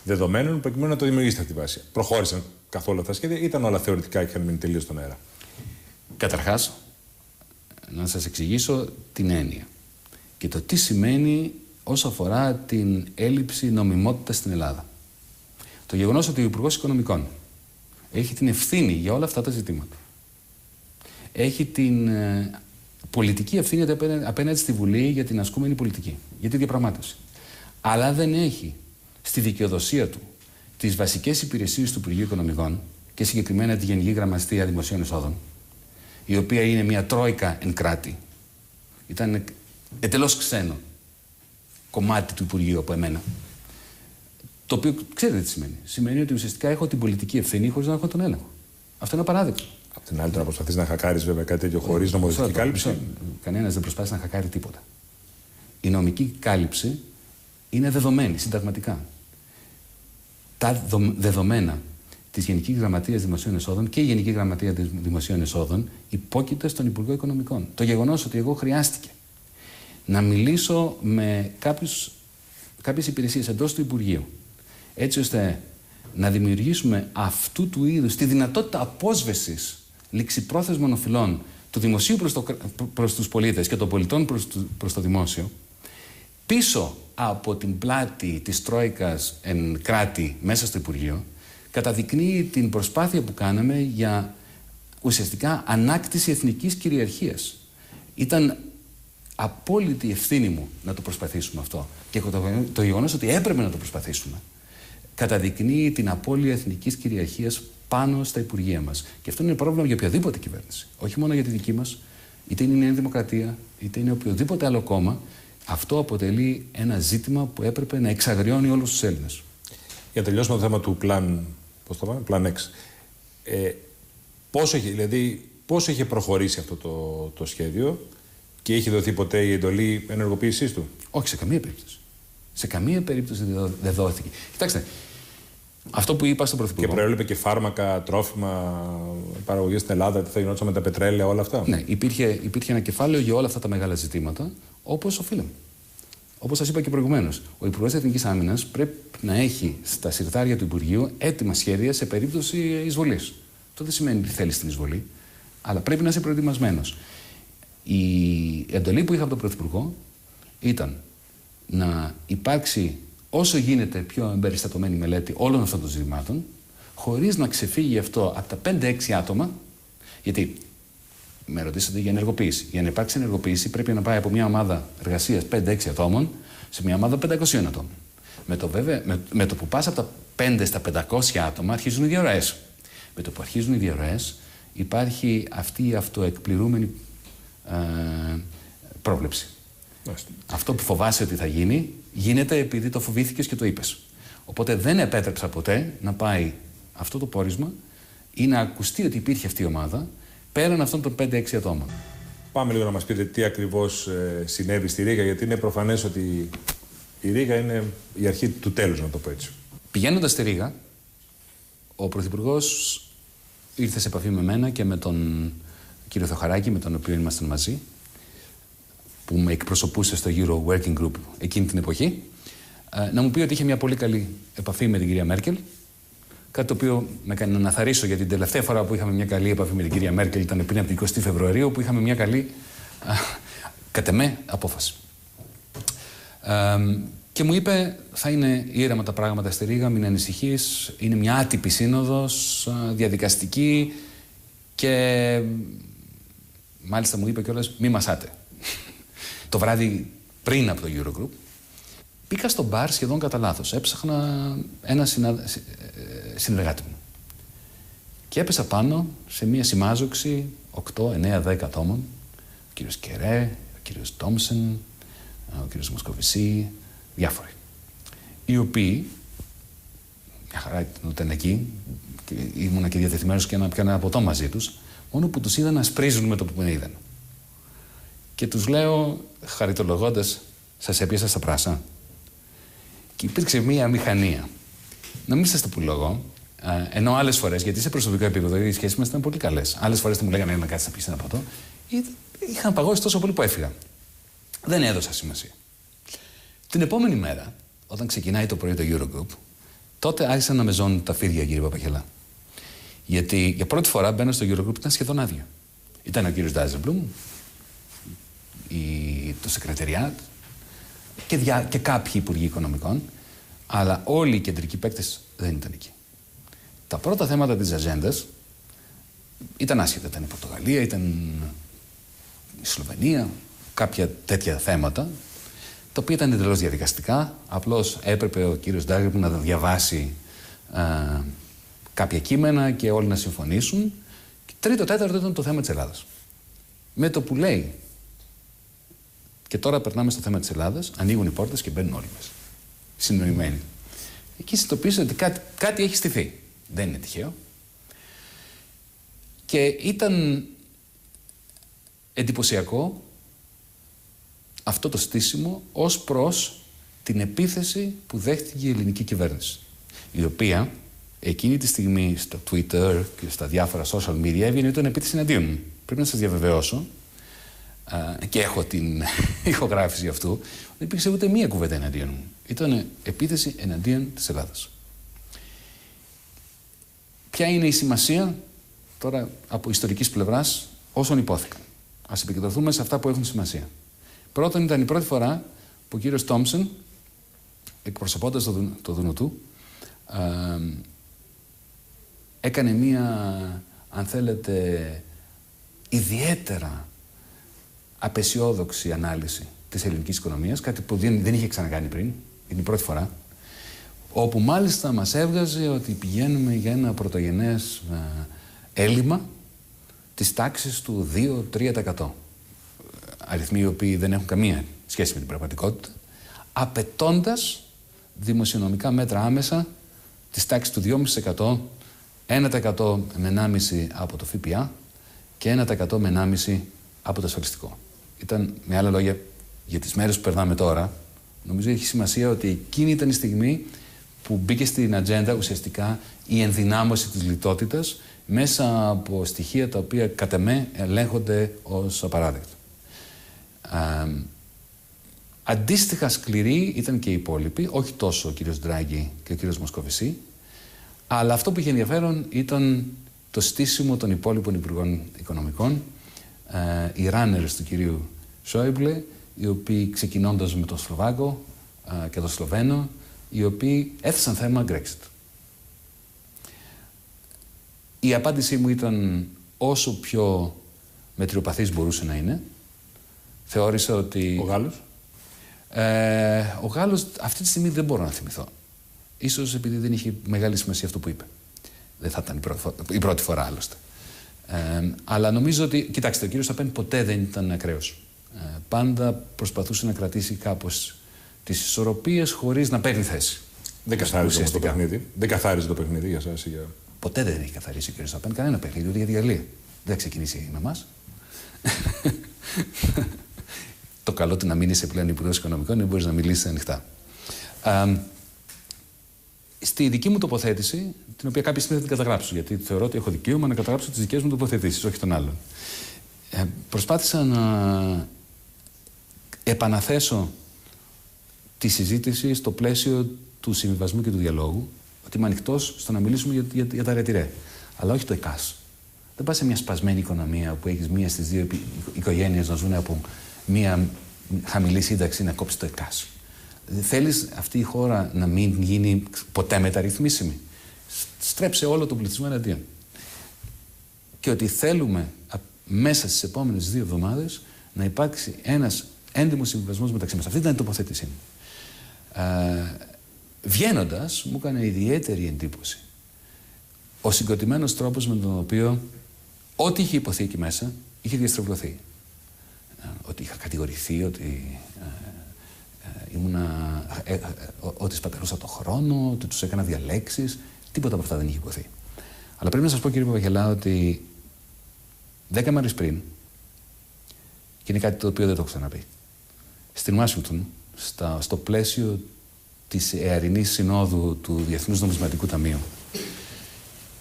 S1: δεδομένων, προκειμένου να το δημιουργήσετε αυτή τη βάση. Προχώρησαν καθόλου αυτά τα σχέδια, ήταν όλα θεωρητικά και είχαν μείνει τελείως στον αέρα?
S2: Καταρχάς, να σας εξηγήσω την έννοια και το τι σημαίνει όσο αφορά την έλλειψη νομιμότητας στην Ελλάδα. Το γεγονός ότι ο Υπουργός Οικονομικών έχει την ευθύνη για όλα αυτά τα ζητήματα, έχει την πολιτική ευθύνη απέναντι στη Βουλή για την ασκούμενη πολιτική, για τη διαπραγμάτευση, αλλά δεν έχει στη δικαιοδοσία του τις βασικές υπηρεσίες του Υπουργείου Οικονομικών και συγκεκριμένα τη Γενική Γραμματεία Δημοσίων Εσόδων, η οποία είναι μια τρόικα εν κράτη. Ήταν εντελώς ξένο κομμάτι του Υπουργείου από εμένα. Το οποίο ξέρετε τι σημαίνει. Σημαίνει ότι ουσιαστικά έχω την πολιτική ευθύνη χωρίς να έχω τον έλεγχο. Αυτό είναι απαράδεκτο.
S1: Απ' την άλλη, τώρα προσπαθείς να χακάρεις βέβαια κάτι τέτοιο χωρίς νομοθετική κάλυψη.
S2: Κανένας δεν προσπάθησε να χακάρει τίποτα. Η νομική κάλυψη είναι δεδομένη συνταγματικά. Τα δεδομένα της Γενικής Γραμματείας Δημοσίων Εσόδων και η Γενική Γραμματεία Δημοσίων Εσόδων υπόκειται στον Υπουργό Οικονομικών. Το γεγονός ότι εγώ χρειάστηκε να μιλήσω με κάποιες υπηρεσίες εντός του Υπουργείου, έτσι ώστε να δημιουργήσουμε αυτού του είδους τη δυνατότητα απόσβεσης ληξιπρόθεσμων οφειλών του δημοσίου προς τους πολίτες και των πολιτών προς το δημόσιο, πίσω από την πλάτη της Τρόικας εν κράτη μέσα στο Υπουργείο, καταδεικνύει την προσπάθεια που κάναμε για ουσιαστικά ανάκτηση εθνικής κυριαρχίας. Ήταν απόλυτη ευθύνη μου να το προσπαθήσουμε αυτό. Και το γεγονός ότι έπρεπε να το προσπαθήσουμε καταδεικνύει την απώλεια εθνικής κυριαρχίας πάνω στα Υπουργεία μας. Και αυτό είναι πρόβλημα για οποιαδήποτε κυβέρνηση. Όχι μόνο για τη δική μας, είτε είναι η Νέα Δημοκρατία, είτε είναι οποιοδήποτε άλλο κόμμα. Αυτό αποτελεί ένα ζήτημα που έπρεπε να εξαγριώνει όλους τους Έλληνες.
S1: Για να τελειώσουμε το θέμα του Plan X. Πώς έχει προχωρήσει αυτό το σχέδιο και έχει δοθεί ποτέ η εντολή ενεργοποίησής του?
S2: Όχι, σε καμία περίπτωση. Σε καμία περίπτωση δεν δόθηκε. Κοιτάξτε, αυτό που είπα στον Πρωθυπουργό. Και
S1: προέβλεπε και φάρμακα, τρόφιμα, παραγωγή στην Ελλάδα, τι θα γινόταν με τα πετρέλαια, όλα αυτά.
S2: Ναι, υπήρχε ένα κεφάλαιο για όλα αυτά τα μεγάλα ζητήματα, όπως οφείλαμε. Όπως σας είπα και προηγουμένως, ο Υπουργός Εθνικής Άμυνας πρέπει να έχει στα συρτάρια του Υπουργείου έτοιμα σχέδια σε περίπτωση εισβολής. Αυτό δεν σημαίνει ότι θέλει την εισβολή, αλλά πρέπει να είσαι προετοιμασμένος. Η εντολή που είχα από τον Πρωθυπουργό ήταν να υπάρξει όσο γίνεται πιο εμπεριστατωμένη μελέτη όλων αυτών των ζητημάτων, χωρίς να ξεφύγει αυτό από τα 5-6 άτομα, γιατί με ρωτήσατε για ενεργοποίηση. Για να υπάρξει ενεργοποίηση πρέπει να πάει από μια ομάδα εργασίας 5-6 ατόμων σε μια ομάδα 500 ατόμων. Με το που πας από τα 5 στα 500 άτομα αρχίζουν οι διαρροές. Με το που αρχίζουν οι διαρροές υπάρχει αυτή η αυτοεκπληρούμενη πρόβλεψη. Αυτό που φοβάσαι ότι θα γίνει, γίνεται επειδή το φοβήθηκες και το είπες. Οπότε δεν επέτρεψα ποτέ να πάει αυτό το πόρισμα ή να ακουστεί ότι υπήρχε αυτή η ομάδα πέραν αυτών των 5-6 ατόμων.
S1: Πάμε λίγο να μας πείτε τι ακριβώς συνέβη στη Ρήγα, γιατί είναι προφανές ότι η Ρήγα είναι η αρχή του τέλους, να το πω έτσι.
S2: Πηγαίνοντας στη Ρήγα, ο Πρωθυπουργός ήρθε σε επαφή με μένα και με τον κύριο Θεοχαράκη, με τον οποίο ήμασταν μαζί, που με εκπροσωπούσε στο Euro Working Group εκείνη την εποχή, να μου πει ότι είχε μια πολύ καλή επαφή με την κυρία Μέρκελ. Κάτι το οποίο με έκανε να θαρρήσω, γιατί την τελευταία φορά που είχαμε μια καλή επαφή με την κυρία Μέρκελ ήταν πριν από την 20η Φεβρουαρίου, που είχαμε μια καλή, κατ' εμέ, απόφαση. Και μου είπε, θα είναι ήρεμα τα πράγματα στη Ρήγα, μην ανησυχείς, είναι μια άτυπη σύνοδος, διαδικαστική και μάλιστα μου είπε κιόλας μη μασάτε. Το βράδυ πριν από το Eurogroup, πήγα στο μπαρ σχεδόν κατά λάθος. Έψαχνα ένα συνεργάτη μου. Και έπεσα πάνω σε μια συμμάζοξη 8, 9, 10 ατόμων. Ο κύριος Κερέ, ο κύριος Τόμσεν, ο κύριος Μοσκοβισή, διάφοροι. Οι οποίοι, μια χαρά ήταν εκεί, και ήμουνα και διατεθειμένος και να πιάνω ένα ποτό μαζί τους, μόνο που τους είδα να σπρίζουν με το που με είδαν. Και τους λέω, χαριτολογώντας, σας έπιασα στα πράσα. Και υπήρξε μία μηχανία. Να μην σας το πουλογώ, ενώ άλλες φορές, γιατί σε προσωπικό επίπεδο οι σχέσεις μας ήταν πολύ καλές. Άλλες φορές δεν μου λέγανε να κάτσεις να πεις ένα ποτό. Είχαν παγώσει τόσο πολύ που έφυγα. Δεν έδωσα σημασία. Την επόμενη μέρα, όταν ξεκινάει το πρωί το Eurogroup, τότε άρχισαν να με ζώνουν τα φίδια, κύριε Παπαχελά. Γιατί για πρώτη φορά μπαίνω στο Eurogroup, ήταν σχεδόν άδειο. Ήταν ο κύριος Ντάζελμπλουμ, το Σεκρεταριάτ και κάποιοι υπουργοί οικονομικών, αλλά όλοι οι κεντρικοί παίκτες δεν ήταν εκεί. Τα πρώτα θέματα της ατζέντας ήταν άσχετα. Ήταν η Πορτογαλία, ήταν η Σλοβενία, κάποια τέτοια θέματα, τα οποία ήταν εντελώς διαδικαστικά. Απλώς έπρεπε ο κύριος Ντάγρυπ να διαβάσει κάποια κείμενα και όλοι να συμφωνήσουν. Και τρίτο, τέταρτο ήταν το θέμα της Ελλάδας. Με το που λέει και τώρα περνάμε στο θέμα της Ελλάδας, ανοίγουν οι πόρτες και μπαίνουν όλοι μέσα. Συνοημένοι. εκεί συνειδητοποίησε ότι κάτι έχει στηθεί. Δεν είναι τυχαίο. Και ήταν εντυπωσιακό αυτό το στήσιμο ως προς την επίθεση που δέχτηκε η ελληνική κυβέρνηση, η οποία εκείνη τη στιγμή στο Twitter και στα διάφορα social media έβγαινε ότι ήταν επίθεση εναντίον μου. Πρέπει να σας διαβεβαιώσω, και έχω την ηχογράφηση αυτού, δεν υπήρξε ούτε μία κουβέντα εναντίον μου. Ήταν επίθεση εναντίον της Ελλάδας. Ποια είναι η σημασία τώρα από ιστορικής πλευράς όσων υπόθηκαν? Ας επικεντρωθούμε σε αυτά που έχουν σημασία. Πρώτον, ήταν η πρώτη φορά που ο κύριος Τόμψεν, εκπροσωπώντας το Δουνουτού, έκανε μία, αν θέλετε, ιδιαίτερα απεσιόδοξη ανάλυση της ελληνικής οικονομίας, κάτι που δεν είχε ξανακάνει πριν, είναι η πρώτη φορά, όπου μάλιστα μας έβγαζε ότι πηγαίνουμε για ένα πρωτογενές έλλειμμα της τάξης του 2-3%. Αριθμοί οι οποίοι δεν έχουν καμία σχέση με την πραγματικότητα, απαιτώντας δημοσιονομικά μέτρα άμεσα της τάξης του 2,5%, 1% με 1,5% από το ΦΠΑ και 1% με 1,5% από το ασφαλιστικό. Ήταν, με άλλα λόγια, για τις μέρες που περνάμε τώρα, νομίζω έχει σημασία ότι εκείνη ήταν η στιγμή που μπήκε στην ατζέντα ουσιαστικά η ενδυνάμωση της λιτότητας μέσα από στοιχεία τα οποία κατ' εμέ ελέγχονται ως απαράδεκτα. Αντίστοιχα σκληροί ήταν και οι υπόλοιποι, όχι τόσο ο κύριος Ντράγκη και ο κύριος Μοσκοβισή, αλλά αυτό που είχε ενδιαφέρον ήταν το στήσιμο των υπόλοιπων υπουργών οικονομικών, οι runners του κυρίου Σόιμπλε, οι οποίοι ξεκινώντας με τον Σλοβάκο και τον Σλοβαίνο, οι οποίοι έθεσαν θέμα Brexit. Η απάντησή μου ήταν όσο πιο μετριοπαθής μπορούσε να είναι. Θεώρησα ότι...
S1: Ο Γάλλος?
S2: Ο Γάλλος αυτή τη στιγμή δεν μπορώ να θυμηθώ. Ίσως επειδή δεν είχε μεγάλη σημασία αυτό που είπε. Δεν θα ήταν η πρώτη φορά άλλωστε. Αλλά νομίζω ότι, κοιτάξτε, ο κύριος Σαπέν ποτέ δεν ήταν ακραίος. Πάντα προσπαθούσε να κρατήσει κάπως τις ισορροπίες χωρίς να παίρνει θέση.
S1: Δεν καθάριζε το παιχνίδι. Δεν καθάριζε το παιχνίδι για εσάς?
S2: Ποτέ δεν έχει καθαρίσει ο κύριος Σαπέν κανένα παιχνίδι, ούτε για τη Γαλλία. Δεν θα ξεκινήσει με εμάς. Το καλό του να μην είσαι πλέον υπουργός οικονομικών είναι μπορείς να μιλήσεις ανοιχτά. Στη δική μου τοποθέτηση, την οποία κάποια στιγμή θα την καταγράψω, γιατί θεωρώ ότι έχω δικαίωμα να καταγράψω τις δικές μου τοποθετήσεις, όχι των άλλων. Προσπάθησα να επαναθέσω τη συζήτηση στο πλαίσιο του συμβιβασμού και του διαλόγου, ότι είμαι ανοιχτός στο να μιλήσουμε για τα ρετυρέ. Αλλά όχι το ΕΚΑΣ. Δεν πας σε μια σπασμένη οικονομία που έχεις μία στις δύο οικογένειες να ζουν από μία χαμηλή σύνταξη να κόψει το ΕΚΑΣ. Θέλεις αυτή η χώρα να μην γίνει ποτέ μεταρρυθμίσιμη? Στρέψε όλο τον πληθυσμό εναντίον. Και ότι θέλουμε μέσα στις επόμενες 2 εβδομάδες να υπάρξει ένας έντιμος συμβιβασμός μεταξύ μας. Αυτή ήταν η τοποθέτησή μου. Βγαίνοντας, μου έκανε ιδιαίτερη εντύπωση ο συγκροτημένος τρόπος με τον οποίο ό,τι είχε υποθεί εκεί μέσα είχε διαστρεβλωθεί. Ότι είχα κατηγορηθεί, ότι ότι σπαταλούσα το χρόνο, ότι τους έκανα διαλέξεις. Τίποτα από αυτά δεν είχε υποθεί. Αλλά πρέπει να σας πω, κύριε Παπαγελά, ότι 10 μέρες πριν, και είναι κάτι το οποίο δεν το έχω ξαναπεί, στην Ουάσιγκτον, στο πλαίσιο της εαρινής συνόδου του Διεθνούς Νομισματικού Ταμείου,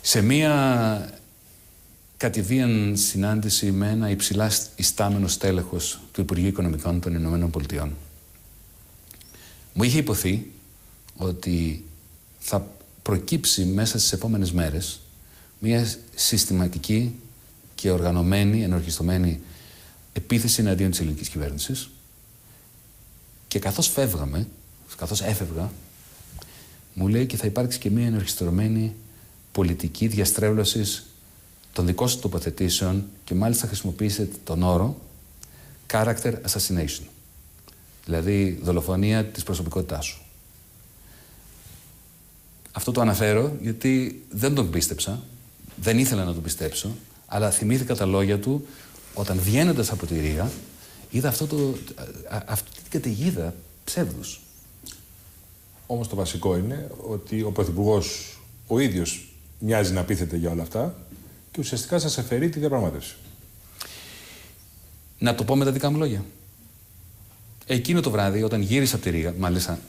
S2: σε μία κατηδίαν συνάντηση με ένα υψηλά ιστάμενο στέλεχος του Υπουργείου Οικονομικών των Ηνωμένων Πολιτειών, μου είχε υποθεί ότι θα προκύψει μέσα στις επόμενες μέρες μια συστηματική και οργανωμένη, ενορχιστρωμένη επίθεση εναντίον της ελληνικής κυβέρνησης, και καθώς έφευγα, μου λέει και θα υπάρξει και μια ενορχιστρωμένη πολιτική διαστρέβλωσης των δικών σου τοποθετήσεων, και μάλιστα χρησιμοποίησε τον όρο character assassination. Δηλαδή δολοφονία της προσωπικότητάς σου. Αυτό το αναφέρω γιατί δεν τον πίστεψα, δεν ήθελα να τον πιστέψω, αλλά θυμήθηκα τα λόγια του όταν βγαίνοντας από τη Ρήγα είδα αυτή την καταιγίδα ψεύδους.
S1: Όμως το βασικό είναι ότι ο Πρωθυπουργός ο ίδιος μοιάζει να πείθεται για όλα αυτά και ουσιαστικά σας αφαιρεί τη διαπραγμάτευση.
S2: Να το πω με τα δικά μου λόγια. Εκείνο το βράδυ, όταν γύρισα από τη Ρήγα, μάλιστα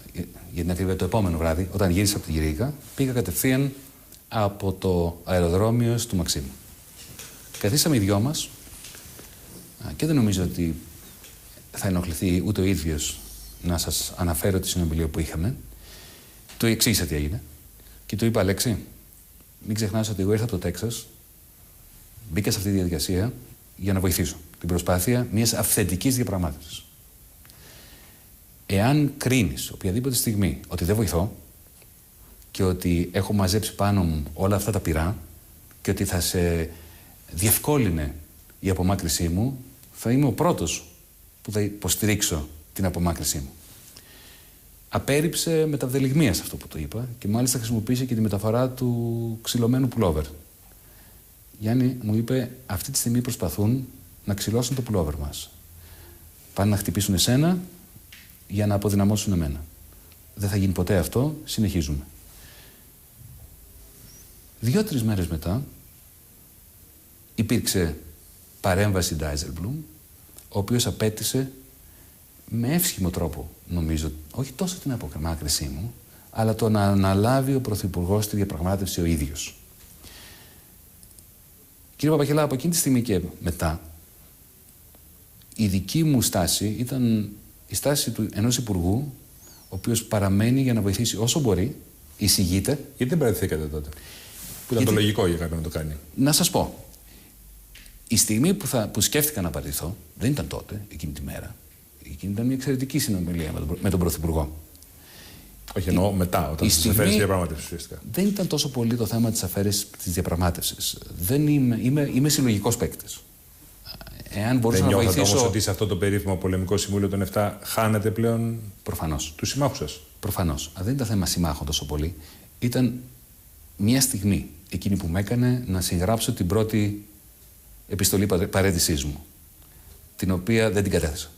S2: για την ακρίβεια το επόμενο βράδυ, όταν γύρισα από τη Ρήγα, πήγα κατευθείαν από το αεροδρόμιο του Μαξίμου. Καθίσαμε οι δυο μας και δεν νομίζω ότι θα ενοχληθεί ούτε ο ίδιος να σας αναφέρω τη συνομιλία που είχαμε. Του εξήγησα τι έγινε και του είπα: Αλέξη, μην ξεχνάς ότι εγώ ήρθα από το Τέξας, μπήκα σε αυτή τη διαδικασία για να βοηθήσω την προσπάθεια μιας αυθεντικής διαπραγμάτευσης. Εάν κρίνεις οποιαδήποτε στιγμή ότι δεν βοηθώ και ότι έχω μαζέψει πάνω μου όλα αυτά τα πυρά και ότι θα σε διευκόλυνε η απομάκρυσή μου, θα είμαι ο πρώτος που θα υποστηρίξω την απομάκρυσή μου. Απέρριψε με τα βδελιγμία σε αυτό που το είπα και μάλιστα χρησιμοποίησε και τη μεταφορά του ξυλωμένου πουλόβερ. Γιάννη, μου είπε, αυτή τη στιγμή προσπαθούν να ξυλώσουν το πουλόβερ μας. Πάνε να χτυπήσουν εσένα για να αποδυναμώσουν εμένα. Δεν θα γίνει ποτέ αυτό, συνεχίζουμε. 2-3 μέρες μετά υπήρξε παρέμβαση Ντάιζελμπλουμ, ο οποίος απέτησε με εύσχυμο τρόπο, νομίζω, όχι τόσο την απομάκρυσή μου, αλλά το να αναλάβει ο Πρωθυπουργός τη διαπραγμάτευση ο ίδιος. Κύριε Παπαχελά, από εκείνη τη στιγμή και μετά, η δική μου στάση ήταν η στάση ενός υπουργού, ο οποίος παραμένει για να βοηθήσει όσο μπορεί, εισηγείται. Γιατί
S1: δεν παραιτηθήκατε τότε, που ήταν το λογικό για κάποιον να το κάνει?
S2: Να σας πω, η στιγμή που σκέφτηκα να παραιτηθώ, δεν ήταν τότε, εκείνη τη μέρα. Εκείνη ήταν μια εξαιρετική συνομιλία με τον Πρωθυπουργό.
S1: Όχι, εννοώ μετά, όταν σας αφαίρεσε τη διαπραγμάτευση ουσιαστικά.
S2: Δεν ήταν τόσο πολύ το θέμα της αφαίρεσης της διαπραγμάτευσης. Είμαι συλλογικός παίκτης. Εάν μπορούσα να βοηθήσω.
S1: Όμως ότι σε αυτό το περίφημο πολεμικό συμβούλιο των 7 χάνετε πλέον τους συμμάχους σας?
S2: Προφανώς. Δεν ήταν θέμα συμμάχων τόσο πολύ. Ήταν μια στιγμή εκείνη που με έκανε να συγγράψω την πρώτη επιστολή παραίτησής μου, την οποία δεν την κατέθεσα.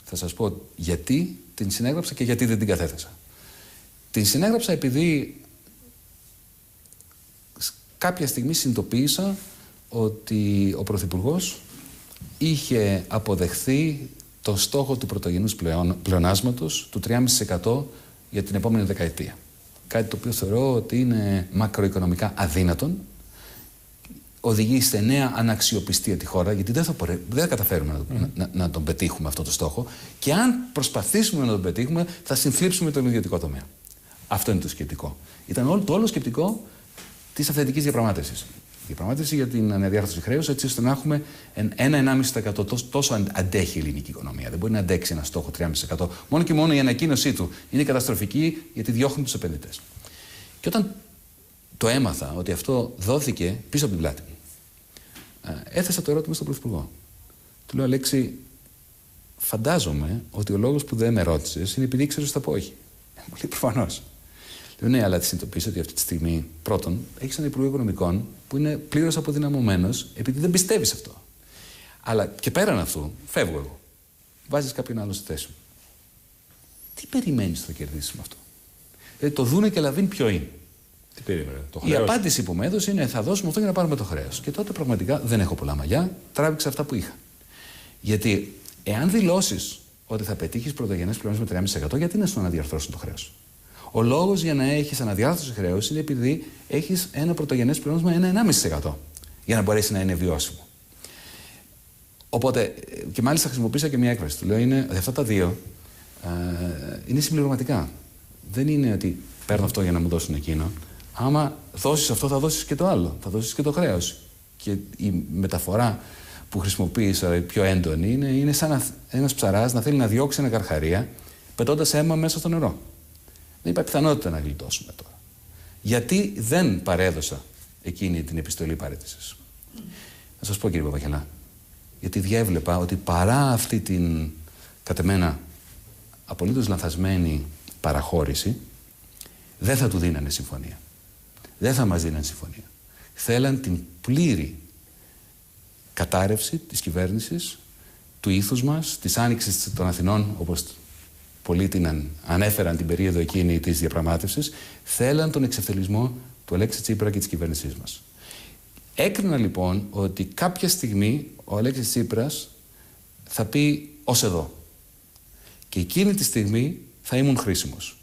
S2: Θα σας πω γιατί την συνέγραψα και γιατί δεν την κατέθεσα. Την συνέγραψα επειδή κάποια στιγμή συνειδητοποίησα ότι ο Πρωθυπουργός είχε αποδεχθεί το στόχο του πρωτογενούς πλεονάσματος του 3,5% για την επόμενη δεκαετία. Κάτι το οποίο θεωρώ ότι είναι μακροοικονομικά αδύνατον, οδηγεί σε νέα αναξιοπιστία τη χώρα, γιατί δεν θα καταφέρουμε να τον πετύχουμε αυτό το στόχο, και αν προσπαθήσουμε να τον πετύχουμε θα συμφλίψουμε τον ιδιωτικό τομέα. Αυτό είναι το σκεπτικό. Ήταν το όλο σκεπτικό της αυθεντικής διαπραγμάτευσης. Διαπραγμάτευση για την αναδιάρθρωση χρέους, έτσι ώστε να έχουμε 1-1,5%. Τόσο αντέχει η ελληνική οικονομία. Δεν μπορεί να αντέξει ένα στόχο 3,5%. Μόνο και μόνο η ανακοίνωσή του είναι καταστροφική, γιατί διώχνει τους επενδυτές. Και όταν το έμαθα ότι αυτό δόθηκε πίσω από την πλάτη μου, έθεσα το ερώτημα στον Πρωθυπουργό. Του λέω: Αλέξη, φαντάζομαι ότι ο λόγος που δεν με ρώτησες είναι επειδή ήξερες ότι θα πω όχι. Μου λέει: προφανώς. Λέω: ναι, αλλά τη συνειδητοποίησα ότι αυτή τη στιγμή, πρώτον, έχεις έναν Υπουργό Οικονομικών που είναι πλήρως αποδυναμωμένος επειδή δεν πιστεύει σε αυτό. Αλλά και πέραν αυτού, φεύγω εγώ. Βάζεις κάποιον άλλο στη θέση μου. Τι περιμένεις ότι θα κερδίσεις με αυτό? Δηλαδή, το δούνε και λαβίν ποιο είναι.
S1: Τι περίμενε? Το
S2: χρέος. Η απάντηση που μου έδωσε είναι: θα δώσουμε αυτό για να πάρουμε το χρέος. Και τότε πραγματικά δεν έχω πολλά μαλλιά, τράβηξα αυτά που είχα. Γιατί εάν δηλώσεις ότι θα πετύχεις πρωτογενές πλεόνασμα με 3,5%, γιατί να σου αναδιαρθρώσουν το χρέος? Ο λόγος για να έχεις αναδιάρθρωση χρέους είναι επειδή έχεις ένα πρωτογενές πλεόνασμα 1,5% για να μπορέσει να είναι βιώσιμο. Οπότε, και μάλιστα χρησιμοποίησα και μια έκφραση. Του λέω: είναι, αυτά τα δύο είναι συμπληρωματικά. Δεν είναι ότι παίρνω αυτό για να μου δώσουν εκείνο. Άμα δώσεις αυτό, θα δώσεις και το άλλο. Θα δώσεις και το χρέος. Και η μεταφορά που χρησιμοποίησα πιο έντονη είναι σαν ένας ψαράς να θέλει να διώξει ένα καρχαρία πετώντας αίμα μέσα στο νερό. Δεν υπάρχει πιθανότητα να γλιτώσουμε τώρα. Γιατί δεν παρέδωσα εκείνη την επιστολή παραίτησης? Να σας πω, κύριε Παπαχελά, γιατί διέβλεπα ότι παρά αυτή την κατ' εμένα απολύτως λανθασμένη παραχώρηση, δεν θα του δίνανε συμφωνία. Δεν θα μας δίνανε συμφωνία. Θέλαν την πλήρη κατάρρευση της κυβέρνησης, του ήθους μας, της άνοιξης των Αθηνών, όπως πολλοί ανέφεραν την περίοδο εκείνη της διαπραγμάτευσης, θέλαν τον εξευθελισμό του Αλέξη Τσίπρα και της κυβέρνησής μας. Έκρινα λοιπόν ότι κάποια στιγμή ο Αλέξης Τσίπρας θα πει ως εδώ. Και εκείνη τη στιγμή θα ήμουν χρήσιμος.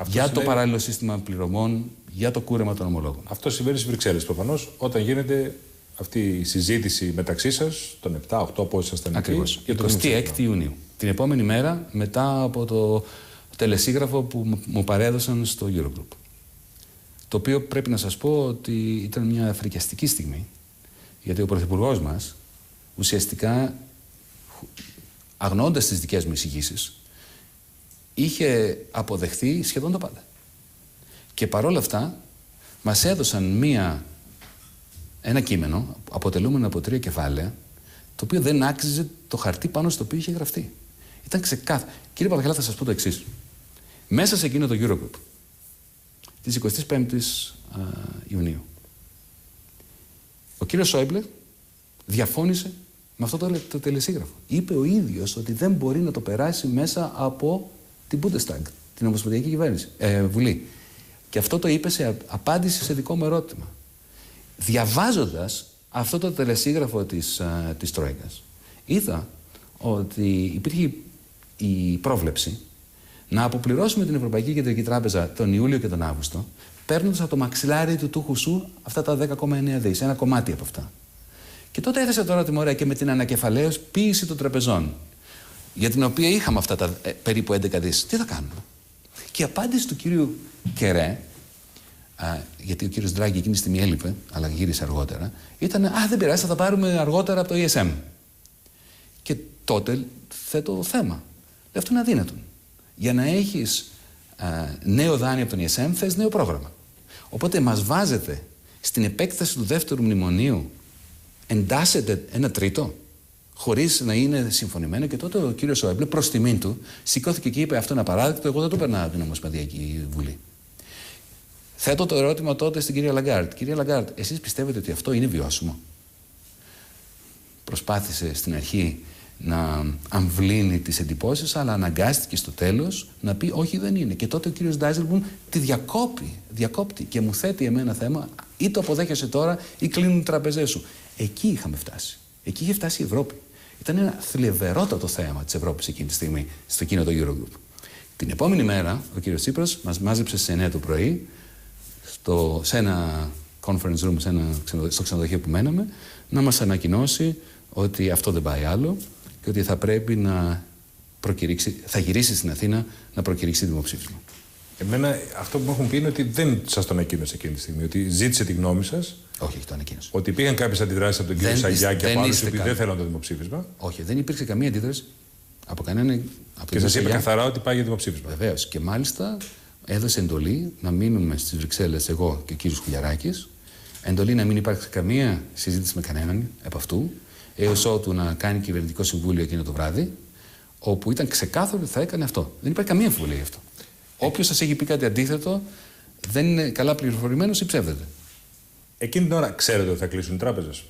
S2: Για το παράλληλο σύστημα πληρωμών, για το κούρεμα των ομολόγων.
S1: Αυτό συμβαίνει στις Βρυξέλλες προφανώς, όταν γίνεται αυτή η συζήτηση μεταξύ σας, τον 7-8 πόσοι ήσασταν εκεί.
S2: Ακριβώς. 26 Ιουνίου. Την επόμενη μέρα μετά από το τελεσίγραφο που μου παρέδωσαν στο Eurogroup. Το οποίο πρέπει να σας πω ότι ήταν μια φρικιαστική στιγμή, γιατί ο Πρωθυπουργός μας ουσιαστικά, αγνοώντας τις δικές μου εισηγήσεις, είχε αποδεχθεί σχεδόν τα πάντα. Και παρόλα αυτά μας έδωσαν ένα κείμενο αποτελούμενο από 3 κεφάλαια, το οποίο δεν άξιζε το χαρτί πάνω στο οποίο είχε γραφτεί. Ήταν ξεκάθαρο. Κύριε Παπαδοχιάλα, θα σας πω το εξής. Μέσα σε εκείνο το Eurogroup της 25ης Ιουνίου, ο κύριος Σόιμπλε διαφώνησε με αυτό το τελεσίγραφο. Είπε ο ίδιος ότι δεν μπορεί να το περάσει μέσα από την Bundestag, την Ομοσπονδιακή Βουλή. Και αυτό το είπε σε απάντηση σε δικό μου ερώτημα. Διαβάζοντας αυτό το τελεσίγραφο της Τρόικας, είδα ότι υπήρχε η πρόβλεψη να αποπληρώσουμε την Ευρωπαϊκή Κεντρική Τράπεζα τον Ιούλιο και τον Αύγουστο, παίρνοντας από το μαξιλάρι του τούχου σου αυτά τα 10,9 δις, ένα κομμάτι από αυτά. Και τότε έθεσε το ερώτημα, ωραία, και με την ανακεφαλαίωση των τραπεζών, για την οποία είχαμε αυτά τα περίπου 11 δις, τι θα κάνουμε? Και η απάντηση του κύριου Κερέ, γιατί ο κύριος Ντράγκη εκείνη τη στιγμή έλειπε, αλλά γύρισε αργότερα, ήταν δεν πειράζει, θα τα πάρουμε αργότερα από το ESM. Και τότε θέτω θέμα. Λέω, αυτό είναι αδύνατο. Για να έχεις νέο δάνειο από τον ESM, θες νέο πρόγραμμα. Οπότε μας βάζετε στην επέκταση του δεύτερου μνημονίου, εντάσσεται ένα τρίτο, χωρίς να είναι συμφωνημένο. Και τότε ο κύριος Σόιμπλε, προς τιμήν του, σηκώθηκε και είπε: αυτό είναι απαράδεκτο, εγώ δεν το περνάω από την Ομοσπονδιακή Βουλή. Θέτω το ερώτημα τότε στην κυρία Λαγκάρντ. Κυρία Λαγκάρντ, εσείς πιστεύετε ότι αυτό είναι βιώσιμο? Προσπάθησε στην αρχή να αμβλύνει τις εντυπώσεις, αλλά αναγκάστηκε στο τέλος να πει: όχι, δεν είναι. Και τότε ο κύριος Ντάιζελμπλουμ τη διακόπτει και μου θέτει εμένα θέμα: ή το αποδέχεσαι τώρα ή κλείνουν οι τραπεζές σου. Εκεί είχαμε φτάσει. Εκεί είχε φτάσει η Ευρώπη. Ήταν ένα θλιβερότατο θέμα της Ευρώπης εκείνη τη στιγμή, στο εκείνο το Eurogroup. Την επόμενη μέρα, ο κύριος Τσίπρας μας μάζεψε στις 9 το πρωί, σε ένα conference room, στο ξενοδοχείο που μέναμε, να μας ανακοινώσει ότι αυτό δεν πάει άλλο και ότι θα πρέπει να θα γυρίσει στην Αθήνα να προκηρύξει δημοψήφισμα.
S1: Εμένα αυτό που μου έχουν πει είναι ότι δεν σας το ανακοίνωσε εκείνη τη στιγμή, ότι ζήτησε τη γνώμη σας.
S2: Όχι, το ανακοίνωσε.
S1: Ότι υπήρχαν κάποιες αντιδράσεις από τον κύριο Σαγιά και από άλλους που δεν θέλουν το δημοψήφισμα.
S2: Όχι, δεν υπήρξε καμία αντίδραση από κανέναν.
S1: Και σας είπε καθαρά ότι πάει για δημοψήφισμα.
S2: Βεβαίως. Και μάλιστα έδωσε εντολή να μείνουμε στις Βρυξέλλες εγώ και ο κύριος Χουλιαράκης. Εντολή να μην υπάρξει καμία συζήτηση με κανέναν από αυτού, έως ότου να κάνει κυβερνητικό συμβούλιο εκείνο το βράδυ, όπου ήταν ξεκάθαρο ότι θα έκανε αυτό. Δεν υπάρχει καμία αμφιβολία γι' αυτό. Όποιος σας έχει πει κάτι αντίθετο, δεν είναι καλά πληροφορημένος ή ψεύδεται.
S1: Εκείνη την ώρα ξέρετε ότι θα κλείσουν οι τράπεζες?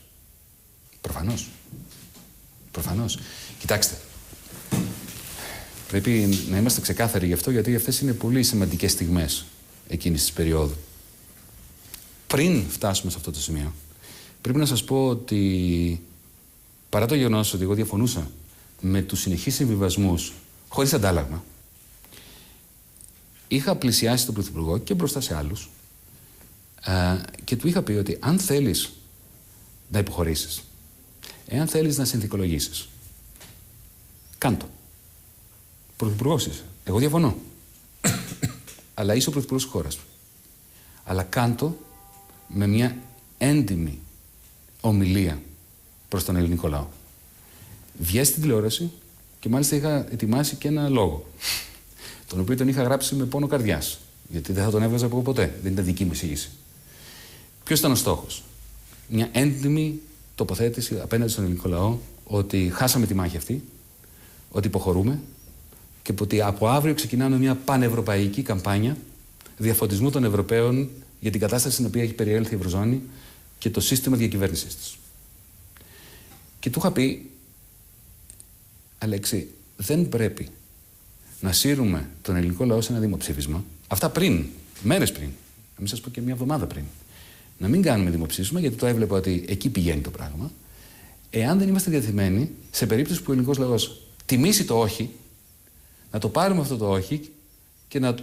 S2: Προφανώς. Κοιτάξτε. Πρέπει να είμαστε ξεκάθαροι γι' αυτό, γιατί αυτές είναι πολύ σημαντικές στιγμές εκείνης της περίοδου. Πριν φτάσουμε σε αυτό το σημείο, πρέπει να σας πω ότι παρά το γεγονός ότι εγώ διαφωνούσα με τους συνεχείς συμβιβασμούς χωρίς αντάλλαγμα, είχα πλησιάσει τον Πρωθυπουργό και μπροστά σε άλλους και του είχα πει ότι αν θέλεις να υποχωρήσεις, εάν θέλεις να συνθηκολογήσεις, κάντο. Πρωθυπουργός είσαι. Εγώ διαφωνώ. Αλλά είσαι ο Πρωθυπουργός της χώρας. Αλλά κάντο με μια έντιμη ομιλία προς τον ελληνικό λαό. Βγες στην τηλεόραση και μάλιστα είχα ετοιμάσει και ένα λόγο, τον οποίο τον είχα γράψει με πόνο καρδιάς, γιατί δεν θα τον έβγαζα από ποτέ, δεν ήταν δική μου εισήγηση. Ποιος ήταν ο στόχος? Μια έντιμη τοποθέτηση απέναντι στον ελληνικό λαό ότι χάσαμε τη μάχη αυτή, ότι υποχωρούμε και ότι από αύριο ξεκινάμε μια πανευρωπαϊκή καμπάνια διαφωτισμού των Ευρωπαίων για την κατάσταση στην οποία έχει περιέλθει η Ευρωζώνη και το σύστημα διακυβέρνησης της. Και του είχα πει: Αλέξη, δεν πρέπει να σύρουμε τον ελληνικό λαό σε ένα δημοψήφισμα, αυτά πριν, μέρες πριν, να μην σας πω και μια εβδομάδα πριν, να μην κάνουμε δημοψήφισμα, γιατί το έβλεπα ότι εκεί πηγαίνει το πράγμα, εάν δεν είμαστε διατεθειμένοι, σε περίπτωση που ο ελληνικός λαός τιμήσει το όχι, να το πάρουμε αυτό το όχι και να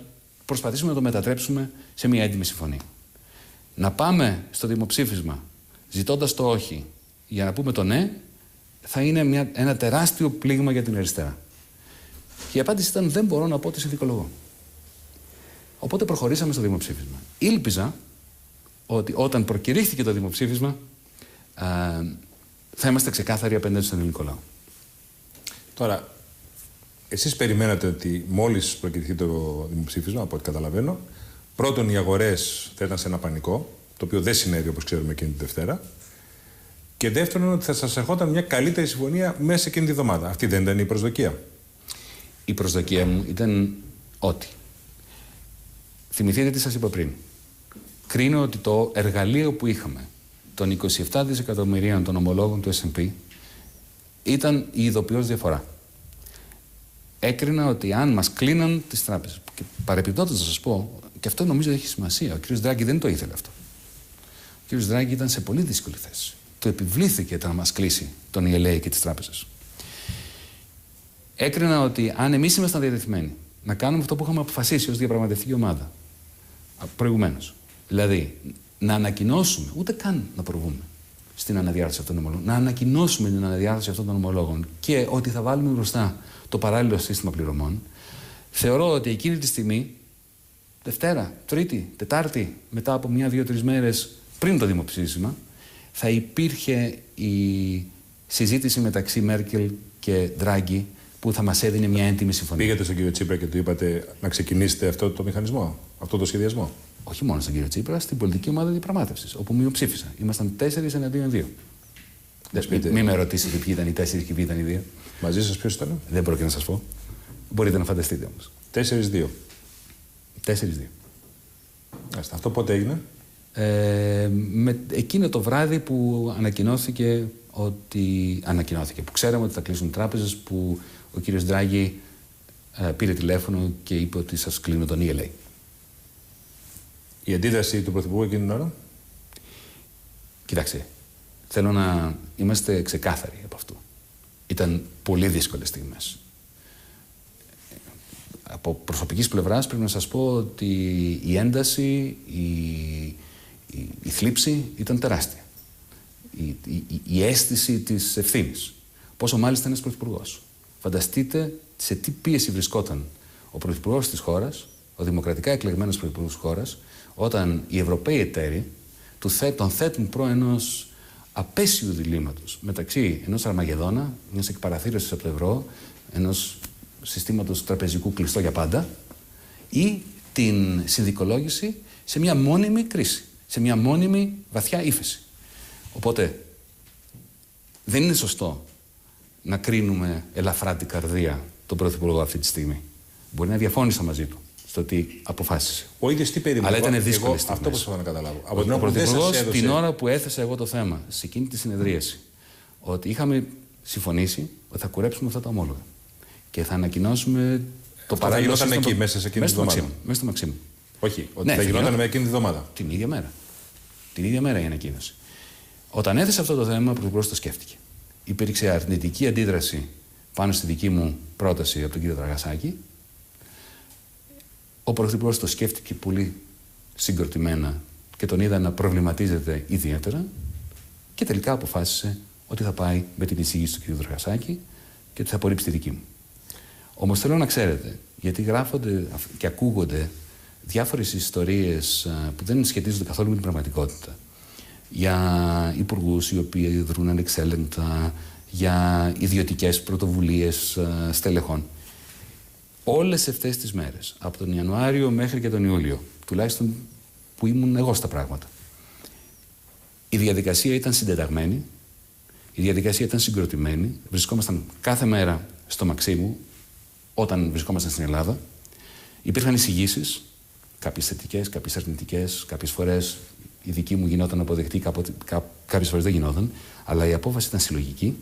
S2: προσπαθήσουμε να το μετατρέψουμε σε μια έντιμη συμφωνία. Να πάμε στο δημοψήφισμα ζητώντας το όχι για να πούμε το ναι, θα είναι ένα τεράστιο πλήγμα για την αριστερά. Και η απάντηση ήταν: δεν μπορώ να πω ότι συνθηκολογώ. Οπότε προχωρήσαμε στο δημοψήφισμα. Ήλπιζα ότι όταν προκηρύχθηκε το δημοψήφισμα θα είμαστε ξεκάθαροι απέναντι στον ελληνικό λαό.
S1: Τώρα, εσείς περιμένατε ότι μόλις προκηρυχθεί το δημοψήφισμα, από ό,τι καταλαβαίνω, πρώτον οι αγορές θα ήταν σε ένα πανικό, το οποίο δεν συνέβη όπως ξέρουμε εκείνη τη Δευτέρα. Και δεύτερον, ότι θα σας ερχόταν μια καλύτερη συμφωνία μέσα εκείνη τη εβδομάδα. Αυτή δεν ήταν η προσδοκία?
S2: Η προσδοκία μου ήταν ότι. Θυμηθείτε τι σας είπα πριν. Κρίνω ότι το εργαλείο που είχαμε, των 27 δισεκατομμυρίων των ομολόγων του S&P, ήταν η ειδοποιώς διαφορά. Έκρινα ότι αν μας κλείναν τις τράπεζες, και παρεπιπτόντως να σας πω, και αυτό νομίζω έχει σημασία, ο κ. Ντράγκη δεν το ήθελε αυτό. Ο κ. Ντράγκη ήταν σε πολύ δύσκολη θέση. Το επιβλήθηκε να μας κλείσει τον ELA και τις τράπεζες. Έκρινα ότι αν εμείς ήμασταν διατεθειμένοι να κάνουμε αυτό που είχαμε αποφασίσει ως διαπραγματευτική ομάδα προηγουμένως, δηλαδή να ανακοινώσουμε, ούτε καν να προβούμε στην αναδιάρθρωση αυτών των ομολόγων, να ανακοινώσουμε την αναδιάρθρωση αυτών των ομολόγων και ότι θα βάλουμε μπροστά το παράλληλο σύστημα πληρωμών, θεωρώ ότι εκείνη τη στιγμή, Δευτέρα, Τρίτη, Τετάρτη, μετά από 1-2-3 μέρες πριν το δημοψήφισμα, θα υπήρχε η συζήτηση μεταξύ Μέρκελ και Ντράγκη που θα μας έδινε μια έντιμη συμφωνία.
S1: Πήγατε στον κύριο Τσίπρα και του είπατε να ξεκινήσετε αυτό το μηχανισμό, αυτό το σχεδιασμό?
S2: Όχι μόνο στον κύριο Τσίπρα, στην πολιτική ομάδα διαπραγμάτευσης, όπου μειοψήφισα. Ήμασταν 4 εναντίον 2. Μην με ρωτήσετε ποιοι ήταν οι 4 και ποιοι ήταν οι 2.
S1: Μαζί σας ποιος ήταν?
S2: Δεν πρόκειται να σας πω. Μπορείτε να φανταστείτε όμως.
S1: 4-2.
S2: 4-2.
S1: Αυτό πότε έγινε?
S2: Με εκείνο το βράδυ που ανακοινώθηκε, που ξέραμε ότι θα κλείσουν τράπεζες, που ο κύριος Ντράγκη πήρε τηλέφωνο και είπε ότι σας κλείνω τον ELA.
S1: Η αντίδραση του Πρωθυπουργού εκείνη την ώρα?
S2: Κοιτάξτε, θέλω να είμαστε ξεκάθαροι από αυτό. Ήταν πολύ δύσκολες στιγμές. Από προσωπικής πλευράς πρέπει να σας πω ότι η ένταση, η θλίψη ήταν τεράστια. Η αίσθηση της ευθύνης. Πόσο μάλιστα ένας πρωθυπουργός. Φανταστείτε σε τι πίεση βρισκόταν ο πρωθυπουργός της χώρας, ο δημοκρατικά εκλεγμένος πρωθυπουργός της χώρας, όταν οι Ευρωπαίοι εταίροι τον θέτουν προ ενός απέσιου διλήμματος μεταξύ ενός Αρμαγεδόνα, μιας εκπαραθύρωσης από το ευρώ, ενός συστήματος τραπεζικού κλειστό για πάντα, ή την συνδικολόγηση σε μια μόνιμη κρίση, σε μια μόνιμη βαθιά ύφεση. Οπότε δεν είναι σωστό να κρίνουμε ελαφρά την καρδία τον Πρωθυπουργό αυτή τη στιγμή. Μπορεί να διαφώνησα μαζί του στο τι αποφάσισε.
S1: Ο ίδιος τι περίμενε?
S2: Αλλά ήταν δύσκολες στιγμές.
S1: Αυτό που θέλω να καταλάβω.
S2: Ο Πρωθυπουργός την ώρα που έθεσα εγώ το θέμα σε εκείνη τη συνεδρίαση, ότι είχαμε συμφωνήσει ότι θα κουρέψουμε αυτά τα ομόλογα και θα ανακοινώσουμε το παράλληλο σύστημα.
S1: Θα γινόταν εκεί, μέσα σε εκείνη τη εβδομάδα?
S2: Μέσα στο Μαξίμου.
S1: Όχι, ότι θα γινόταν με εκείνη τη εβδομάδα.
S2: Την ίδια μέρα. Την ίδια μέρα η ανακοίνωση. Όταν έθεσε αυτό το θέμα, ο Πρωθυπουργός το σκέφτηκε. Υπήρξε αρνητική αντίδραση πάνω στη δική μου πρόταση από τον κύριο Δραγασάκη. Ο Πρωθυπουργός το σκέφτηκε πολύ συγκροτημένα και τον είδα να προβληματίζεται ιδιαίτερα και τελικά αποφάσισε ότι θα πάει με την εισήγηση του κ. Δραγασάκη και ότι θα απορρίψει τη δική μου. Όμως θέλω να ξέρετε, γιατί γράφονται και ακούγονται διάφορες ιστορίες που δεν σχετίζονται καθόλου με την πραγματικότητα, για υπουργούς οι οποίοι δρούν ανεξέλεγκτα, για ιδιωτικές πρωτοβουλίες στελεχών. Όλες αυτές τις μέρες, από τον Ιανουάριο μέχρι και τον Ιούλιο, τουλάχιστον που ήμουν εγώ στα πράγματα, η διαδικασία ήταν συντεταγμένη, η διαδικασία ήταν συγκροτημένη, βρισκόμασταν κάθε μέρα στο Μαξίμου, όταν βρισκόμασταν στην Ελλάδα, υπήρχαν εισηγήσεις, κάποιες θετικές, κάποιες αρνητικές, κάποιες φορές η δική μου γινόταν αποδεκτή, κάποιες φορές δεν γινόταν, αλλά η απόφαση ήταν συλλογική,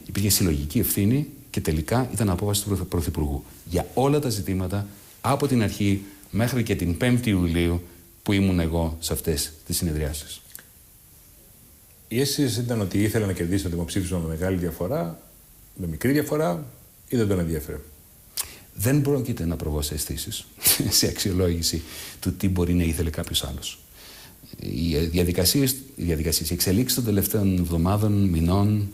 S2: υπήρχε συλλογική ευθύνη και τελικά ήταν απόφαση του Πρωθυπουργού. Για όλα τα ζητήματα, από την αρχή μέχρι και την 5η Ιουλίου που ήμουν εγώ σε αυτές τις συνεδριάσεις.
S1: Η αίσθηση σας ήταν ότι ήθελε να κερδίσει το δημοψήφισμα με μεγάλη διαφορά, με μικρή διαφορά, ή δεν τον ενδιαφέρε?
S2: Δεν πρόκειται να προβώ σε αισθήσεις, σε αξιολόγηση του τι μπορεί να ήθελε κάποιος άλλος. Οι εξελίξεις των τελευταίων εβδομάδων, μηνών,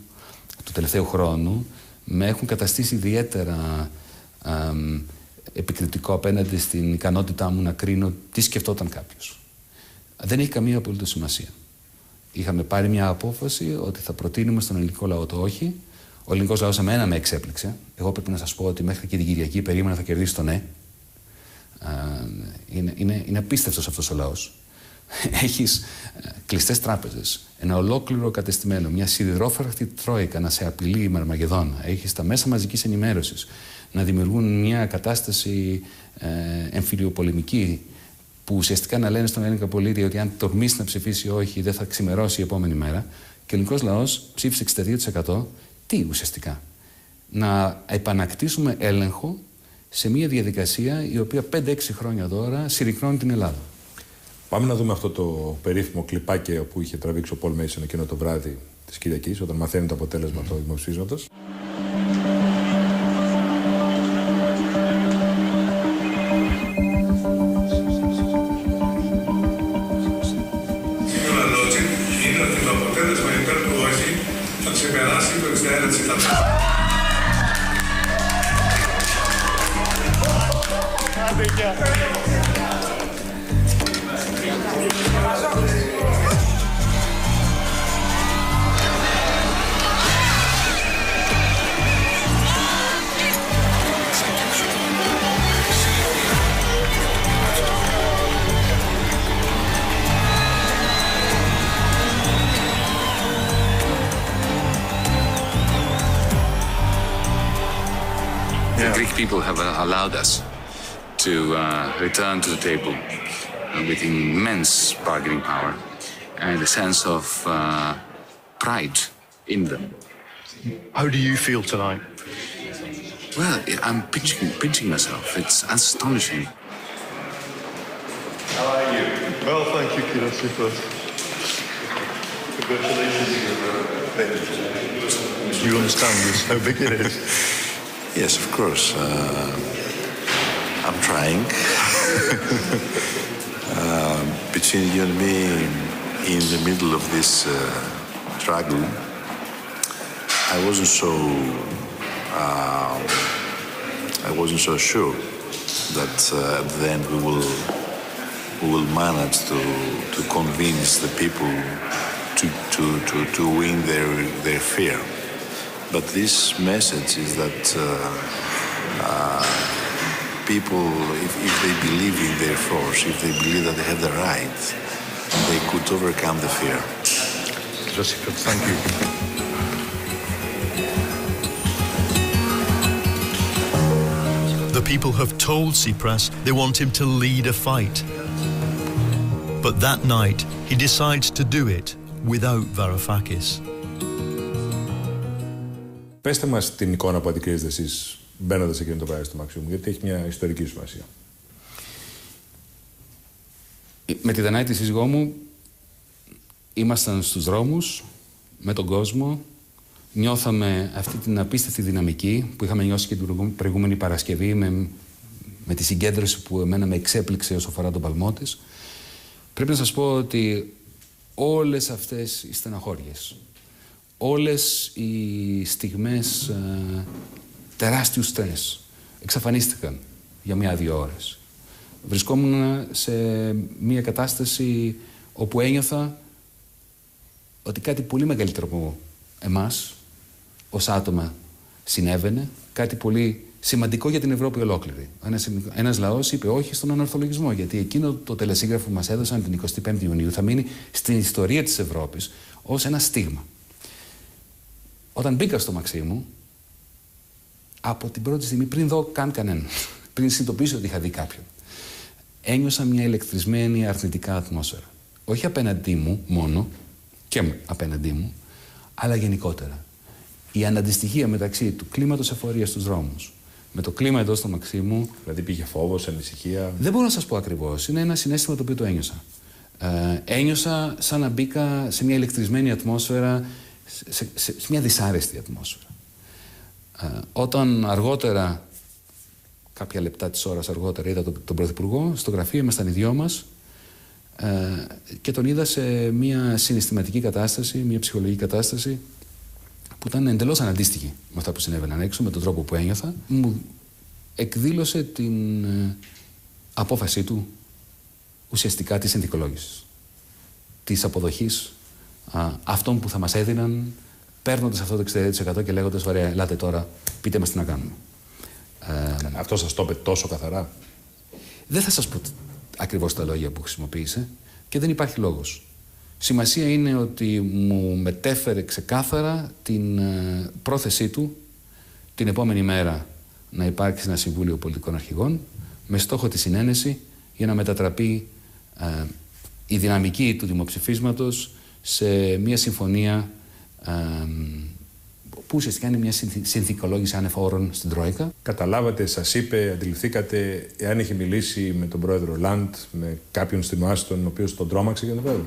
S2: του τελευταίου χρόνου, με έχουν καταστήσει ιδιαίτερα επικριτικό απέναντι στην ικανότητά μου να κρίνω τι σκεφτόταν κάποιος. Δεν έχει καμία απολύτως σημασία. Είχαμε πάρει μια απόφαση ότι θα προτείνουμε στον ελληνικό λαό το όχι. Ο ελληνικός λαός εμένα με εξέπληξε. Εγώ πρέπει να σας πω ότι μέχρι και την Κυριακή περίμενα θα κερδίσει το ναι. Είναι απίστευτος αυτός ο λαός. Έχεις κλειστές τράπεζες, ένα ολόκληρο κατεστημένο, μια σιδηρόφραχτη τρόικα να σε απειλεί με Αρμαγεδόνα. Έχεις τα μέσα μαζικής ενημέρωσης να δημιουργούν μια κατάσταση εμφυλιοπολεμική, που ουσιαστικά να λένε στον Έλληνα πολίτη ότι αν τολμήσει να ψηφίσει όχι, δεν θα ξημερώσει η επόμενη μέρα. Και ο ελληνικός λαός ψήφισε 62%. Τι ουσιαστικά? Να επανακτήσουμε έλεγχο σε μια διαδικασία η οποία 5-6 χρόνια τώρα συρρυκνώνει την Ελλάδα.
S1: Πάμε να δούμε αυτό το περίφημο κλιπάκι που είχε τραβήξει ο Πολ Μέισον εκείνο το βράδυ της Κυριακής, όταν μαθαίνει το αποτέλεσμα του δημοψηφίσματος.
S3: Είναι ότι το αποτέλεσμα υπέρ του όχι θα ξεπεράσει το 61%.
S4: The Greek people have allowed us to return to the table with immense bargaining power and a sense of pride in them.
S5: How do you feel tonight?
S4: Well, I'm pinching myself. It's astonishing.
S3: How are you?
S5: Well, thank you, Kira. Super. Congratulations. You understand this, how big it is?
S6: Yes, of course. I'm trying. Between you and me, in the middle of this struggle, I wasn't so sure that at the end we will manage to convince the people to win their fear. But this message is that people, if they believe in their force, if they believe that they have the right, they could overcome the fear.
S5: Jessica, thank you. The people have told Tsipras they want him to lead a fight. But that night, he decides to do it without Varoufakis.
S1: Πέστε μας την εικόνα που αντικρίζετε εσείς μπαίνοντας εκείνο το βράδυ στο Μαξίμου, γιατί έχει μια ιστορική σημασία.
S2: Με τη Δανάη, τη σύζυγό μου, ήμασταν στους δρόμους με τον κόσμο. Νιώθαμε αυτή την απίστευτη δυναμική που είχαμε νιώσει και την προηγούμενη Παρασκευή με τη συγκέντρωση που εμένα με εξέπληξε όσο αφορά τον παλμό της. Πρέπει να σας πω ότι όλες αυτές οι στεναχώριες, όλες οι στιγμές τεράστιου στρες εξαφανίστηκαν για 1-2 ώρες. Βρισκόμουν σε μια κατάσταση όπου ένιωθα ότι κάτι πολύ μεγαλύτερο από εμάς ως άτομα συνέβαινε, κάτι πολύ σημαντικό για την Ευρώπη ολόκληρη. Ένας λαός είπε όχι στον ανορθολογισμό, γιατί εκείνο το τελεσίγραφο που μας έδωσαν την 25η Ιουνίου θα μείνει στην ιστορία της Ευρώπης ως ένα στίγμα. Όταν μπήκα στο Μαξίμου, από την πρώτη στιγμή, πριν δω καν κανέναν, πριν συνειδητοποιήσω ότι είχα δει κάποιον, ένιωσα μια ηλεκτρισμένη αρνητικά ατμόσφαιρα. Όχι απέναντί μου μόνο, και απέναντί μου, αλλά γενικότερα. η αναντιστοιχία μεταξύ του κλίματος εφορίας στους δρόμους με το κλίμα εδώ στο Μαξίμου.
S1: Δηλαδή υπήρχε φόβος, ανησυχία?
S2: Δεν μπορώ να σας πω ακριβώς. Είναι ένα συναίσθημα το οποίο το ένιωσα. Ένιωσα σαν να μπήκα σε μια ηλεκτρισμένη ατμόσφαιρα, σε μια δυσάρεστη ατμόσφαιρα. Όταν αργότερα, κάποια λεπτά της ώρας αργότερα, είδα τον Πρωθυπουργό στο γραφείο, ήμασταν οι δυο μας και τον είδα σε μια συναισθηματική κατάσταση, μια ψυχολογική κατάσταση που ήταν εντελώς αναντίστοιχη με αυτά που συνέβαιναν έξω, με τον τρόπο που ένιωθα. Μου εκδήλωσε την απόφασή του ουσιαστικά της συνθηκολόγησης, της αποδοχής αυτών που θα μας έδιναν, παίρνοντας αυτό το 60% και λέγοντας ωραία, ελάτε τώρα, πείτε μας τι να κάνουμε.
S1: Αυτό σας το είπε τόσο καθαρά?
S2: Δεν θα σας πω ακριβώς τα λόγια που χρησιμοποίησε και δεν υπάρχει λόγος. Σημασία είναι ότι μου μετέφερε ξεκάθαρα την πρόθεσή του την επόμενη μέρα να υπάρξει ένα Συμβούλιο Πολιτικών Αρχηγών με στόχο τη συνένεση για να μετατραπεί η δυναμική του δημοψηφίσματος σε μια συμφωνία που ουσιαστικά είναι μια συνθηκολόγηση άνευ όρων στην Τρόικα.
S1: Καταλάβατε, σας είπε, αντιληφθήκατε εάν είχε μιλήσει με τον πρόεδρο Λαντ, με κάποιον στην Ουάσιγκτον, ο οποίος τον τρόμαξε για τον πρόεδρο?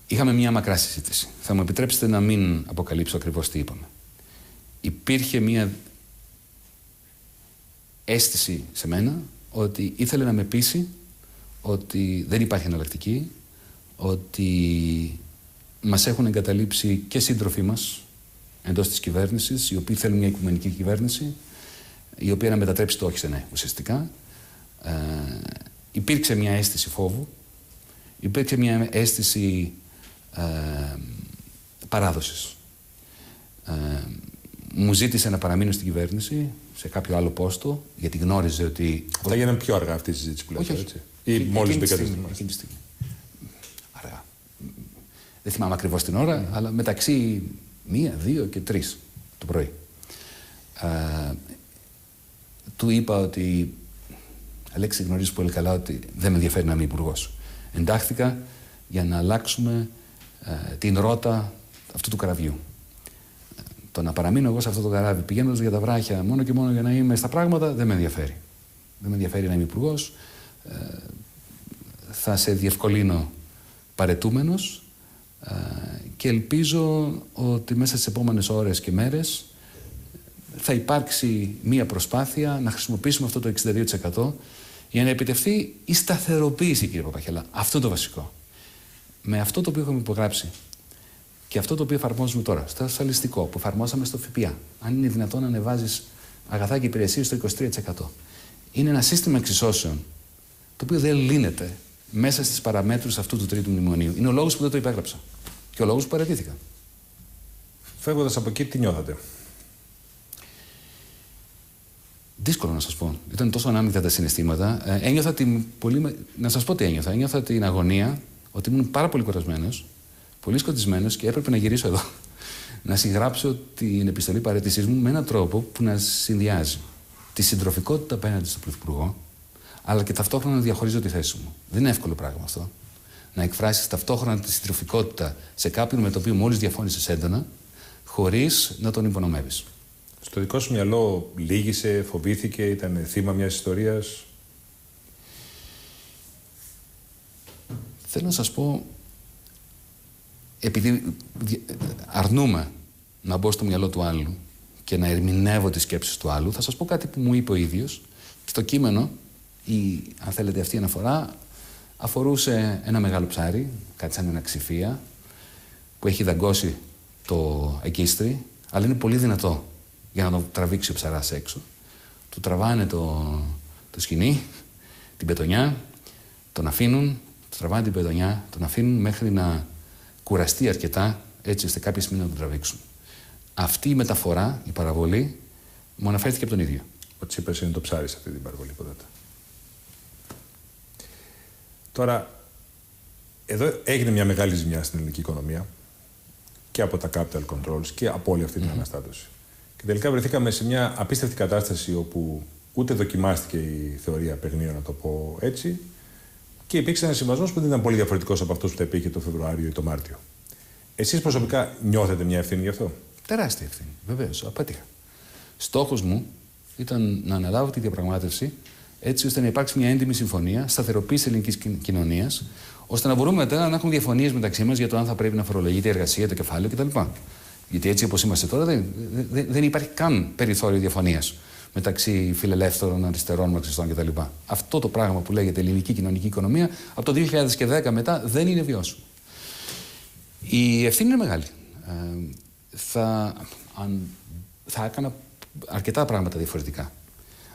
S2: Είχαμε μια μακρά συζήτηση. Θα μου επιτρέψετε να μην αποκαλύψω ακριβώς τι είπαμε. Υπήρχε μια αίσθηση σε μένα ότι ήθελε να με πείσει ότι δεν υπάρχει εναλλακτική, ότι μας έχουν εγκαταλείψει και σύντροφοί μας εντός της κυβέρνησης, οι οποίοι θέλουν μια οικουμενική κυβέρνηση, η οποία να μετατρέψει το όχι σε ναι, ουσιαστικά. Υπήρξε μια αίσθηση φόβου, υπήρξε μια αίσθηση παράδοσης. Μου ζήτησε να παραμείνω στην κυβέρνηση, σε κάποιο άλλο πόστο, γιατί γνώριζε ότι...
S1: Αυτά γίνανε πιο αργά αυτή η συζήτηση που λέτε, έτσι? Ή μόλις μπήκατε στην ομάδα?
S2: Εκείνη τη στιγμή. Αργά. Δεν θυμάμαι ακριβώς την ώρα, αλλά μεταξύ 1, 2 και 3 το πρωί. Του είπα ότι, Αλέξη, γνωρίζεις πολύ καλά ότι δεν με ενδιαφέρει να είμαι υπουργός. Εντάχθηκα για να αλλάξουμε την ρότα αυτού του καραβιού. Το να παραμείνω εγώ σε αυτό το καράβι πηγαίνοντας για τα βράχια μόνο και μόνο για να είμαι στα πράγματα δεν με ενδιαφέρει. Δεν με ενδιαφέρει να είμαι υπουργός. Θα σε διευκολύνω παρετούμενος και ελπίζω ότι μέσα στις επόμενες ώρες και μέρες θα υπάρξει μία προσπάθεια να χρησιμοποιήσουμε αυτό το 62% για να επιτευχθεί η σταθεροποίηση, κύριε Παπαχελά. Αυτό είναι το βασικό. Με αυτό το οποίο έχουμε υπογράψει και αυτό το οποίο εφαρμόζουμε τώρα, στο ασφαλιστικό που εφαρμόσαμε στο ΦΠΑ, αν είναι δυνατόν να ανεβάζεις αγαθά και υπηρεσίες στο 23%. Είναι ένα σύστημα εξισώσεων το οποίο δεν λύνεται μέσα στις παραμέτρους αυτού του τρίτου μνημονίου. Είναι ο λόγος που δεν το υπέγραψα και ο λόγος που παραιτήθηκα.
S1: Φεύγοντας από εκεί, τι νιώθατε?
S2: Δύσκολο να σας πω. Ήταν τόσο ανάμεικτα τα συναισθήματα. Ένιωθα να σας πω τι ένιωθα. Ένιωθα την αγωνία ότι ήμουν πάρα πολύ κουρασμένος, πολύ σκοτισμένος και έπρεπε να γυρίσω εδώ. Να συγγράψω την επιστολή παραίτησής μου με έναν τρόπο που να συνδυάζει τη συντροφικότητα απέναντι στον Πρωθυπουργό, αλλά και ταυτόχρονα να διαχωρίζω τη θέση μου. Δεν είναι εύκολο πράγμα αυτό. Να εκφράσεις ταυτόχρονα τη συντροφικότητα σε κάποιον με το οποίο μόλις διαφώνησες έντονα, χωρίς να τον υπονομεύεις.
S1: Στο δικό σου μυαλό λύγησε, φοβήθηκε, ήταν θύμα μιας ιστορίας?
S2: Θέλω να σας πω, επειδή αρνούμε να μπω στο μυαλό του άλλου και να ερμηνεύω τις σκέψεις του άλλου, θα σας πω κάτι που μου είπε ο ίδιος. Στο κείμενο, ή αν θέλετε αυτή η αναφορά, αφορούσε ένα μεγάλο ψάρι, κάτι σαν ένα ξυφία, που έχει δαγκώσει το εκίστρι, αλλά είναι πολύ δυνατό για να το τραβήξει ο ψαράς έξω. Του τραβάνε το σκοινί, την πετονιά, τον αφήνουν, του τραβάνε την πετονιά, τον αφήνουν μέχρι να κουραστεί αρκετά, έτσι ώστε κάποια στιγμή να τον τραβήξουν. Αυτή η μεταφορά, η παραβολή, μου αναφέρθηκε από τον ίδιο.
S1: Ο Τσίπρας είναι το ψάρι σε αυτή την παραβολή, ποτέ. Τώρα, εδώ έγινε μια μεγάλη ζημιά στην ελληνική οικονομία και από τα capital controls και από όλη αυτή την αναστάτωση. Και τελικά βρεθήκαμε σε μια απίστευτη κατάσταση όπου ούτε δοκιμάστηκε η θεωρία παιγνίων, να το πω έτσι, και υπήρξε ένα συμβασμός που δεν ήταν πολύ διαφορετικός από αυτός που θα υπήρχε το Φεβρουάριο ή το Μάρτιο. Εσείς προσωπικά νιώθετε μια ευθύνη γι' αυτό?
S2: Τεράστια ευθύνη. Βεβαίως, απέτυχα. Στόχος μου ήταν να αναλάβω τη διαπραγμάτευση έτσι ώστε να υπάρξει μια έντιμη συμφωνία, σταθεροποίηση της ελληνικής κοινωνίας, ώστε να μπορούμε μετά να έχουμε διαφωνίες μεταξύ μας για το αν θα πρέπει να φορολογείται η εργασία, το κεφάλαιο κτλ. Γιατί έτσι όπως είμαστε τώρα δεν υπάρχει καν περιθώριο διαφωνίας μεταξύ φιλελεύθερων, αριστερών, μαρξιστών κτλ. Αυτό το πράγμα που λέγεται ελληνική κοινωνική οικονομία από το 2010 μετά δεν είναι βιώσιμο. Η ευθύνη είναι μεγάλη. Θα έκανα αρκετά πράγματα διαφορετικά.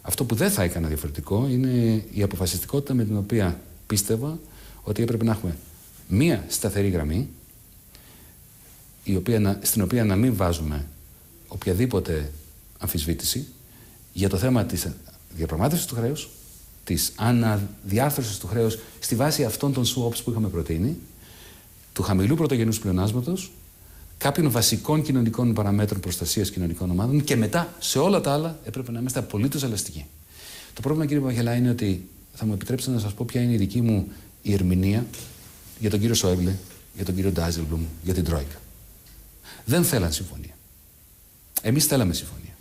S2: Αυτό που δεν θα έκανα διαφορετικό είναι η αποφασιστικότητα με την οποία πίστευα ότι έπρεπε να έχουμε μία σταθερή γραμμή στην οποία να μην βάζουμε οποιαδήποτε αμφισβήτηση για το θέμα της διαπραγμάτευσης του χρέους, της αναδιάρθρωσης του χρέους στη βάση αυτών των swaps που είχαμε προτείνει, του χαμηλού πρωτογενούς πλεονάσματος, κάποιων βασικών κοινωνικών παραμέτρων προστασίας κοινωνικών ομάδων και μετά σε όλα τα άλλα έπρεπε να είμαστε απολύτως ελαστικοί. Το πρόβλημα, κύριε Παπαγελά, είναι ότι θα μου επιτρέψετε να σας πω ποια είναι η δική μου η ερμηνεία για τον κύριο Σόιμπλε, για τον κύριο Ντάιζελμπλουμ, για την Τρόικα. Δεν θέλαν συμφωνία. Εμείς θέλαμε συμφωνία.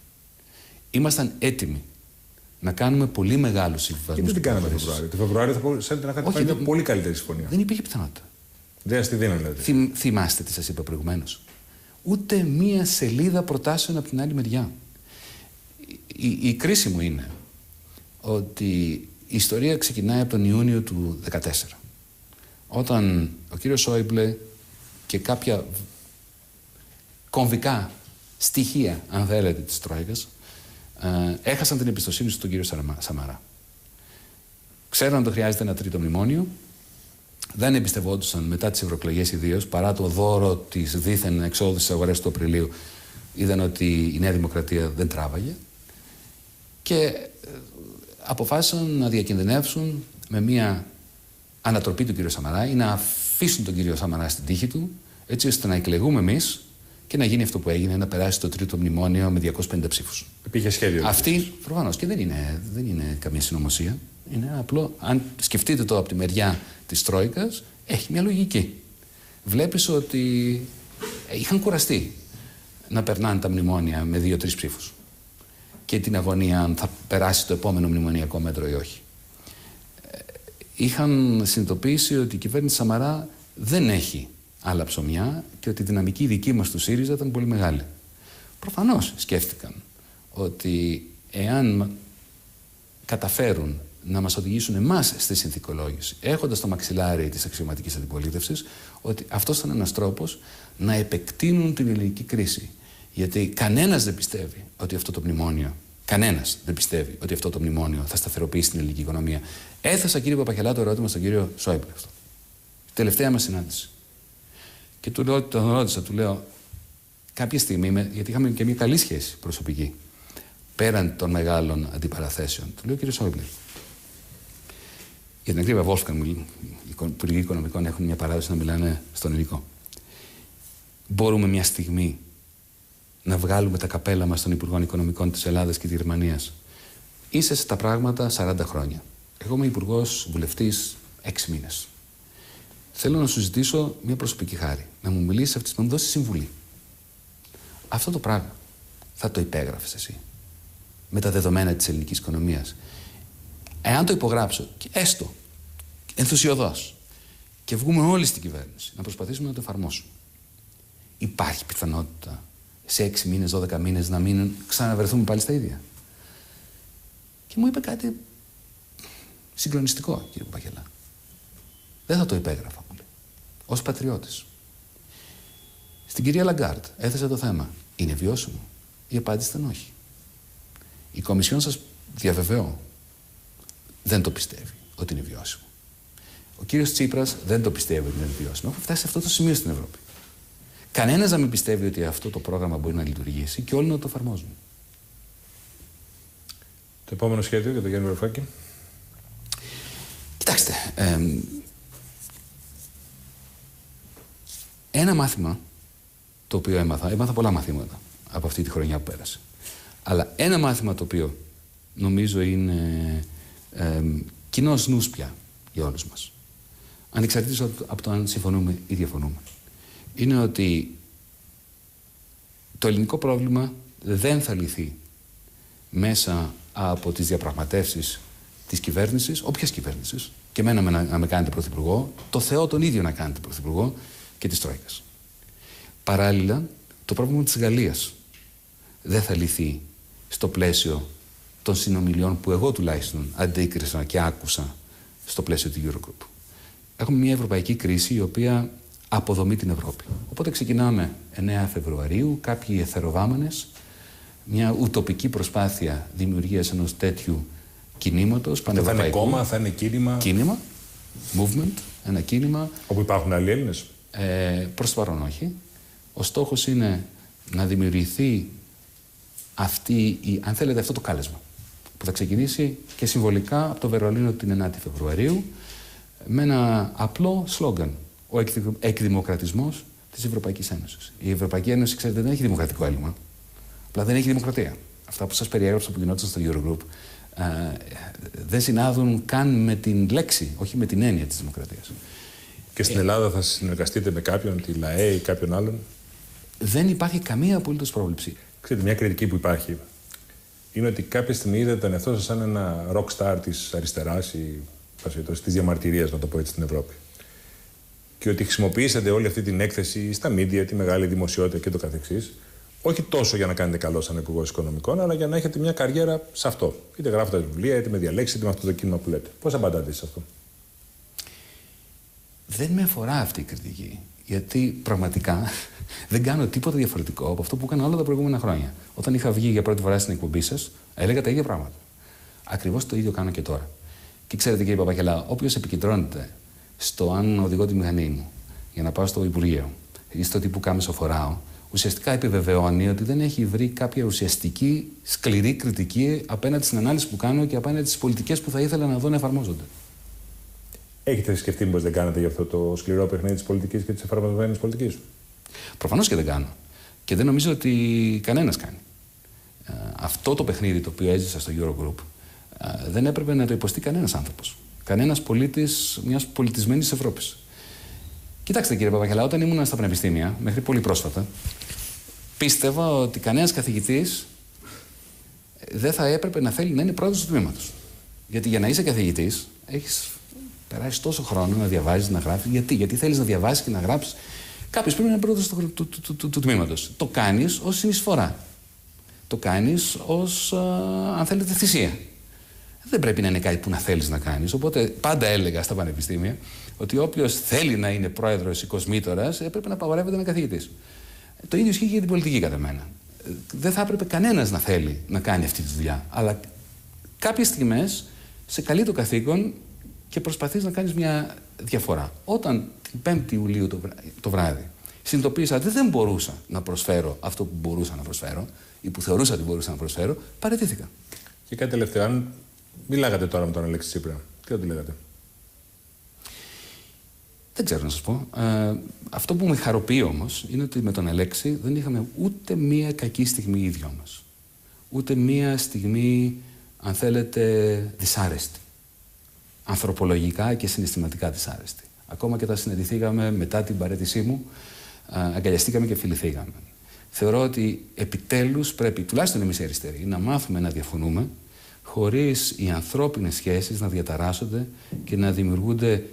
S2: Ήμασταν έτοιμοι να κάνουμε πολύ μεγάλους συμβιβασμούς.
S1: Και δεν την κάναμε το Φεβρουάριο. Το Φεβρουάριο θα μπορούσε να είχατε μια πολύ καλύτερη συμφωνία.
S2: Δεν υπήρχε πιθανότητα.
S1: Δεν στη δίνω, δηλαδή.
S2: Θυμάστε τι σας είπα προηγουμένως. Ούτε μία σελίδα προτάσεων από την άλλη μεριά. Η κρίση μου είναι ότι η ιστορία ξεκινάει από τον Ιούνιο του 2014. Όταν ο κύριος Σόιμπλε και κάποια κομβικά στοιχεία, αν θέλετε, της Τρόικας, έχασαν την εμπιστοσύνη στον κύριο Σαμαρά. Ξέραν ότι χρειάζεται ένα τρίτο μνημόνιο. Δεν εμπιστευόντουσαν μετά τις ευρωεκλογές ιδίως, παρά το δώρο της δίθεν εξόδου στις αγορές του Απριλίου, είδαν ότι η Νέα Δημοκρατία δεν τράβαγε και αποφάσισαν να διακινδυνεύσουν με μια ανατροπή του κ. Σαμαρά ή να αφήσουν τον κ. Σαμαρά στην τύχη του, έτσι ώστε να εκλεγούμε εμείς και να γίνει αυτό που έγινε, να περάσει το τρίτο μνημόνιο με 250 ψήφους.
S1: Υπήρχε σχέδιο.
S2: Αυτή, προφανώς, και δεν είναι καμία συνωμοσία. Είναι απλό, αν σκεφτείτε το από τη μεριά της Τρόικας, έχει μια λογική. Βλέπεις ότι είχαν κουραστεί να περνάνε τα μνημόνια με 2-3 ψήφους. Και την αγωνία αν θα περάσει το επόμενο μνημονιακό μέτρο ή όχι. Είχαν συνειδητοποιήσει ότι η κυβέρνηση Σαμαρά δεν έχει άλλα ψωμιά και ότι η δυναμική δική μας του ΣΥΡΙΖΑ ήταν πολύ μεγάλη. Προφανώς σκέφτηκαν ότι εάν καταφέρουν να μας οδηγήσουν εμάς στη συνθηκολόγηση, έχοντας το μαξιλάρι της αξιωματικής αντιπολίτευσης, ότι αυτός ήταν ένας τρόπος να επεκτείνουν την ελληνική κρίση. Γιατί κανένας δεν πιστεύει ότι αυτό το μνημόνιο, θα σταθεροποιήσει την ελληνική οικονομία. Έθεσα, κύριε Παπαγελά, το ερώτημα στον κύριο Σόιμπλε αυτό. Τελευταία μας συνάντηση. Και τον ρώτησα, του λέω, κάποια στιγμή, γιατί είχαμε και μια καλή σχέση προσωπική, πέραν των μεγάλων αντιπαραθέσεων, του λέω, κύριε Σόιμπλε, για την ακρίβεια Βόλφγκανγκ, οι υπουργοί οικονομικών έχουν μια παράδοση να μιλάνε στον ελληνικό. Μπορούμε μια στιγμή να βγάλουμε τα καπέλα μας των Υπουργών Οικονομικών της Ελλάδας και της Γερμανίας? Είσαι στα πράγματα 40 χρόνια. Εγώ είμαι υπουργός, βουλευτής 6 μήνες. Θέλω να σου ζητήσω μια προσωπική χάρη. Να μου μιλήσεις αυτής, να μου δώσεις συμβουλή. Αυτό το πράγμα θα το υπέγραφες εσύ με τα δεδομένα της ελληνικής οικονομίας? Εάν το υπογράψω, και έστω ενθουσιωδώς, και βγούμε όλοι στην κυβέρνηση να προσπαθήσουμε να το εφαρμόσουμε, υπάρχει πιθανότητα σε 6 μήνες, 12 μήνες να μην ξαναβρεθούμε πάλι στα ίδια? Και μου είπε κάτι συγκλονιστικό, κύριε Παπαγελά. Δεν θα το υπέγραφα, μου λέει, ως πατριώτης. Στην κυρία Λαγκάρτ έθεσε το θέμα. Είναι βιώσιμο? Η απάντηση ήταν όχι. Η Κομισιόν, σας διαβεβαιώ, δεν το πιστεύει ότι είναι βιώσιμο. Ο κύριος Τσίπρας δεν το πιστεύει ότι είναι βιώσιμο. Έχουμε φτάσει σε αυτό το σημείο στην Ευρώπη. Κανένας να μην πιστεύει ότι αυτό το πρόγραμμα μπορεί να λειτουργήσει και όλοι να το εφαρμόζουν.
S1: Το επόμενο σχέδιο για τον Γιάννη Βαρουφάκη.
S2: Κοιτάξτε, ένα μάθημα το οποίο έμαθα πολλά μαθήματα από αυτή τη χρονιά που πέρασε. Αλλά ένα μάθημα το οποίο νομίζω είναι κοινός νους πια για όλους μας, ανεξαρτήτως από το αν συμφωνούμε ή διαφωνούμε, είναι ότι Το ελληνικό πρόβλημα δεν θα λυθεί μέσα από τις διαπραγματεύσεις της κυβέρνησης, όποιας κυβέρνησης, και εμένα να με κάνετε πρωθυπουργό, το Θεό τον ίδιο να κάνετε πρωθυπουργό και της Τρόικας. Παράλληλα, το πρόβλημα της Γαλλίας δεν θα λυθεί στο πλαίσιο των συνομιλιών που εγώ τουλάχιστον αντίκρισα και άκουσα στο πλαίσιο του Eurogroup. Έχουμε μια ευρωπαϊκή κρίση η οποία αποδομεί την Ευρώπη. Οπότε ξεκινάμε 9 Φεβρουαρίου, κάποιοι εθεροβάμενες, μια ουτοπική προσπάθεια δημιουργίας ενός τέτοιου κινήματος πανευρωπαϊκού.
S1: Θα είναι κόμμα, θα είναι κίνημα.
S2: Κίνημα, movement, ένα κίνημα.
S1: Όπου υπάρχουν άλλοι Έλληνες.
S2: Προς το παρόν όχι. Ο στόχος είναι να δημιουργηθεί αν θέλετε, αυτό το κάλεσμα που θα ξεκινήσει και συμβολικά από το Βερολίνο την 9η Φεβρουαρίου με ένα απλό σλόγγαν. Ο εκδημοκρατισμός της Ευρωπαϊκής Ένωσης. Η Ευρωπαϊκή Ένωση, ξέρετε, δεν έχει δημοκρατικό έλλειμμα. Απλά δεν έχει δημοκρατία. Αυτά που σας περιέγραψα που γινόταν στο Eurogroup δεν συνάδουν καν με την λέξη, όχι με την έννοια της δημοκρατίας.
S1: Και στην Ελλάδα θα συνεργαστείτε με κάποιον, τη ΛΑΕ ή κάποιον άλλον?
S2: Δεν υπάρχει καμία απολύτως πρόβλεψη.
S1: Ξέρετε, μια κριτική που υπάρχει είναι ότι κάποια στιγμή είδατε τον εαυτό σας σαν ένα rock star της αριστεράς ή της διαμαρτυρίας, να το πω έτσι, στην Ευρώπη. Και ότι χρησιμοποιήσατε όλη αυτή την έκθεση στα media, τη μεγάλη δημοσιότητα και το καθεξής, όχι τόσο για να κάνετε καλό σαν Υπουργός Οικονομικών, αλλά για να έχετε μια καριέρα σε αυτό. Είτε γράφετε βιβλία, είτε με διαλέξεις, είτε με αυτό το κίνημα που λέτε. Πώς απαντάτε σε αυτό?
S2: Δεν με αφορά αυτή η κριτική. Γιατί πραγματικά δεν κάνω τίποτα διαφορετικό από αυτό που έκανα όλα τα προηγούμενα χρόνια. Όταν είχα βγει για πρώτη φορά στην εκπομπή σας, έλεγα τα ίδια πράγματα. Ακριβώς το ίδιο κάνω και τώρα. Και ξέρετε, κύριε Παπακελά, όποιος επικεντρώνεται στο αν οδηγώ τη μηχανή μου για να πάω στο Υπουργείο ή στο τι που κάμισο φοράω, ουσιαστικά επιβεβαιώνει ότι δεν έχει βρει κάποια ουσιαστική, σκληρή κριτική απέναντι στην ανάλυση που κάνω και απέναντι στις πολιτικές που θα ήθελα να δω να εφαρμόζονται.
S1: Έχετε σκεφτεί πως δεν κάνετε γι' αυτό το σκληρό παιχνίδι της πολιτικής και της εφαρμοσμένης πολιτικής?
S2: Προφανώς και δεν κάνω. Και δεν νομίζω ότι κανένας κάνει. Αυτό το παιχνίδι το οποίο έζησα στο Eurogroup δεν έπρεπε να το υποστεί κανένας άνθρωπος. Κανένας πολίτης μιας πολιτισμένης Ευρώπης. Κοιτάξτε, κύριε Παπακελά, όταν ήμουν στα πανεπιστήμια, μέχρι πολύ πρόσφατα, πίστευα ότι κανένας καθηγητής δεν θα έπρεπε να θέλει να είναι πρόεδρος του τμήματος. Γιατί για να είσαι καθηγητής, έχεις περάσει τόσο χρόνο να διαβάζεις, να γράφεις. Γιατί θέλεις να διαβάσεις και να γράψεις. Κάποιος πρέπει να είναι πρόεδρος του τμήματος. Το κάνεις ως συνεισφορά. Το κάνεις ως, αν θέλετε, θυσία. Δεν πρέπει να είναι κάτι που να θέλεις να κάνεις. Οπότε πάντα έλεγα στα πανεπιστήμια ότι όποιος θέλει να είναι πρόεδρος ή κοσμήτορας πρέπει να απαγορεύεται να είναι καθηγητής. Το ίδιο ισχύει και για την πολιτική, κατά μένα. Δεν θα έπρεπε κανένας να θέλει να κάνει αυτή τη δουλειά. Αλλά κάποιες στιγμές σε καλεί το καθήκον και προσπαθείς να κάνεις μια διαφορά. Όταν την 5η Ιουλίου το βράδυ συνειδητοποίησα ότι δεν μπορούσα να προσφέρω αυτό που μπορούσα να προσφέρω ή που θεωρούσα ότι μπορούσα να προσφέρω, παραιτήθηκα.
S1: Και κάτι τελευταίο, αν μιλάγατε τώρα με τον Αλέξη Τσίπρα, τι θα του λέγατε?
S2: Δεν ξέρω να σας πω. Αυτό που με χαροποιεί όμως είναι ότι με τον Αλέξη δεν είχαμε ούτε μία κακή στιγμή οι δυο μας. Ούτε μία στιγμή, αν θέλετε, δυσάρεστη. Ανθρωπολογικά και συναισθηματικά δυσάρεστη. Ακόμα και όταν συναντηθήκαμε μετά την παραίτησή μου, αγκαλιαστήκαμε και φιληθήκαμε. Θεωρώ ότι επιτέλους πρέπει, τουλάχιστον εμείς οι αριστεροί, να μάθουμε να διαφωνούμε, χωρίς οι ανθρώπινες σχέσεις να διαταράσσονται και να δημιουργούνται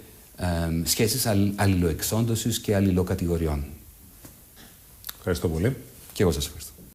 S2: σχέσεις αλληλοεξόντωσης και αλληλοκατηγοριών.
S1: Ευχαριστώ πολύ.
S2: Και εγώ σας ευχαριστώ.